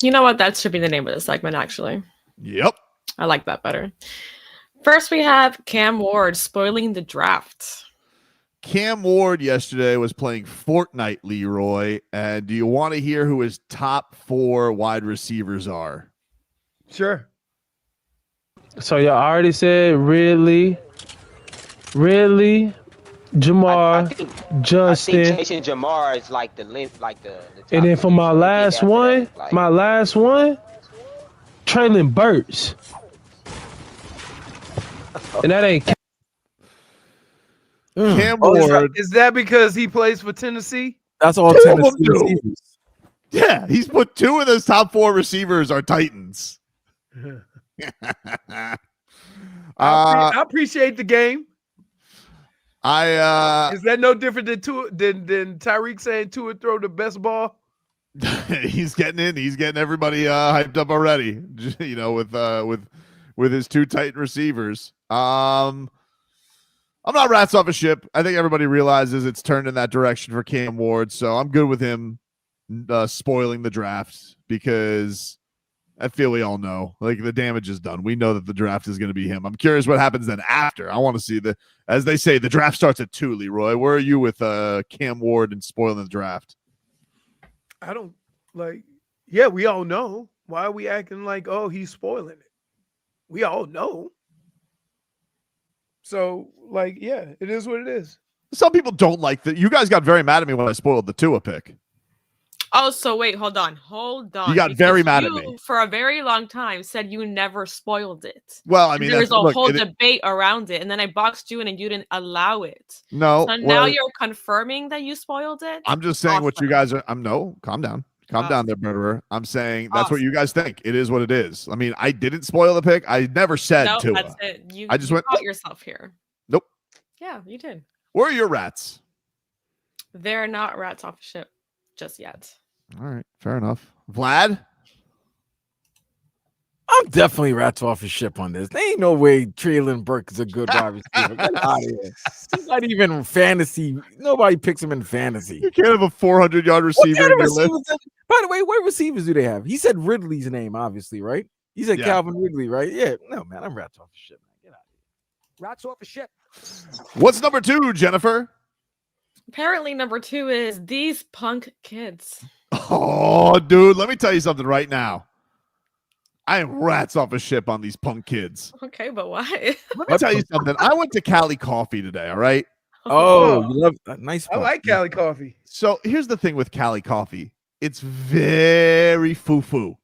You know what? That should be the name of the segment, actually. Yep. I like that better. First, we have Cam Ward spoiling the draft. Cam Ward yesterday was playing Fortnite, Leroy. And do you want to hear who his top 4 wide receivers are? Sure. So y'all already said Ridley, Jamar, Justin. I think Jason Jamar is like the top And then for my last one, Traylon Burks. And that ain't Cam Ward. Is that because he plays for Tennessee? That's all Tennessee receivers. Yeah, he's put 2 of his top 4 receivers are Titans. I appreciate the game. Is that no different than Tyreek saying Tua throw the best ball? He's getting in. He's getting everybody hyped up already. You know, with his 2 Titan receivers. I'm not rats off a ship. I think everybody realizes it's turned in that direction for Cam Ward, so I'm good with him spoiling the draft because I feel we all know, like, the damage is done. We know that the draft is going to be him. I'm curious what happens then after. I want to see as they say, the draft starts at 2, Leroy. Where are you with Cam Ward and spoiling the draft? I don't yeah, we all know. Why are we acting like, oh, he's spoiling it? We all know. So, yeah, it is what it is. Some people don't like that. You guys got very mad at me when I spoiled the Tua pick. Oh, so wait, hold on. You got very mad at me. For a very long time said you never spoiled it. Well, I mean, there was a whole debate around it, and then I boxed you in and you didn't allow it. No. So now you're confirming that you spoiled it? I'm just saying what you guys are. Calm down. Calm down there, murderer. I'm saying that's what you guys think. It is what it is. I mean, I didn't spoil the pick. I never said Tua. That's it. You went caught yourself here. Nope. Yeah, you did. Where are your rats? They're not rats off a ship just yet. All right, fair enough. Vlad? I'm definitely rats off a ship on this. There ain't no way Traylon Burke is a good wide receiver. Get out of here. He's not even fantasy. Nobody picks him in fantasy. You can't have a 400-yard receiver in your list. By the way, what receivers do they have? He said Ridley's name, obviously, right? He said Calvin Ridley, right? Yeah. No, man, I'm rats off a ship. Man. Get out of here. Rats off a ship. What's number 2, Jennifer? Apparently, number 2 is these punk kids. Oh, dude, let me tell you something right now. I am rats off a ship on these punk kids. Okay, but why? Let me tell you something. I went to Cali Coffee today, all right? Oh, you love that. Nice. I like Cali Coffee. So here's the thing with Cali Coffee. It's very foo-foo.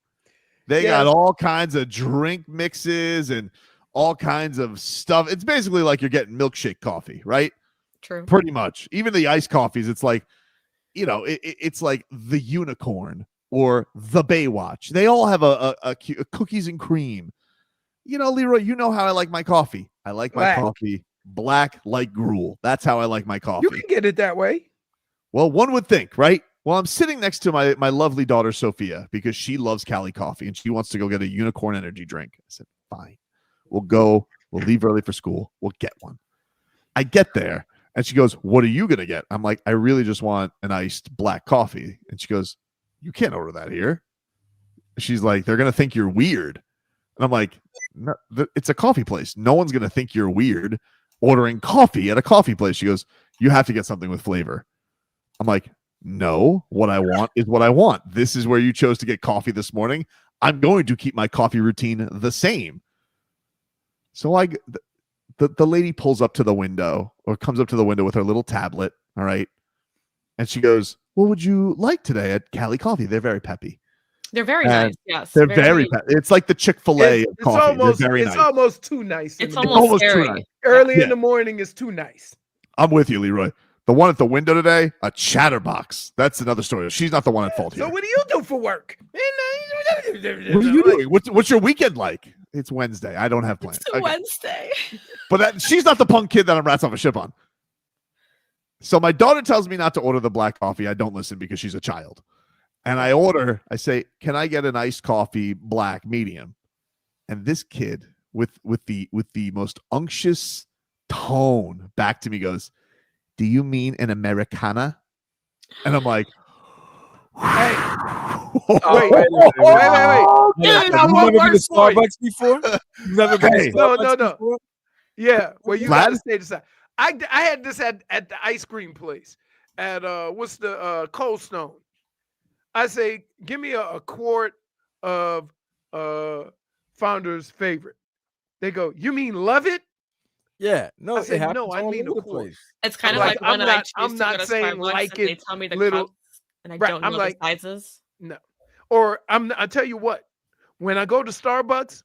They got all kinds of drink mixes and all kinds of stuff. It's basically like you're getting milkshake coffee, right? True. Pretty much. Even the iced coffees, it's like, you know, it's like the unicorn or the Baywatch. They all have a cookies and cream. You know, Leroy, you know how I like my coffee. I like my coffee black like gruel. That's how I like my coffee. You can get it that way. Well, one would think, right? Well, I'm sitting next to my lovely daughter, Sophia, because she loves Cali Coffee and she wants to go get a unicorn energy drink. I said, fine. We'll leave early for school. We'll get one. I get there. And she goes, what are you going to get? I'm like, I really just want an iced black coffee. And she goes, you can't order that here. She's like, they're going to think you're weird. And I'm like, no, it's a coffee place. No one's going to think you're weird ordering coffee at a coffee place. She goes, you have to get something with flavor. I'm like, no, what I want is what I want. This is where you chose to get coffee this morning. I'm going to keep my coffee routine the same. So like the lady pulls up to the window or comes up to the window with her little tablet. All right. And she goes, what would you like today at Cali Coffee? They're very peppy. They're very nice. Yes. They're very peppy. It's like the Chick-fil-A of coffee. It's almost too nice. It's almost scary. too nice. Early in the morning is too nice. I'm with you, Leroy. The one at the window today, a chatterbox. That's another story. She's not the one at fault here. So what do you do for work? What are you doing? What's your weekend like? It's Wednesday. I don't have plans. It's Wednesday. But she's not the punk kid that I'm rats off a ship on. So my daughter tells me not to order the black coffee. I don't listen because she's a child. And I say, can I get an iced coffee, black, medium? And this kid with the most unctuous tone back to me goes, do you mean an Americana? And I'm like, Hey. Wait. Dude, Have you never been to Starbucks before? You've never been to Starbucks No. before? Yeah, well, you Vlad? gotta stay the side. I had this at the ice cream place at what's the Cold Stone. I say, give me a quart of Founder's Favorite. They go, you mean Love It? Yeah, no, I said, it happens no, I all mean over a the quart. place. It's kind of I'm like like, when I'm I not- choose I'm to not go to saying Starbucks like and they it tell me the little- cups and I Right, don't I'm know like- the sizes. No. Or I tell you what, when I go to Starbucks,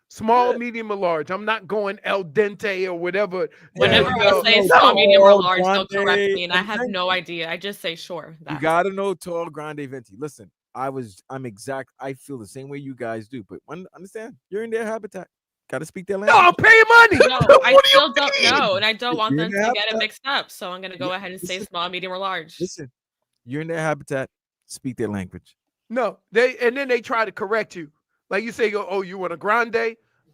small, medium, or large, I'm not going al dente or whatever. Whenever I say small, medium, or large, they'll correct me, and I have no idea. I just say sure. You gotta know tall, grande, venti. Listen, I feel the same way you guys do, but understand, you're in their habitat. Gotta speak their language. No, I'm paying money. No, I still don't know, and I don't want You're them in their to get it habitat. mixed up. So I'm gonna go ahead and say small, medium, or large. Listen, you're in their habitat. Speak their language. No, then they try to correct you. Like you say, oh, you want a grande?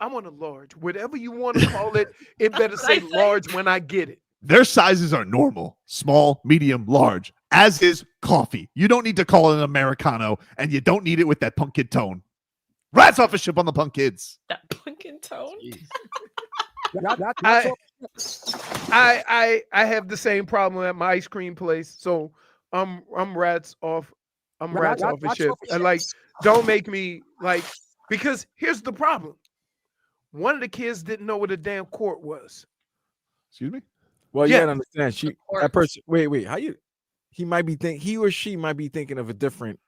I want a large. Whatever you want to call it, it better say large when I get it. Their sizes are normal, small, medium, large, as is coffee. You don't need to call it an Americano, and you don't need it with that punk kid tone. Rats off a ship on the punk kids. That pumpkin tone. I have the same problem at my ice cream place. So I'm rats off. I'm rats off a ship. And like, don't make me like, because here's the problem. One of the kids didn't know what a damn quart was. Excuse me? Well, Yeah. you gotta understand. That person. Wait. How you? He or she might be thinking of a different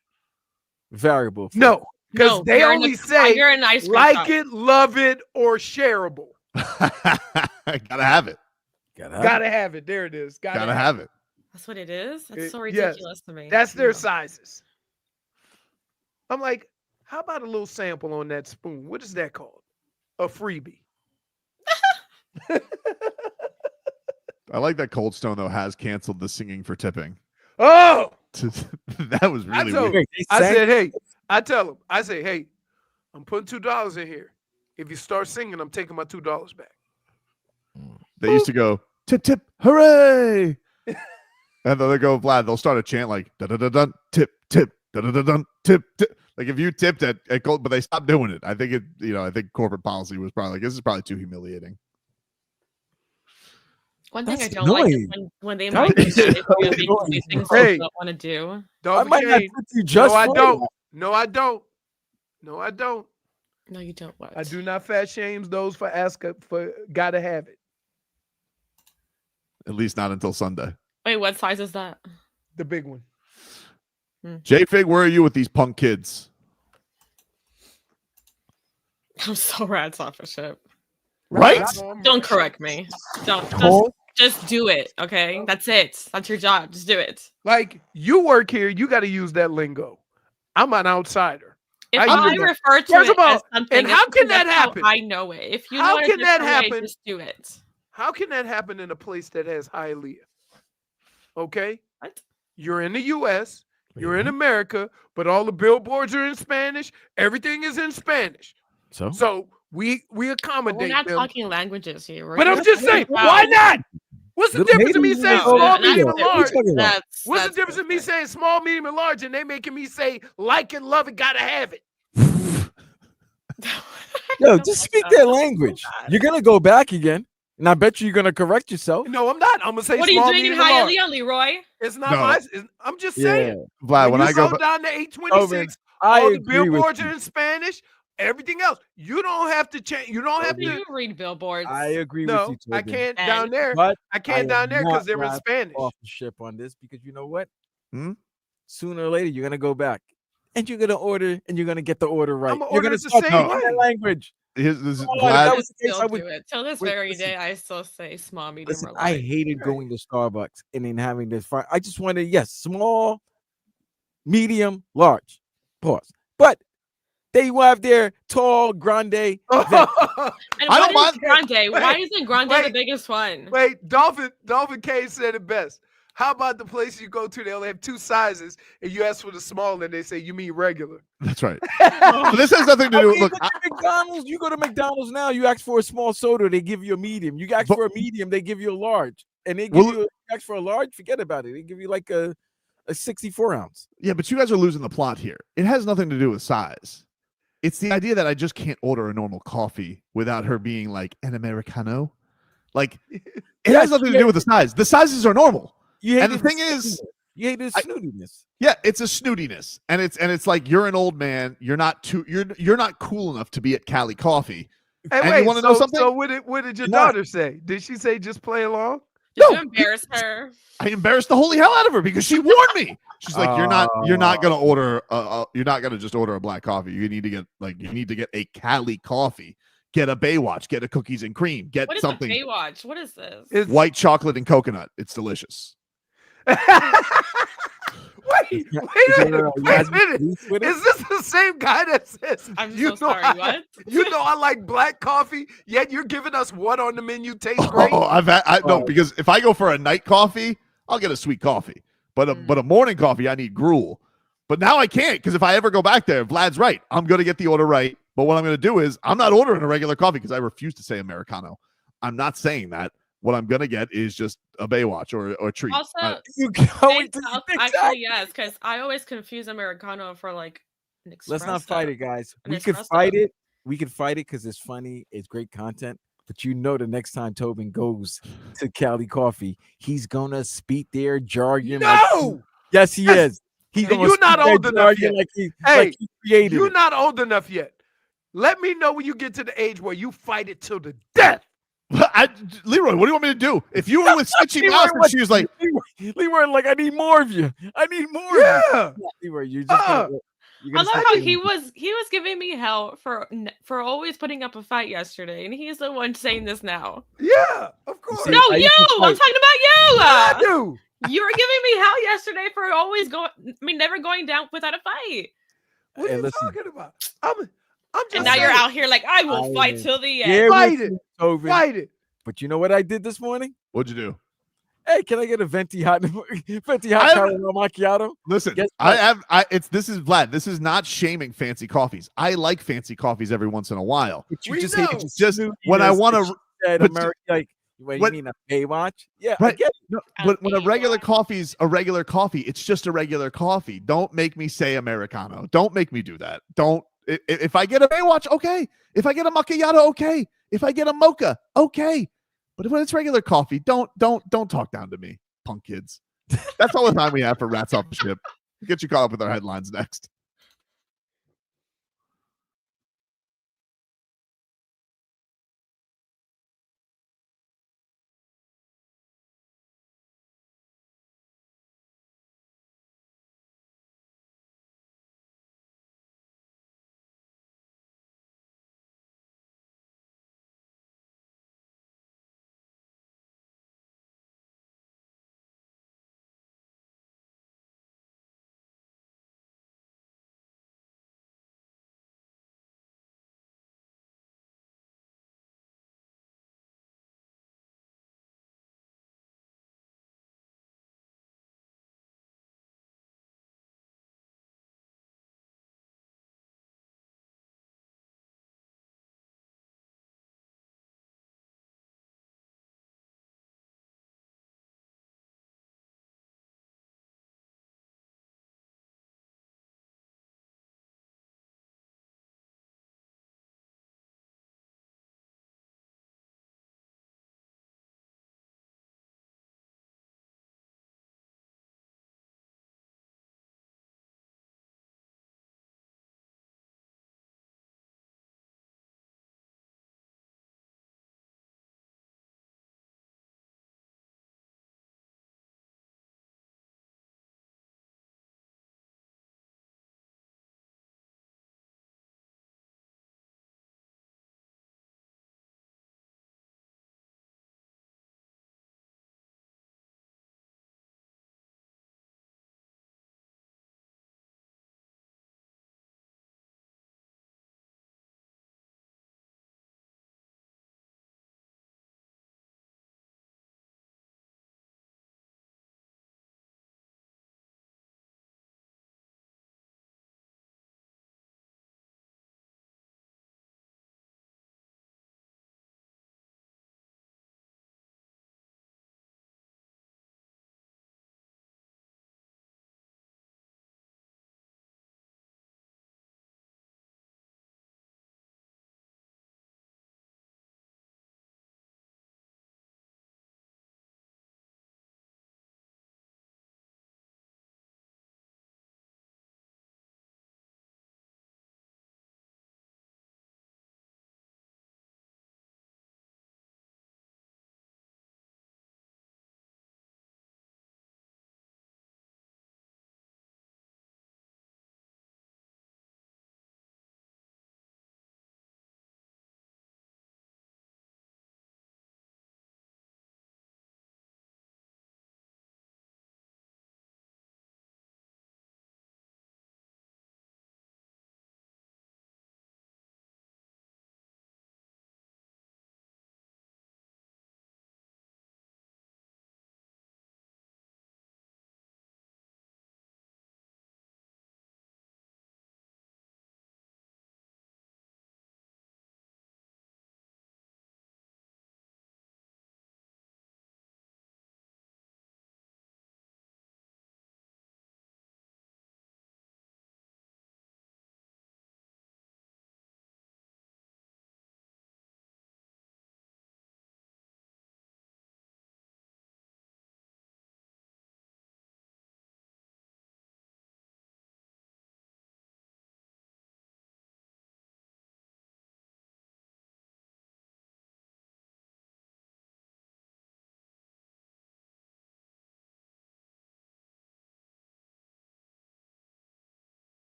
variable. No, because No, they you're in only a- say you're in an ice cream like shop. it, love it, or shareable. Gotta have it. Gotta have it. There it is. Gotta have it. That's what it is. That's so Yes, ridiculous to me. That's their No. sizes. I'm like, how about a little sample on that spoon? What is that called? A freebie. I like that Cold Stone, though, has canceled the singing for tipping. Oh, That was I really told weird. him. I said, hey, I tell him, I say, hey, I'm putting $2 in here. If you start singing, I'm taking my $2 back. They used to go, tip, tip, hooray. And then they go, Vlad, they'll start a chant like, da-da-da-dun, tip, tip, da-da-da-dun, tip, tip. Like if you tipped at Cold, but they stopped doing it. I think I think corporate policy was probably like, this is probably too humiliating. One thing That's I don't like is annoying. when they That might is do so things annoying. they Hey. don't want to do. Don't I might not forget. tip you just No, I for don't. that. No, I don't. No, I don't. No, you don't. What? I do not fat shame those for gotta have it. At least not until Sunday. Wait, what size is that? The big one. JFig, where are you with these punk kids? I'm so rats off a ship. Right? Don't correct me. Don't. Just do it. Okay, that's it. That's your job. Just do it. Like you work here, you got to use that lingo. I'm an outsider. If I I use that. refer to First it of all, as something, and how it's can because that that's how happen? I know it. If you How know it a can that different way, happen? just do it. How can that happen in a place that has Hialeah? Okay, What? you're in the U.S., you're in America, but all the billboards are in Spanish. Everything is in Spanish. So we accommodate We're not them. talking languages here. We're But I'm just saying, about- why not? What's the Little difference in me babies saying are all small, over medium, there. and What are you large? talking about? What's the difference in me saying small, medium, and large, and they making me say like it, love it, gotta have it? Yo, just speak their language. You're gonna go back again, and I bet you're gonna correct yourself. No, I'm not. I'm gonna say What are you small, doing in medium, and large. Hialeah, Leroy? It's not No. my. I'm just saying. Vlad, when you I go down to Tobin, 826, I all the agree with billboards you. are in Spanish. Everything else, you don't have to change. You don't have Do to. you read billboards? I agree No, with you, I Tobin. can't down there. But I can't down there because they're in Spanish. Off the ship on this because you know what? Sooner or later you're gonna go back and you're gonna order and you're gonna get the order right. You're order gonna it the start same speaking way. that language. This is If Vlad. that I was the case, still I would do it. Till this wait, very listen. day, I still say small, medium, Listen, or I large. hated going to Starbucks and then having this fight. I just wanted, yes, small, medium, large. Pause. But they will have their tall, grande. And I don't what is mind- grande? Why isn't grande the biggest one? Wait, Dolphin K said it best. How about the place you go to? They only have 2 sizes, and you ask for the small, and they say you mean regular. That's right. But this has nothing to do. Look, McDonald's. You go to McDonald's now. You ask for a small soda, they give you a medium. You ask for a medium, they give you a large, and they give you ask for a large. Forget about it. They give you like a 64 ounce. yeah, but you guys are losing the plot here. It has nothing to do with size. It's the idea that I just can't order a normal coffee without her being like an Americano. Like, it has nothing to do with the size. The sizes are normal. And the thing is, you hate this snootiness. Yeah, it's a snootiness, and it's like you're an old man. You're not cool enough to be at Cali Coffee. Hey, and wait, you want to know something? So what did your daughter say? Did she say just play along? Did you embarrass her? I embarrassed the holy hell out of her because she warned me. She's like, you're not gonna order you're not gonna just order a black coffee. You need to get a Cali coffee. Get a Baywatch. Get a cookies and cream. Get What is something. a Baywatch? What is this? It's white chocolate and coconut. It's delicious. Wait a minute. Is this the same guy that says I'm so sorry, what? You know I like black coffee, yet you're giving us what on the menu tastes great? No, because if I go for a night coffee, I'll get a sweet coffee. But a morning coffee, I need gruel. But now I can't, because if I ever go back there, Vlad's right. I'm gonna get the order right. But what I'm gonna do is I'm not ordering a regular coffee because I refuse to say Americano. I'm not saying that. What I'm gonna get is just a Baywatch or a treat. Also, actually, yes, because I always confuse Americano for like an espresso. Let's not fight it, guys. An We could espresso. fight it. We could fight it because it's funny. It's great content. But you know, the next time Tobin goes to Cali Coffee, he's gonna speak their jargon. No! Yes, he is. He's gonna You're not speak their old enough jargon yet. like he created you're it. not old enough yet. Let me know when you get to the age where you fight it till the death. Leroy, what do you want me to do? If you were with Stitchy Mouse and she was like, Leroy, like, I need more of you. I need more of you. Leroy, you just I love how he was giving me hell for always putting up a fight yesterday, and he's the one saying this now. Yeah, of course. No, you! I'm talking about you! I do. You were giving me hell yesterday for always never going down without a fight. What are you talking about? I'm just And now you're saying. out here like, I will fight till the end. Here Fight with it. you, Tobin. Fight it. But you know what I did this morning? "What'd you do?" Hey, can I get a venti hot I- caramel macchiato? Listen, Guess I what? have. This is Vlad. This is not shaming fancy coffees. I like fancy coffees every once in a while. But you We just know. hate It's just when I want to. America, like, what, you what- mean a Baywatch? Yeah, I Right. get it. No, but when a regular coffee's a regular coffee, it's just a regular coffee. Don't make me say Americano. Don't make me do that. Don't. If I get a Baywatch, okay. If I get a macchiato, okay. If I get a mocha, okay. But when it's regular coffee, don't talk down to me, punk kids. That's all the time we have for Rats Off the Ship. We'll get you caught up with our headlines next.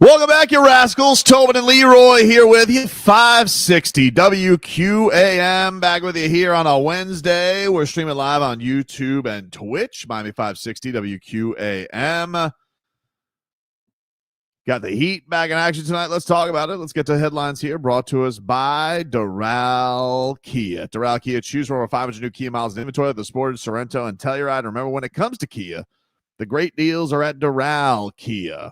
Welcome back, you rascals. Tobin and Leroy here with you. 560 WQAM. Back with you here on a Wednesday. We're streaming live on YouTube and Twitch. Miami 560 WQAM. Got the Heat back in action tonight. Let's talk about it. Let's get to headlines here. Brought to us by Doral Kia. Doral Kia, choose from over 500 new Kia models in inventory. The Sportage, Sorento, and Telluride. Remember, when it comes to Kia, the great deals are at Doral Kia.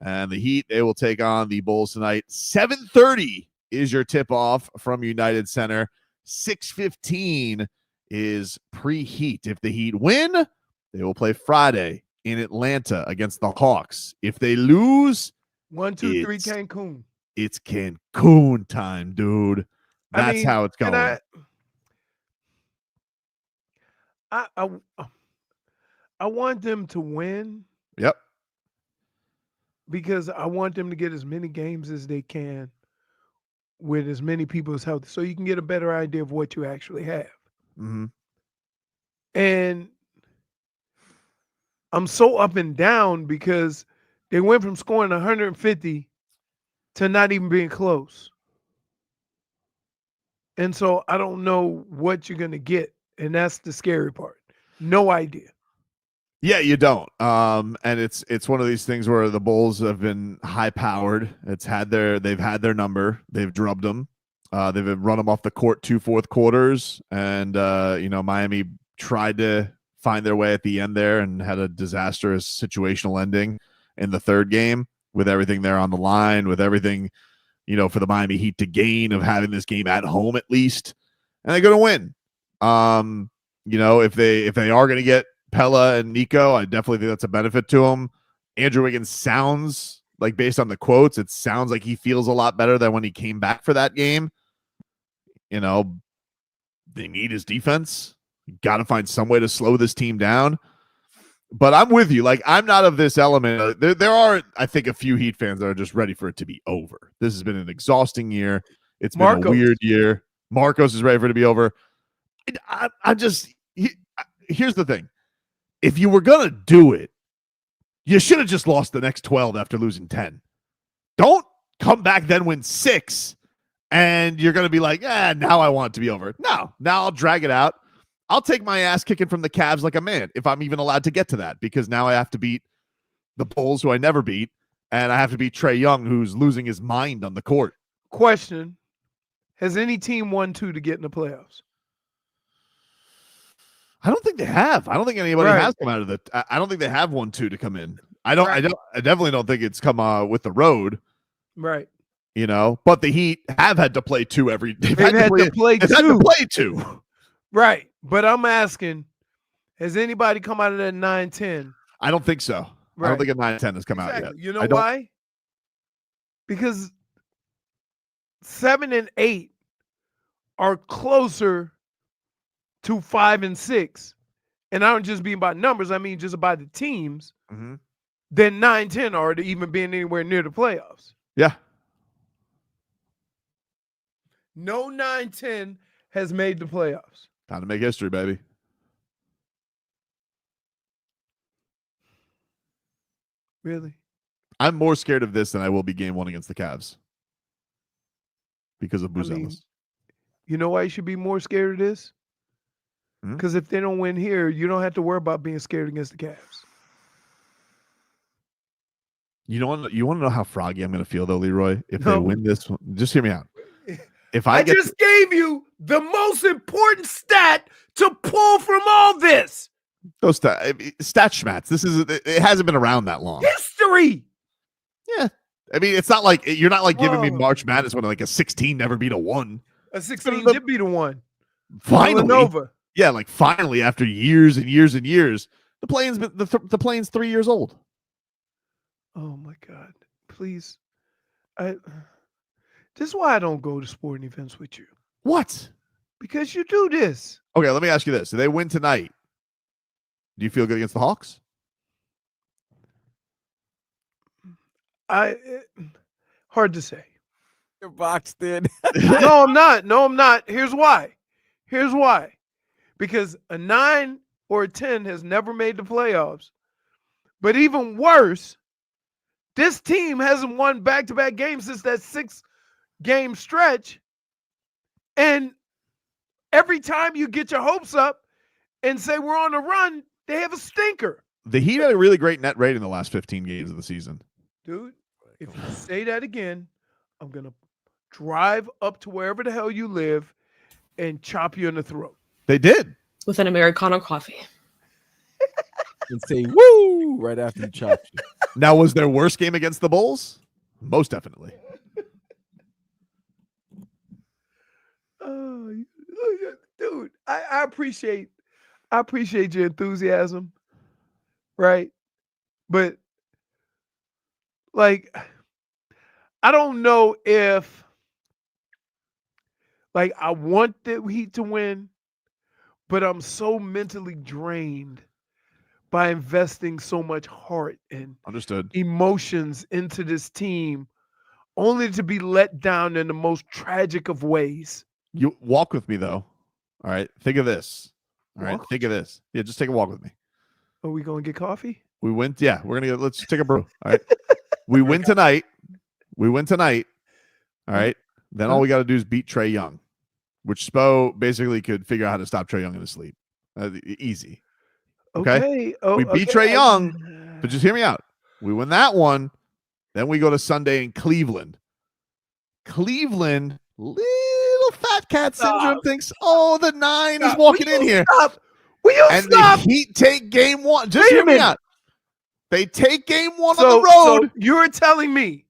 And the Heat, they will take on the Bulls tonight. 7:30 is your tip-off from United Center. 6:15 is pre-Heat. If the Heat win, they will play Friday in Atlanta against the Hawks. If they lose, 1, 2, 3 Cancun. It's Cancun time, dude. That's how it's going. I want them to win. Yep. Because I want them to get as many games as they can with as many people as healthy, so you can get a better idea of what you actually have. Mm-hmm. And I'm so up and down because they went from scoring 150 to not even being close. And so I don't know what you're going to get, and that's the scary part. No idea. Yeah, you don't. And it's one of these things where the Bulls have been high powered. They've had their number. They've drubbed them. They've run them off the court 2 fourth quarters. And Miami tried to find their way at the end there and had a disastrous situational ending in the third game with everything there on the line, with everything, for the Miami Heat to gain of having this game at home at least. And they're gonna win. If they are gonna get Pelle and Nico, I definitely think that's a benefit to him. Andrew Wiggins sounds like, based on the quotes, it sounds like he feels a lot better than when he came back for that game. They need his defense. Got to find some way to slow this team down. But I'm with you. Like, I'm not of this element. There are, I think, a few Heat fans that are just ready for it to be over. This has been an exhausting year. It's been a weird year. Marcos is ready for it to be over. Here's the thing. If you were going to do it, you should have just lost the next 12 after losing 10. Don't come back then, win 6, and you're going to be like, now I want it to be over. No, now I'll drag it out. I'll take my ass kicking from the Cavs like a man, if I'm even allowed to get to that, because now I have to beat the Bulls, who I never beat, and I have to beat Trae Young, who's losing his mind on the court. Question: has any team won 2 to get in the playoffs? I don't think they have. I don't think anybody has come out of the. I don't think they have 1-2 to come in. I definitely don't think it's come with the road. Right. But the Heat have had to play 2 every. They've had to play 2. Right. But I'm asking, has anybody come out of that 9-10? I don't think so. Right. I don't think a 9-10 has come out yet. You know why? Because 7 and 8 are closer to 5 and 6, and I don't just mean by numbers, I mean just about the teams, than 9-10 are to even being anywhere near the playoffs. Yeah. No 9-10 has made the playoffs. Time to make history, baby. Really? I'm more scared of this than I will be game 1 against the Cavs because of Buzelis. You know why you should be more scared of this? Because if they don't win here, you don't have to worry about being scared against the Cavs. You want to know how froggy I'm going to feel, though, Leroy? If they win this one, just hear me out. If I just gave you the most important stat to pull from all this. Those stat schmats. It hasn't been around that long. History. Yeah. I mean, it's not like you're not like giving me March Madness when like a 16 never beat a 1. A 16 did beat a 1. Finally. Villanova. Yeah, like finally after years and years and years. The plane's 3 years old. Oh my God. Please. This is why I don't go to sporting events with you. What? Because you do this. Okay, let me ask you this. If they win tonight, do you feel good against the Hawks? Hard to say. You're boxed in. No, I'm not. No, I'm not. Here's why. Because a 9 or a 10 has never made the playoffs. But even worse, This team hasn't won back-to-back games since that 6-game stretch. And every time you get your hopes up and say we're on a run, they have a stinker. The Heat had a really great net rating the last 15 games of the season. Dude, if you say that again, I'm going to drive up to wherever the hell you live and chop you in the throat. They did. With an Americano coffee. And say, woo, right after you chop you. Now, was their worst game against the Bulls? Most definitely. Oh, dude, I appreciate your enthusiasm, right? But like, I don't know if like I want the Heat to win, but I'm so mentally drained by investing so much heart and Understood. emotions into this team, only to be let down in the most tragic of ways. You walk with me, though. All right. Think of this. All right. Walk? Think of this. Yeah, just take a walk with me. Are we going to get coffee? We went. Yeah, we're going to let's take a brew. All right. We win tonight. We win tonight. All right. Then all we got to do is beat Trae Young, which Spo basically could figure out how to stop Trae Young in his sleep. Easy. Okay. We beat Trae Young, but just hear me out. We win that one. Then we go to Sunday in Cleveland. Cleveland, little fat cat syndrome thinks, oh, the 9 is walking in here. Will you and stop? the Heat take game 1. Just Wait a hear me minute. out. They take game 1 on the road. So you're telling me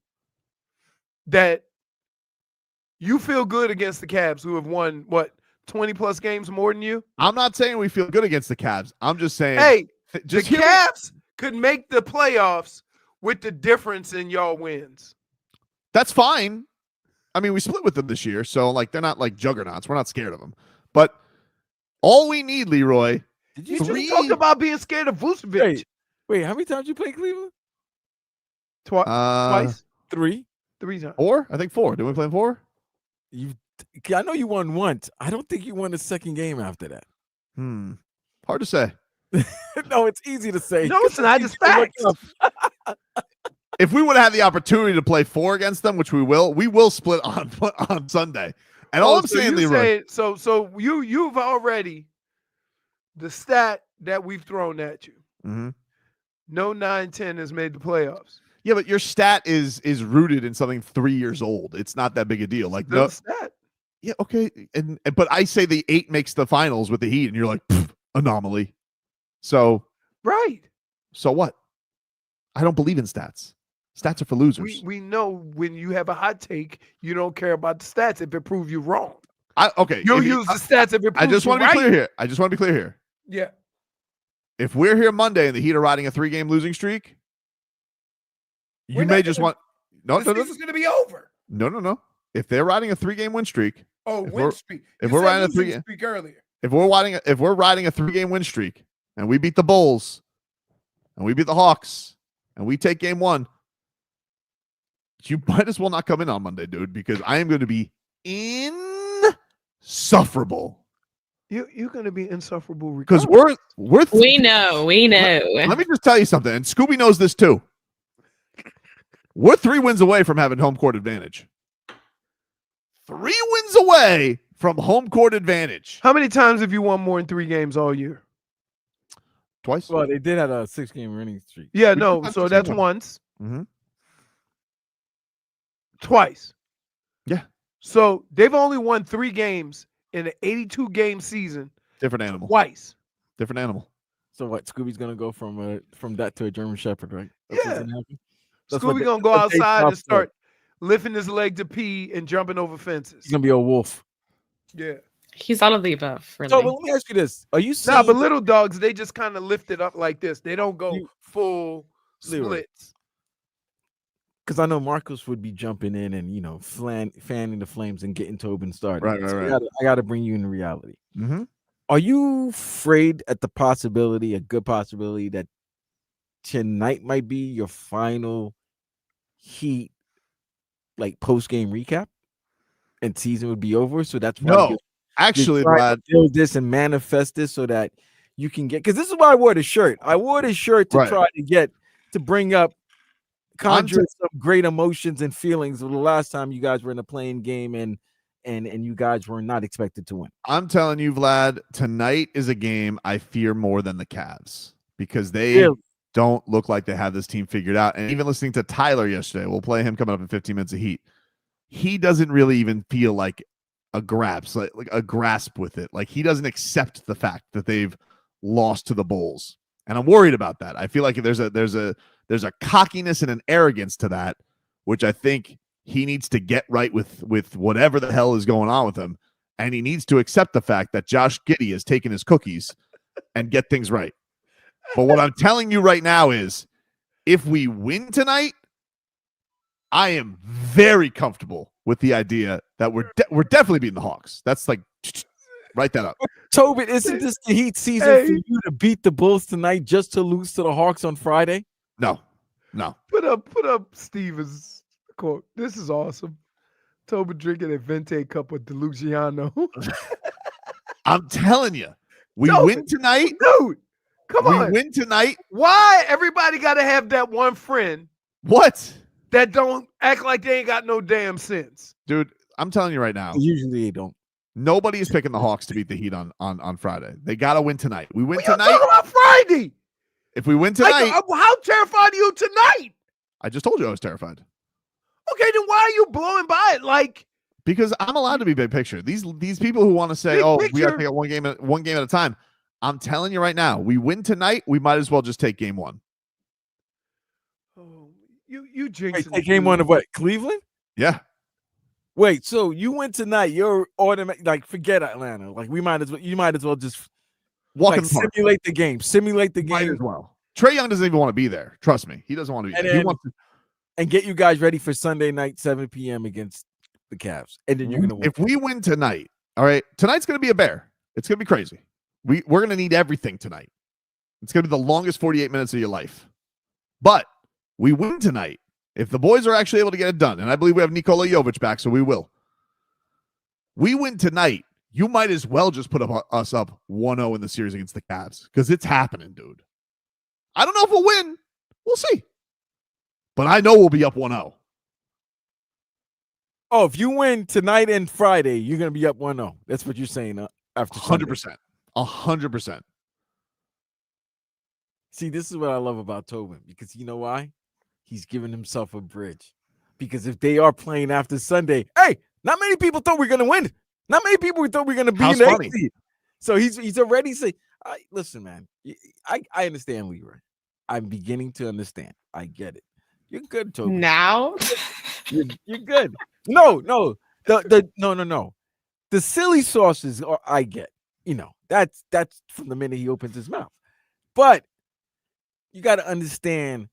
that you feel good against the Cavs, who have won, what, 20-plus games more than you? I'm not saying we feel good against the Cavs. I'm just saying. Hey, just the Cavs could make the playoffs with the difference in y'all wins. That's fine. I mean, we split with them this year, so like they're not like juggernauts. We're not scared of them. But all we need, Leroy. Did you just talk about being scared of Vučević? Wait, how many times you played Cleveland? Twice? 3? 3 times. 4? I think 4. Did we play 4? I know you won once. I don't think you won the second game after that. Hard to say. No, it's easy to say. No, it's not. It's facts. If we would have had the opportunity to play 4 against them, which we will split on Sunday. And all I'm saying, Leroy. So you've already the stat that we've thrown at you. Mm-hmm. No 9-10 has made the playoffs. Yeah, but your stat is rooted in something 3 years old. It's not that big a deal. Like no stat. Yeah, okay. But I say the 8 makes the finals with the Heat, and you're like, anomaly. So right. So what? I don't believe in stats. Stats are for losers. We know when you have a hot take, you don't care about the stats if it proves you wrong. Okay. You'll use the stats if it proves I just want to be clear here. I just want to be clear here. Yeah. If we're here Monday and the Heat are riding a 3-game losing streak, you may just want this is going to be over. No. If they're riding a 3-game win streak, win streak. If we're riding a 3-game streak earlier, if we're riding a 3-game win streak, and we beat the Bulls, and we beat the Hawks, and we take game 1, you might as well not come in on Monday, dude, because I am going to be insufferable. You're going to be insufferable because we know. Let me just tell you something, and Scooby knows this too. We're 3 wins away from having home court advantage. 3 wins away from home court advantage. How many times have you won more than 3 games all year? Twice. Well, they did have a 6-game winning streak. Yeah, no. So that's once. Mm-hmm. Twice. Yeah. So they've only won 3 games in an 82-game season. Different animal. Twice. Different animal. So what? Scooby's gonna go from that to a German Shepherd, right? Yeah. Scooby gonna go outside and start lifting his leg to pee and jumping over fences. He's gonna be a wolf. Yeah. He's all of the above, really. So, but let me ask you this: are you seeing? Nah, but little dogs, they just kind of lift it up like this. They don't go full splits. Because I know Marcus would be jumping in and fanning the flames and getting Tobin started. Right. So I got to bring you into reality. Mm-hmm. Are you afraid at the possibility, a good possibility, that tonight might be your final Heat post game recap, and season would be over? So that's why actually, Vlad, build this and manifest this so that you can get. Because this is why I wore the shirt. I wore this shirt to try to bring up conjure some great emotions and feelings of the last time you guys were in a playing game and you guys were not expected to win. I'm telling you, Vlad, tonight is a game I fear more than the Cavs because they don't look like they have this team figured out. And even listening to Tyler yesterday, we'll play him coming up in 15 minutes of Heat. He doesn't really even feel like a grasp, like a grasp with it. Like he doesn't accept the fact that they've lost to the Bulls. And I'm worried about that. I feel like there's a cockiness and an arrogance to that, which I think he needs to get right with whatever the hell is going on with him. And he needs to accept the fact that Josh Giddey has taken his cookies and get things right. But what I'm telling you right now is if we win tonight, I am very comfortable with the idea that we're definitely beating the Hawks. That's like, write that up. Tobin, isn't this the Heat season for you to beat the Bulls tonight just to lose to the Hawks on Friday? No. Put up Stevens quote. This is awesome. Tobin drinking a Vente cup of Delusional. I'm telling you, we win tonight. Dude, come on. We win tonight. Why everybody got to have that one friend? What? That don't act like they ain't got no damn sense. Dude, I'm telling you right now. Usually they don't. Nobody is picking the Hawks to beat the Heat on Friday. They got to win tonight. We win what tonight. You talking about Friday? If we win tonight. How terrified are you tonight? I just told you I was terrified. Okay, then why are you blowing by it? Like, because I'm allowed to be big picture. These people who want to say, we got to take it one game at a time. I'm telling you right now, we win tonight, we might as well just take game one. Oh, you jinxing. Take game one of what? Cleveland? Yeah. Wait, so you win tonight, you're automatic, like forget Atlanta. Like you might as well just simulate the game. Simulate the game. Might as well. Trae Young doesn't even want to be there. Trust me. He doesn't want to be there. He wants to and get you guys ready for Sunday night, 7 p.m. against the Cavs. And then you're going to win. If we win tonight, all right, tonight's going to be a bear. It's going to be crazy. We're going to need everything tonight. It's going to be the longest 48 minutes of your life. But we win tonight. If the boys are actually able to get it done, and I believe we have Nikola Jović back, so we will. We win tonight. You might as well just put us up 1-0 in the series against the Cavs because it's happening, dude. I don't know if we'll win. We'll see. But I know we'll be up 1-0. Oh, if you win tonight and Friday, you're going to be up 1-0. That's what you're saying after 100%. 100%. See, this is what I love about Tobin because you know why? He's giving himself a bridge. Because if they are playing after Sunday, hey, not many people thought we were going to win. Not many people thought we were going to be in the 8th seed. So he's already saying, listen, man, I understand Leroy. I'm beginning to understand. I get it. You're good, Tobin. Now? You're good. No. No. The silly sauces I get. You know, that's from the minute he opens his mouth. But you got to understand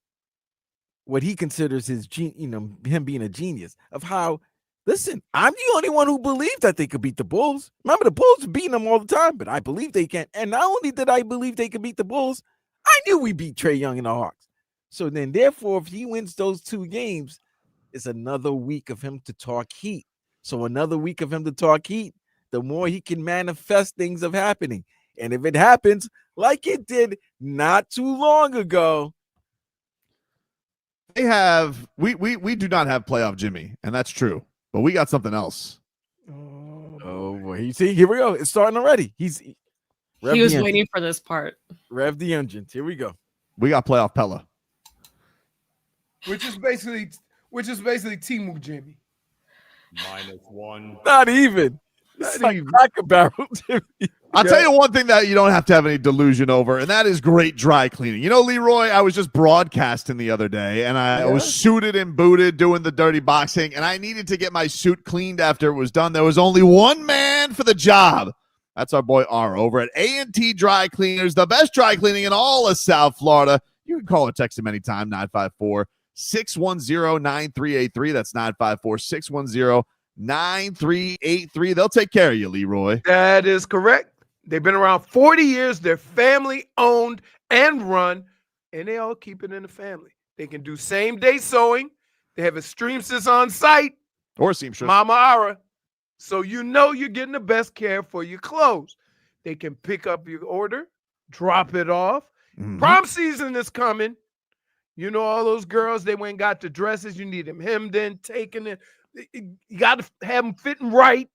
what he considers his him being a genius of how, listen, I'm the only one who believed that they could beat the Bulls. Remember, the Bulls beating them all the time, but I believe they can. And not only did I believe they could beat the Bulls, I knew we beat Trae Young and the Hawks. So then, therefore, if he wins those 2 games, it's another week of him to talk Heat. So another week of him to talk Heat, the more he can manifest things of happening. And if it happens like it did not too long ago, we do not have playoff Jimmy, and that's true. But we got something else. Oh boy, you see, here we go. It's starting already. He was waiting for this part. Rev the engines. Here we go. We got playoff Pelle. Which is basically Timu Jimmy. -1. Not even. It's like Cracker Barrel Jimmy. I'll tell you one thing that you don't have to have any delusion over, and that is great dry cleaning. You know, Leroy, I was just broadcasting the other day, and I was suited and booted doing the dirty boxing, and I needed to get my suit cleaned after it was done. There was only one man for the job. That's our boy R over at A&T Dry Cleaners, the best dry cleaning in all of South Florida. You can call or text him anytime, 954-610-9383. That's 954-610-9383. They'll take care of you, Leroy. That is correct. They've been around 40 years. They're family owned and run, and they all keep it in the family. They can do same-day sewing. They have a seamstress on site. Or seamstress. Mama Ara. So you know you're getting the best care for your clothes. They can pick up your order, drop it off. Mm-hmm. Prom season is coming. You know, all those girls, they went and got the dresses. You need them hemmed in, taken in. You got to have them fitting right.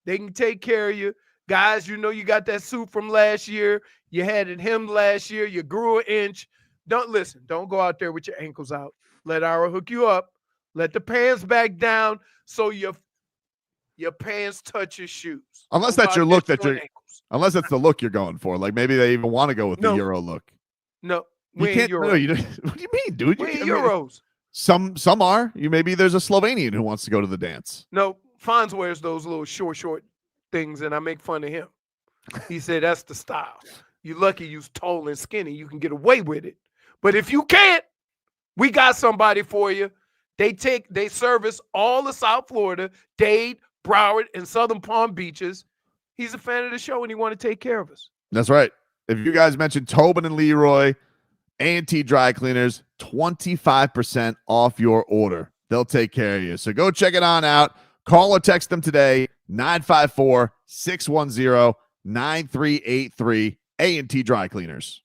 They can take care of you. Guys, you know you got that suit from last year. You had it hemmed last year. You grew an inch. Don't go out there with your ankles out. Let Ira hook you up. Let the pants back down so your pants touch your shoes. Unless Don't that's go your out look there that you're, showing ankles. unless that's the look you're going for. Like maybe they even want to go with the No. Euro look. No, You we ain't can't. No, Euros. you don't. What do you mean, dude? We You, ain't I mean, Euros. some are. Maybe there's a Slovenian who wants to go to the dance. No, Fonz wears those little short things, and I make fun of him. He said that's the style. You lucky you's tall and skinny. You can get away with it. But if you can't, we got somebody for you. They service all of South Florida, Dade, Broward, and Southern Palm Beaches. He's a fan of the show, and he want to take care of us. That's right. If you guys mentioned Tobin and Leroy, A&T Dry Cleaners, 25% off your order. They'll take care of you. So go check it on out. Call or text them today, 954-610-9383, A&T Dry Cleaners.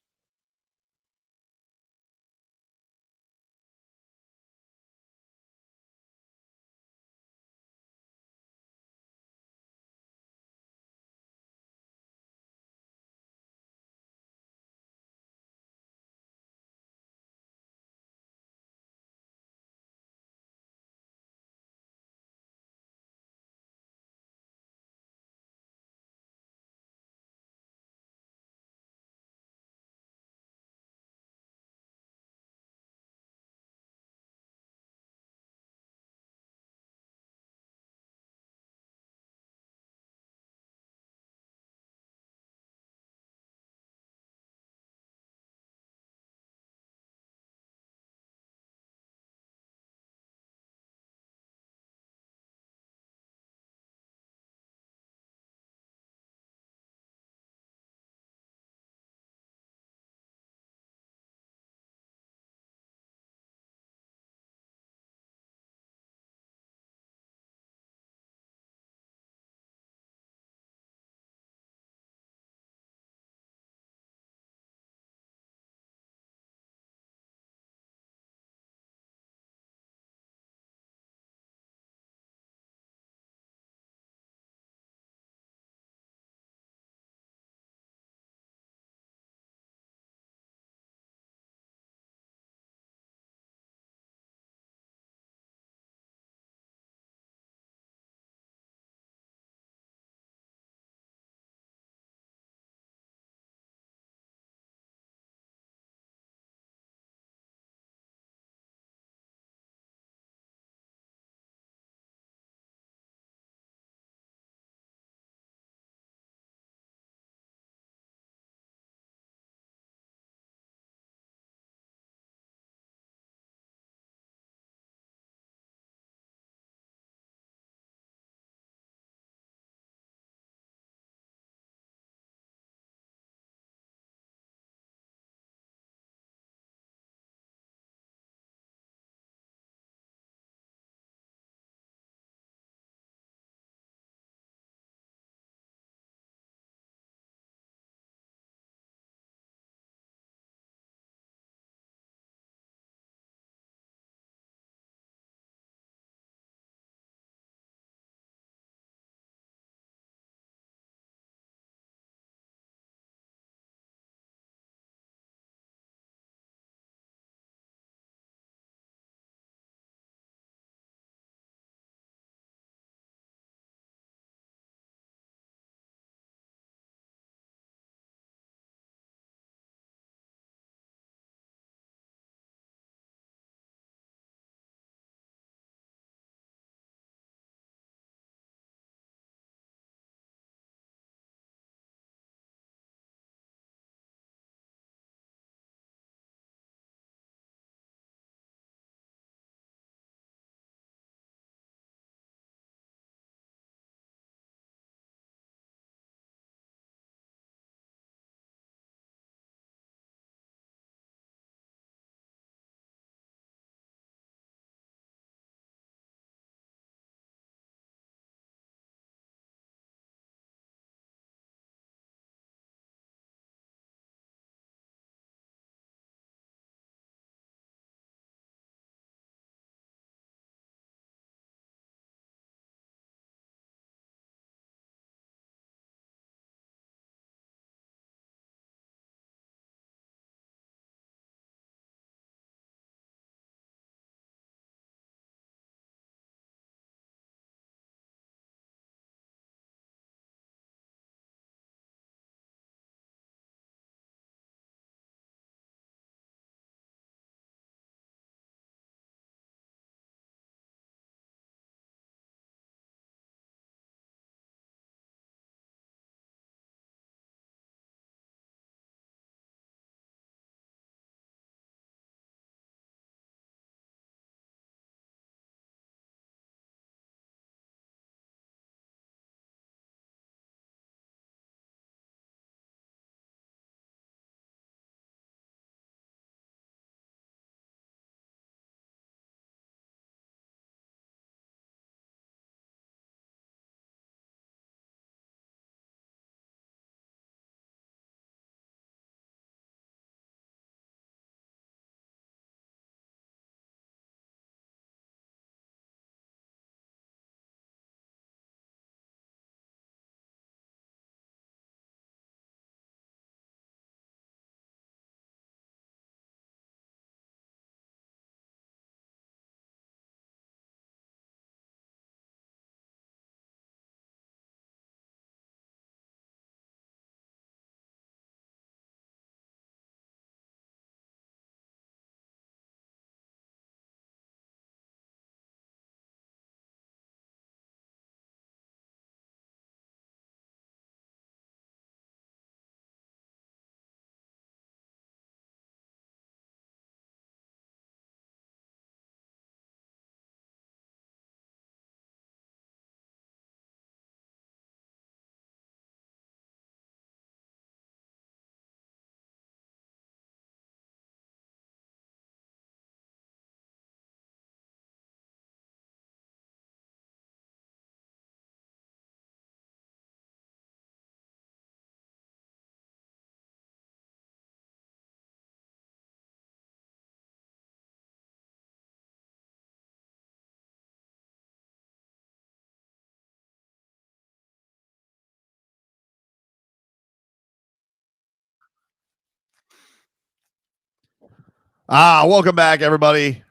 Welcome back, everybody.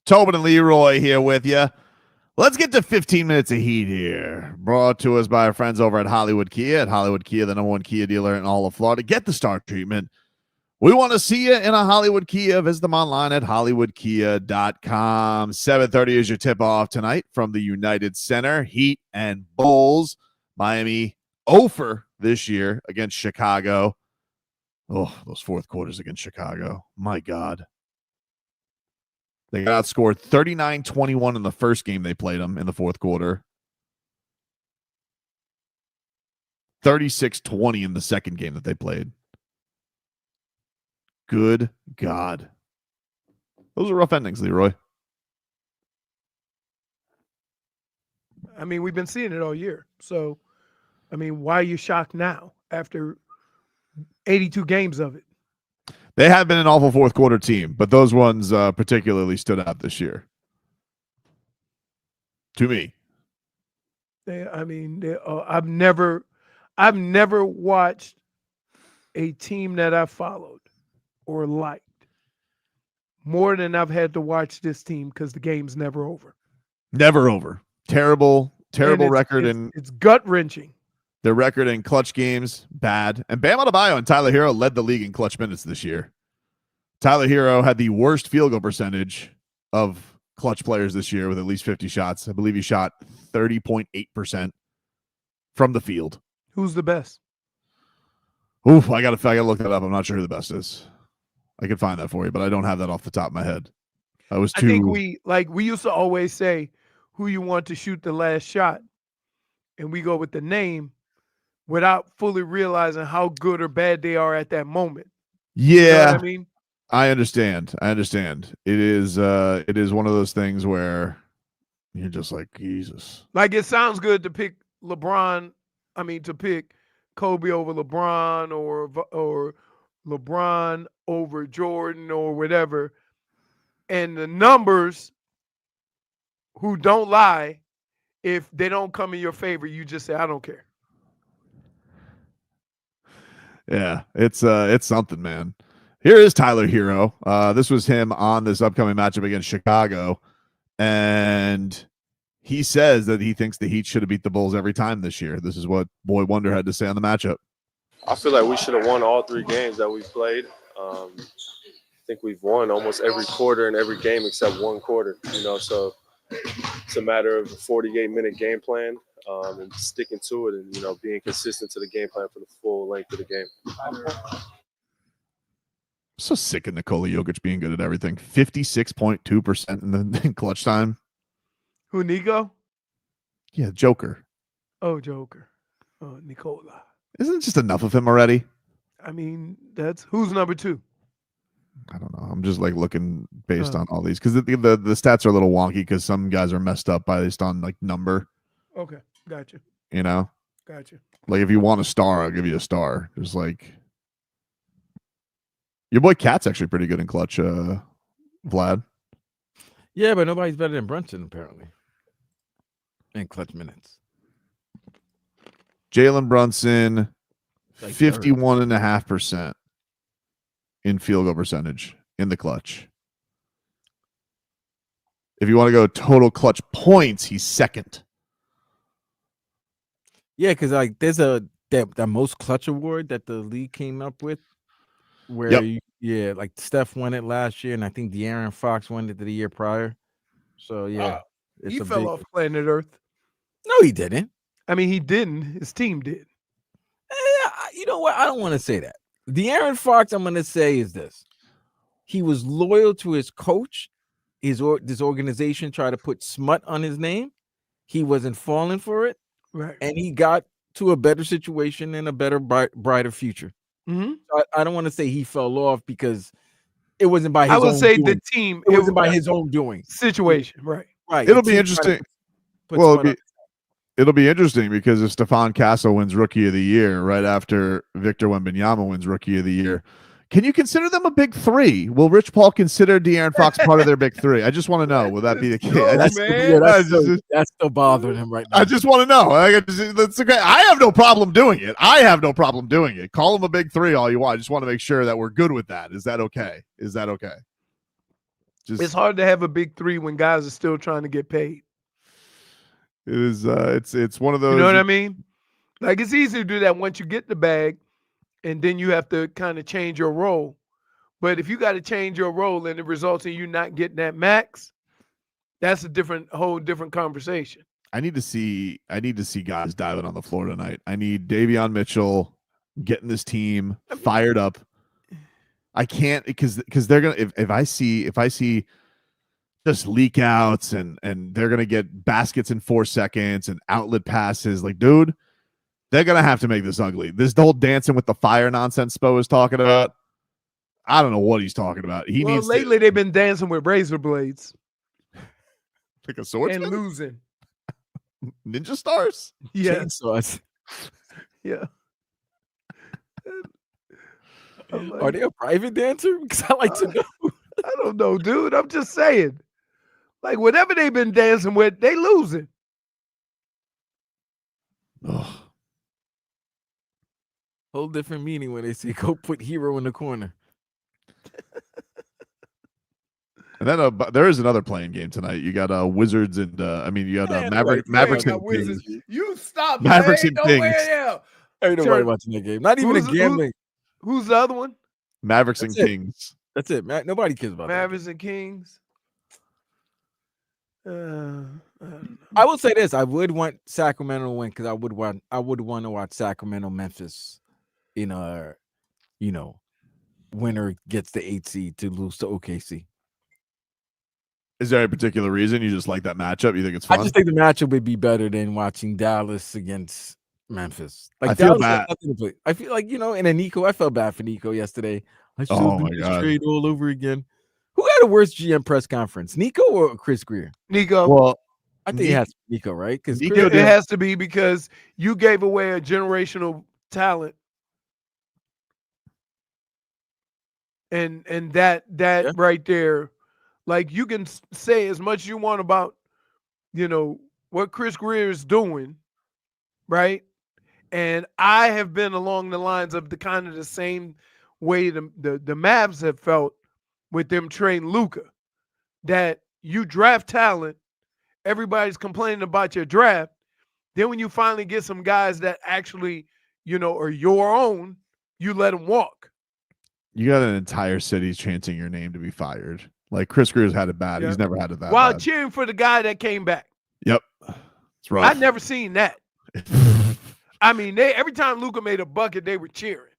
Tobin and Leroy here with you. Let's get to 15 minutes of heat here. Brought to us by our friends over at Hollywood Kia. At Hollywood Kia, the #1 Kia dealer in all of Florida. Get the star treatment. We want to see you in a Hollywood Kia. Visit them online at hollywoodkia.com. 7:30 is your tip-off tonight from the United Center. Heat and Bulls. Miami 0 this year against Chicago. Oh, those fourth quarters against Chicago. My God. They got outscored 39-21 in the first game they played them in the fourth quarter. 36-20 in the second game that they played. Good God. Those are rough endings, Leroy. I mean, we've been seeing it all year. So, I mean, why are you shocked now after 82 games of it? They have been an awful fourth quarter team, but those ones particularly stood out this year. To me. I've never watched a team that I followed or liked more than I've had to watch this team because the game's never over. Never over. Terrible record. It's gut-wrenching. Their record in clutch games, bad. And Bam Adebayo and Tyler Herro led the league in clutch minutes this year. Tyler Herro had the worst field goal percentage of clutch players this year with at least 50 shots. I believe he shot 30.8% from the field. Who's the best? Oof, I gotta look that up. I'm not sure who the best is. I could find that for you, but I don't have that off the top of my head. I think we used to always say who you want to shoot the last shot, and we go with the name without fully realizing how good or bad they are at that moment. Yeah. You know what I mean? I understand. It is one of those things where you're just like, Jesus. Like, it sounds good to pick to pick Kobe over LeBron or LeBron over Jordan or whatever. And the numbers who don't lie, if they don't come in your favor, you just say, I don't care. Yeah, it's something, man. Here is Tyler Herro. This was him on this upcoming matchup against Chicago. And he says that he thinks the Heat should have beat the Bulls every time this year. This is what Boy Wonder had to say on the matchup. I feel like we should have won all 3 games that we played. I think we've won almost every quarter in every game except one quarter, so it's a matter of a 48-minute game plan and sticking to it and, being consistent to the game plan for the full length of the game. I'm so sick of Nikola Jović being good at everything. 56.2% in clutch time. Who, Nico? Yeah, Joker. Oh, Joker. Oh, Nikola. Isn't it just enough of him already? I mean, who's number 2? I don't know. I'm just looking based on all these because the stats are a little wonky because some guys are messed up based on number. Okay, gotcha. Gotcha. Like if you want a star, I'll give you a star. There's your boy Cat's actually pretty good in clutch, Vlad. Yeah, but nobody's better than Brunson apparently in clutch minutes. Jalen Brunson, 51.5% in field goal percentage in the clutch. If you want to go total clutch points, he's second. Yeah, because there's that most clutch award that the league came up with, where Steph won it last year, and I think De'Aaron Fox won it the year prior. So yeah, he fell off planet Earth. No, he didn't. I mean, he didn't. His team did. You know what? I don't want to say that. De'Aaron Fox, I'm going to say is this. He was loyal to his coach. This organization tried to put smut on his name. He wasn't falling for it. Right. And he got to a better situation and a better, brighter future. Mm-hmm. So I don't want to say he fell off because it wasn't by his own I would say doing. the team. It wasn't by his own doing. Situation. Right. It'll be interesting. It'll be interesting because if Stephon Castle wins Rookie of the Year right after Victor Wembanyama wins Rookie of the Year, can you consider them a big 3? Will Rich Paul consider De'Aaron Fox part of their big 3? I just want to know. Will that be the case? That's still bothering him right now. I just want to know. That's okay. I have no problem doing it. Call him a big 3 all you want. I just want to make sure that we're good with that. Is that okay? It's hard to have a big three when guys are still trying to get paid. It is. It's one of those. You know what I mean? Like it's easy to do that once you get the bag, and then you have to kind of change your role. But if you got to change your role and it results in you not getting that max, that's a whole different conversation. I need to see guys diving on the floor tonight. I need Davion Mitchell getting this team fired up. I can't because they're gonna if I see just leak outs and they're gonna get baskets in 4 seconds and outlet passes, like dude, they're gonna have to make this ugly. This whole dancing with the fire nonsense Spo is talking about. I don't know what he's talking about. Lately they've been dancing with razor blades. Like a swordsman? And losing. Ninja stars? Yeah. Chainsaws. Yeah. Are they a private dancer? Because I like to know. I don't know, dude. I'm just saying. Like, whatever they've been dancing with, they losing. Ugh. Whole different meaning when they say go put Hero in the corner. And then there is another playing game tonight. You got Wizards and you got Mavericks and Kings. You stop. Mavericks and Kings. Ain't nobody watching that game. Not even a gambling. Who's the other one? Mavericks and Kings. That's it. Nobody cares about Mavericks and Kings. I will say this: I would want Sacramento to win because I would want to watch Sacramento Memphis in winner gets the 8 seed to lose to OKC. Is there a particular reason you just like that matchup? You think it's fun? I just think the matchup would be better than watching Dallas against Memphis. Like I feel Dallas bad. I feel like, and then Nico, I felt bad for Nico yesterday. I should Oh do my this God. trade all over again. Who had a worse GM press conference, Nico or Chris Grier? Nico. Well, I think it has to be Nico, right? Because it has to be because you gave away a generational talent. And that right there, like you can say as much as you want about, what Chris Grier is doing, right? And I have been along the lines of the kind of the same way the Mavs have felt with them trading Luka, that you draft talent, everybody's complaining about your draft. Then when you finally get some guys that actually, are your own, you let them walk. You got an entire city chanting your name to be fired. Like Chris Grier's had it bad. Yeah. He's never had it that While bad. cheering for the guy that came back. Yep. It's rough. I've never seen that. I mean, every time Luka made a bucket, they were cheering.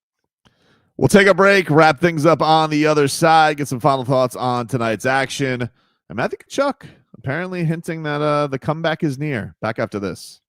We'll take a break, wrap things up on the other side, get some final thoughts on tonight's action. And Matthew Tkachuk apparently hinting that the comeback is near. Back after this.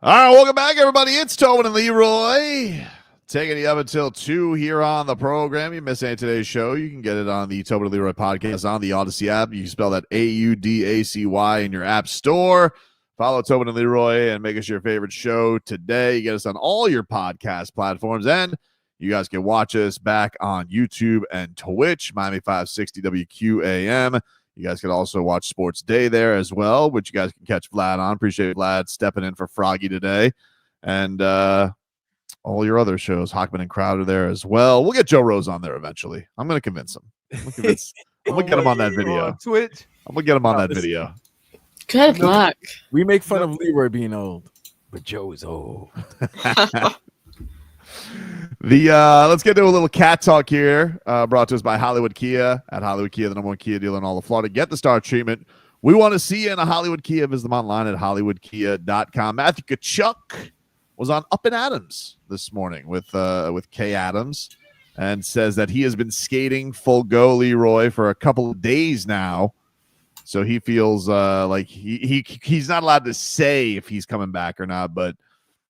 All right, welcome back, everybody. It's Tobin and Leroy. Taking you up until 2 here on the program. You miss any of today's show, you can get it on the Tobin and Leroy podcast on the Odyssey app. You can spell that AUDACY in your app store. Follow Tobin and Leroy and make us your favorite show today. You get us on all your podcast platforms, and you guys can watch us back on YouTube and Twitch, Miami 560 WQAM. You guys can also watch Sports Day there as well, which you guys can catch Vlad on. Appreciate Vlad stepping in for Froggy today. And all your other shows, Hockman and Crowder there as well. We'll get Joe Rose on there eventually. I'm going to convince him. I'm going to get him on that video. On Twitch. I'm going to get him on that video. Good luck. We make fun of Leroy being old, but Joe is old. Let's get to a little cat talk here, brought to us by Hollywood Kia. At Hollywood Kia, the #1 Kia dealer in all of Florida. Get the star treatment. We want to see you in a Hollywood Kia. Visit them online at hollywoodkia.com. Matthew Tkachuk was on Up and Adams this morning with Kay Adams, and says that he has been skating full go, Leroy, for a couple of days now. So he feels like he's not allowed to say if he's coming back or not, but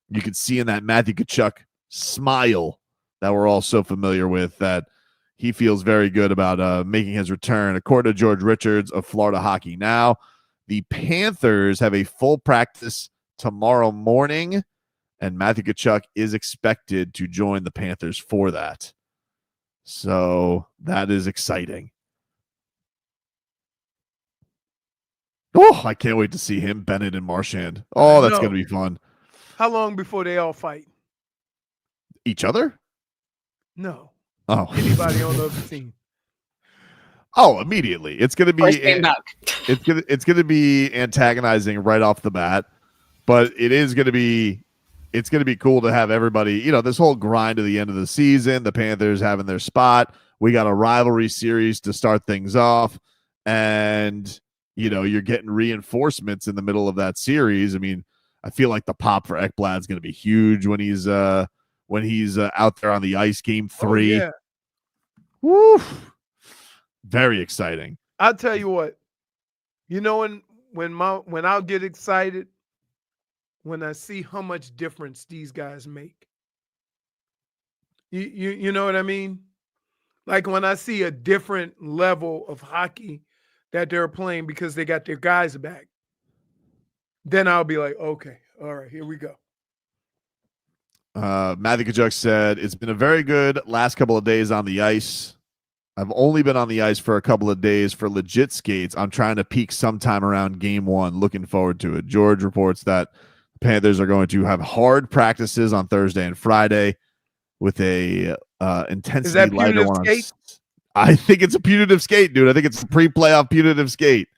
you can see in that Matthew Tkachuk smile that we're all so familiar with that he feels very good about making his return. According to George Richards of Florida Hockey Now, the Panthers have a full practice tomorrow morning, and Matthew Tkachuk is expected to join the Panthers for that. So that is exciting. Oh, I can't wait to see him, Bennett, and Marchand. Oh, that's going to be fun. How long before they all fight? Each other? No. Oh. Anybody on the other team? Oh, immediately. It's going to be it's going to be antagonizing right off the bat, but it's going to be cool to have everybody, this whole grind to the end of the season, the Panthers having their spot. We got a rivalry series to start things off, and you're getting reinforcements in the middle of that series. I mean, I feel like the pop for Ekblad's going to be huge when he's out there on the ice. Game 3. Oh, yeah. Woo! Very exciting. I'll tell you what. When I'll get excited when I see how much difference these guys make. You know what I mean? Like when I see a different level of hockey that they're playing because they got their guys back, then I'll be like, okay, all right, here we go. Matthew Tkachuk said, it's been a very good last couple of days on the ice. I've only been on the ice for a couple of days for legit skates. I'm trying to peak sometime around game 1. Looking forward to it. George reports that the Panthers are going to have hard practices on Thursday and Friday with a intensity lighter one. I think it's a punitive skate, dude. I think it's a pre-playoff punitive skate.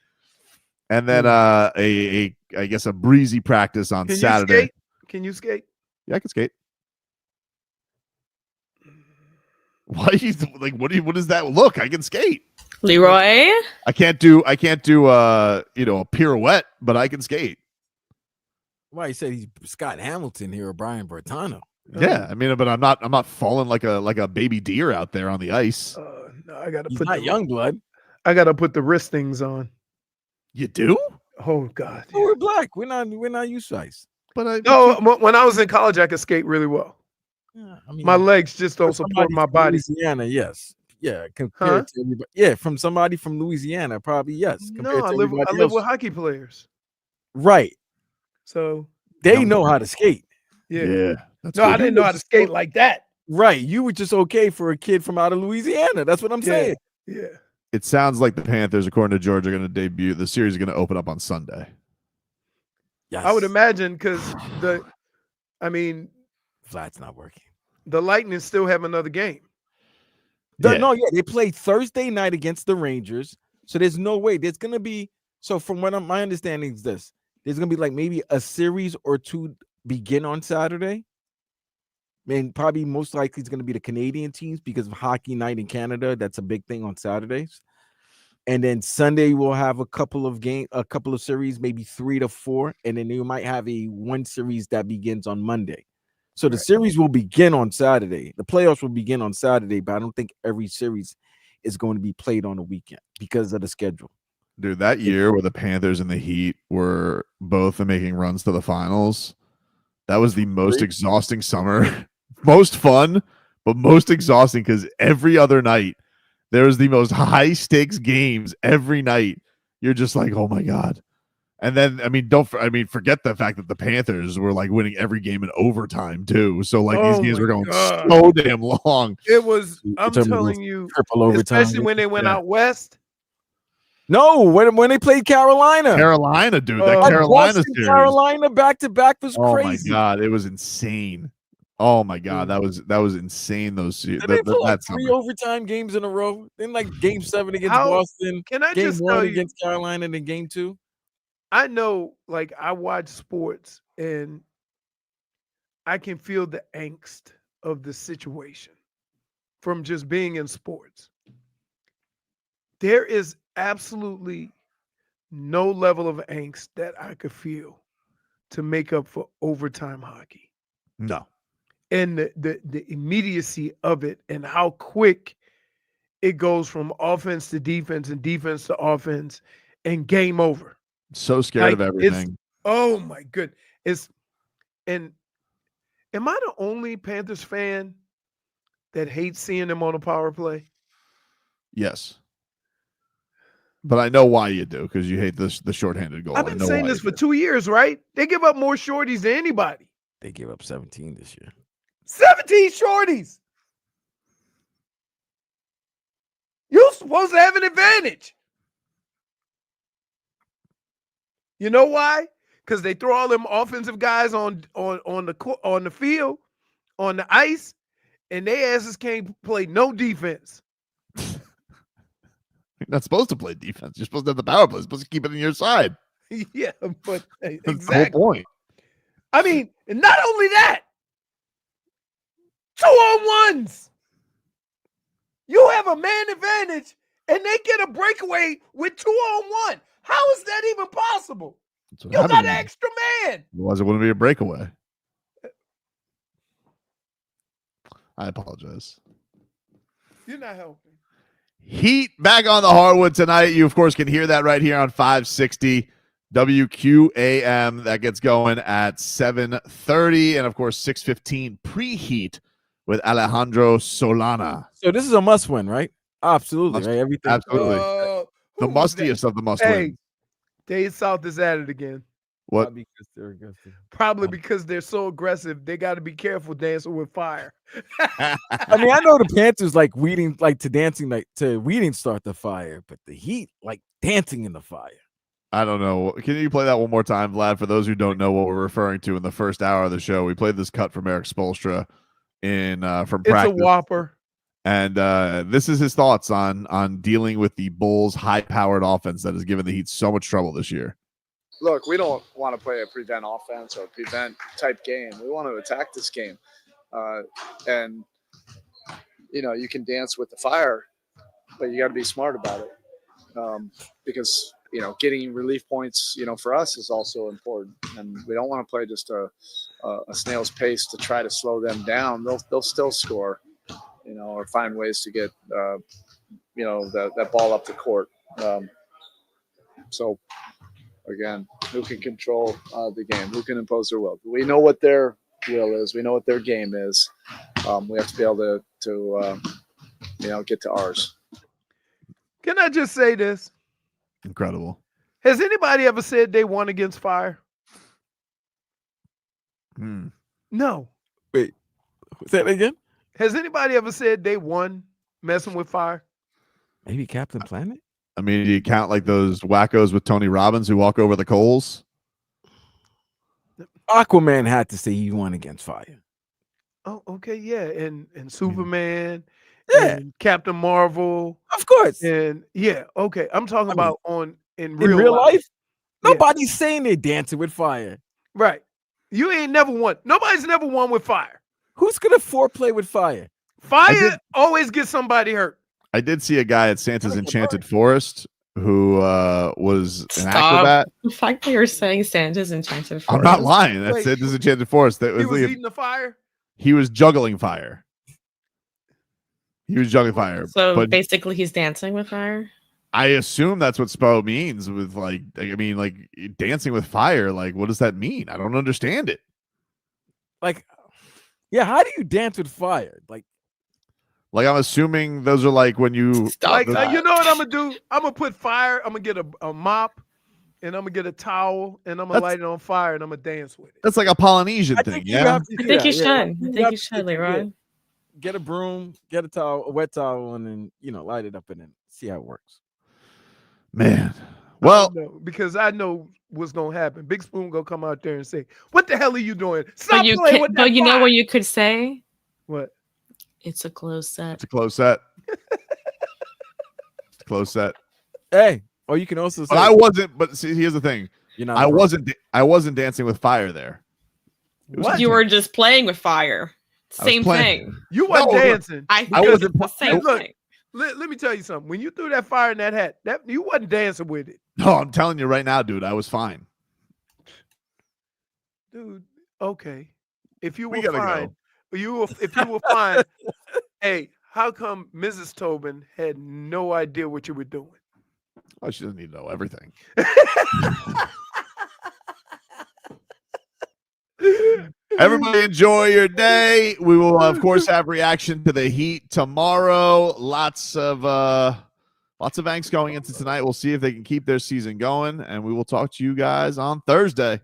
And then I guess a breezy practice on Saturday. Can you skate? Yeah, I can skate. Why are you like? What does that look? I can skate. Leroy. I can't do a pirouette, but I can skate. Why he said he's Scott Hamilton here or Brian Bertano. Yeah, I mean, but I'm not falling like a baby deer out there on the ice. No, I gotta He's put not young blood. I gotta put the wrist things on. You do? Oh God. Oh, we're black. We're not used to ice. But when I was in college, I could skate really well. Yeah, I mean, my legs just don't support my body. Louisiana, yes. Yeah, compared to everybody. Yeah, from somebody from Louisiana, probably yes. No, I live with hockey players. Right. So they know how to skate. Yeah. No, I didn't know how to skate like that. Right. You were just okay for a kid from out of Louisiana. That's what I'm saying. Yeah. It sounds like the Panthers, according to George, are going to debut. The series is going to open up on Sunday. Yes. I would imagine because Flat's not working. The Lightning still have another game. No, they play Thursday night against the Rangers. So there's no way. There's going to be, so from what my understanding is this, there's going to be like maybe a series or two begin on Saturday. And probably most likely it's going to be the Canadian teams because of Hockey Night in Canada. That's a big thing on Saturdays. And then Sunday we'll have a couple of series, maybe 3 to 4. And then you might have one series that begins on Monday. So the series will begin on Saturday. The playoffs will begin on Saturday, but I don't think every series is going to be played on a weekend because of the schedule. Dude, that year where the Panthers and the Heat were both making runs to the finals, That was the most exhausting summer. Most fun, but most exhausting because every other night there was the most high stakes games every night. You're just like, oh my God. And then, forget the fact that the Panthers were like winning every game in overtime too. So like these games were going so damn long. It was, I'm telling you, triple overtime, especially when they went out west. No, when they played Carolina. Carolina, dude. That Carolina series. Carolina back-to-back was crazy. Oh my God, it was insane. Oh my God, that was insane. Those they put like 3 overtime games in a row. Then like game 7 against Boston. Can I game just 1 tell you, against Carolina, and then game 2. I know, like, I watch sports and I can feel the angst of the situation from just being in sports. There is absolutely no level of angst that I could feel to make up for overtime hockey. No. And the immediacy of it and how quick it goes from offense to defense and defense to offense and game over. So scared of everything. Oh my goodness. And am I the only Panthers fan that hates seeing them on a power play? Yes. But I know why you do, because you hate the shorthanded goal. I've been saying this for 2 years, right? They give up more shorties than anybody. They gave up 17 this year. 17 shorties. You're supposed to have an advantage. You know why? Because they throw all them offensive guys on the field, on the ice, and they asses can't play no defense. You're not supposed to play defense. You're supposed to have the power play. You're supposed to keep it on your side. Yeah, but That's exactly. the whole point. I mean, and not only that, 2-on-1s. You have a man advantage, and they get a breakaway with 2-on-1. How is that even possible? You got an extra man. Otherwise, it wouldn't be a breakaway. I apologize. You're not helping. Heat back on the hardwood tonight. You, of course, can hear that right here on 560 WQAM. That gets going at 7:30. And, of course, 6:15 pre-heat with Alejandro Solana. So this is a must-win, right? Absolutely. Right? Everything. Absolutely. The mustiest of the must-wins. Dave South is at it again. What? Because they're aggressive. Probably because they're so aggressive. They got to be careful dancing with fire. I mean, I know the Panthers like Weeding, like to dancing, like to Weeding start the fire, but the Heat like dancing in the fire. I don't know. Can you play that one more time, Vlad? For those who don't know what we're referring to in the first hour of the show, we played this cut from Erik Spoelstra from practice. It's a whopper. And this is his thoughts on dealing with the Bulls' high-powered offense that has given the Heat so much trouble this year. Look, we don't want to play a prevent offense or a prevent type game. We want to attack this game. And, you can dance with the fire, but you got to be smart about it. Because, getting relief points, for us is also important. And we don't want to play just a snail's pace to try to slow them down. They'll still score, or find ways to get, that ball up the court. So, again, who can control the game? Who can impose their will? We know what their will is. We know what their game is. We have to be able to get to ours. Can I just say this? Incredible. Has anybody ever said they won against fire? No. Wait, say that again? Has anybody ever said they won messing with fire? Maybe Captain Planet? I mean, do you count like those wackos with Tony Robbins who walk over the coals? Aquaman had to say he won against fire. Oh, okay, yeah. And Superman, Yeah. and Captain Marvel. Of course. And yeah, okay. I'm talking about in In real life? Yeah. Nobody's saying they're dancing with fire. Right. You ain't never won. Nobody's never won with fire. Who's gonna foreplay with fire? Fire always gets somebody hurt. I did see a guy at Santa's Enchanted Forest who was an acrobat. The fact that you're saying Santa's Enchanted Forest. I'm not lying. That's Wait, Santa's Enchanted Forest. That He was like eating the fire. he was juggling fire. He was juggling fire. So but basically, he's dancing with fire. I assume that's what Spo means with like dancing with fire. Like, what does that mean? I don't understand it. Like, yeah, how do you dance with fire? Like I'm assuming those are like when you you know what I'm gonna do? I'm gonna put fire. I'm gonna get a mop, and I'm gonna get a towel, and I'm gonna light it on fire, and I'm gonna dance with it. That's like a Polynesian thing, yeah. I think you should. I think you should, Leroy. Get a broom, get a towel, a wet towel, and then light it up and then see how it works. Man, well, because I know what's gonna happen. Big Spoon gonna come out there and say, "What the hell are you doing? Stop playing with that But you know fire." what you could say? What? It's a close set. It's a close set. It's a close set. Hey, or you can also say, but I wasn't. But see, here's the thing. I wasn't wasn't dancing with fire there. You were just playing with fire. Same thing. You weren't dancing. I wasn't the same thing. Let me tell you something. When you threw that fire in that hat, you wasn't dancing with it. No, I'm telling you right now, dude. I was fine. Dude, okay. If you were gotta fine, if you were fine, hey, how come Mrs. Tobin had no idea what you were doing? Oh, she doesn't need to know everything. Everybody enjoy your day. We will, of course, have reaction to the Heat tomorrow. Lots of angst going into tonight. We'll see if they can keep their season going, and we will talk to you guys on Thursday.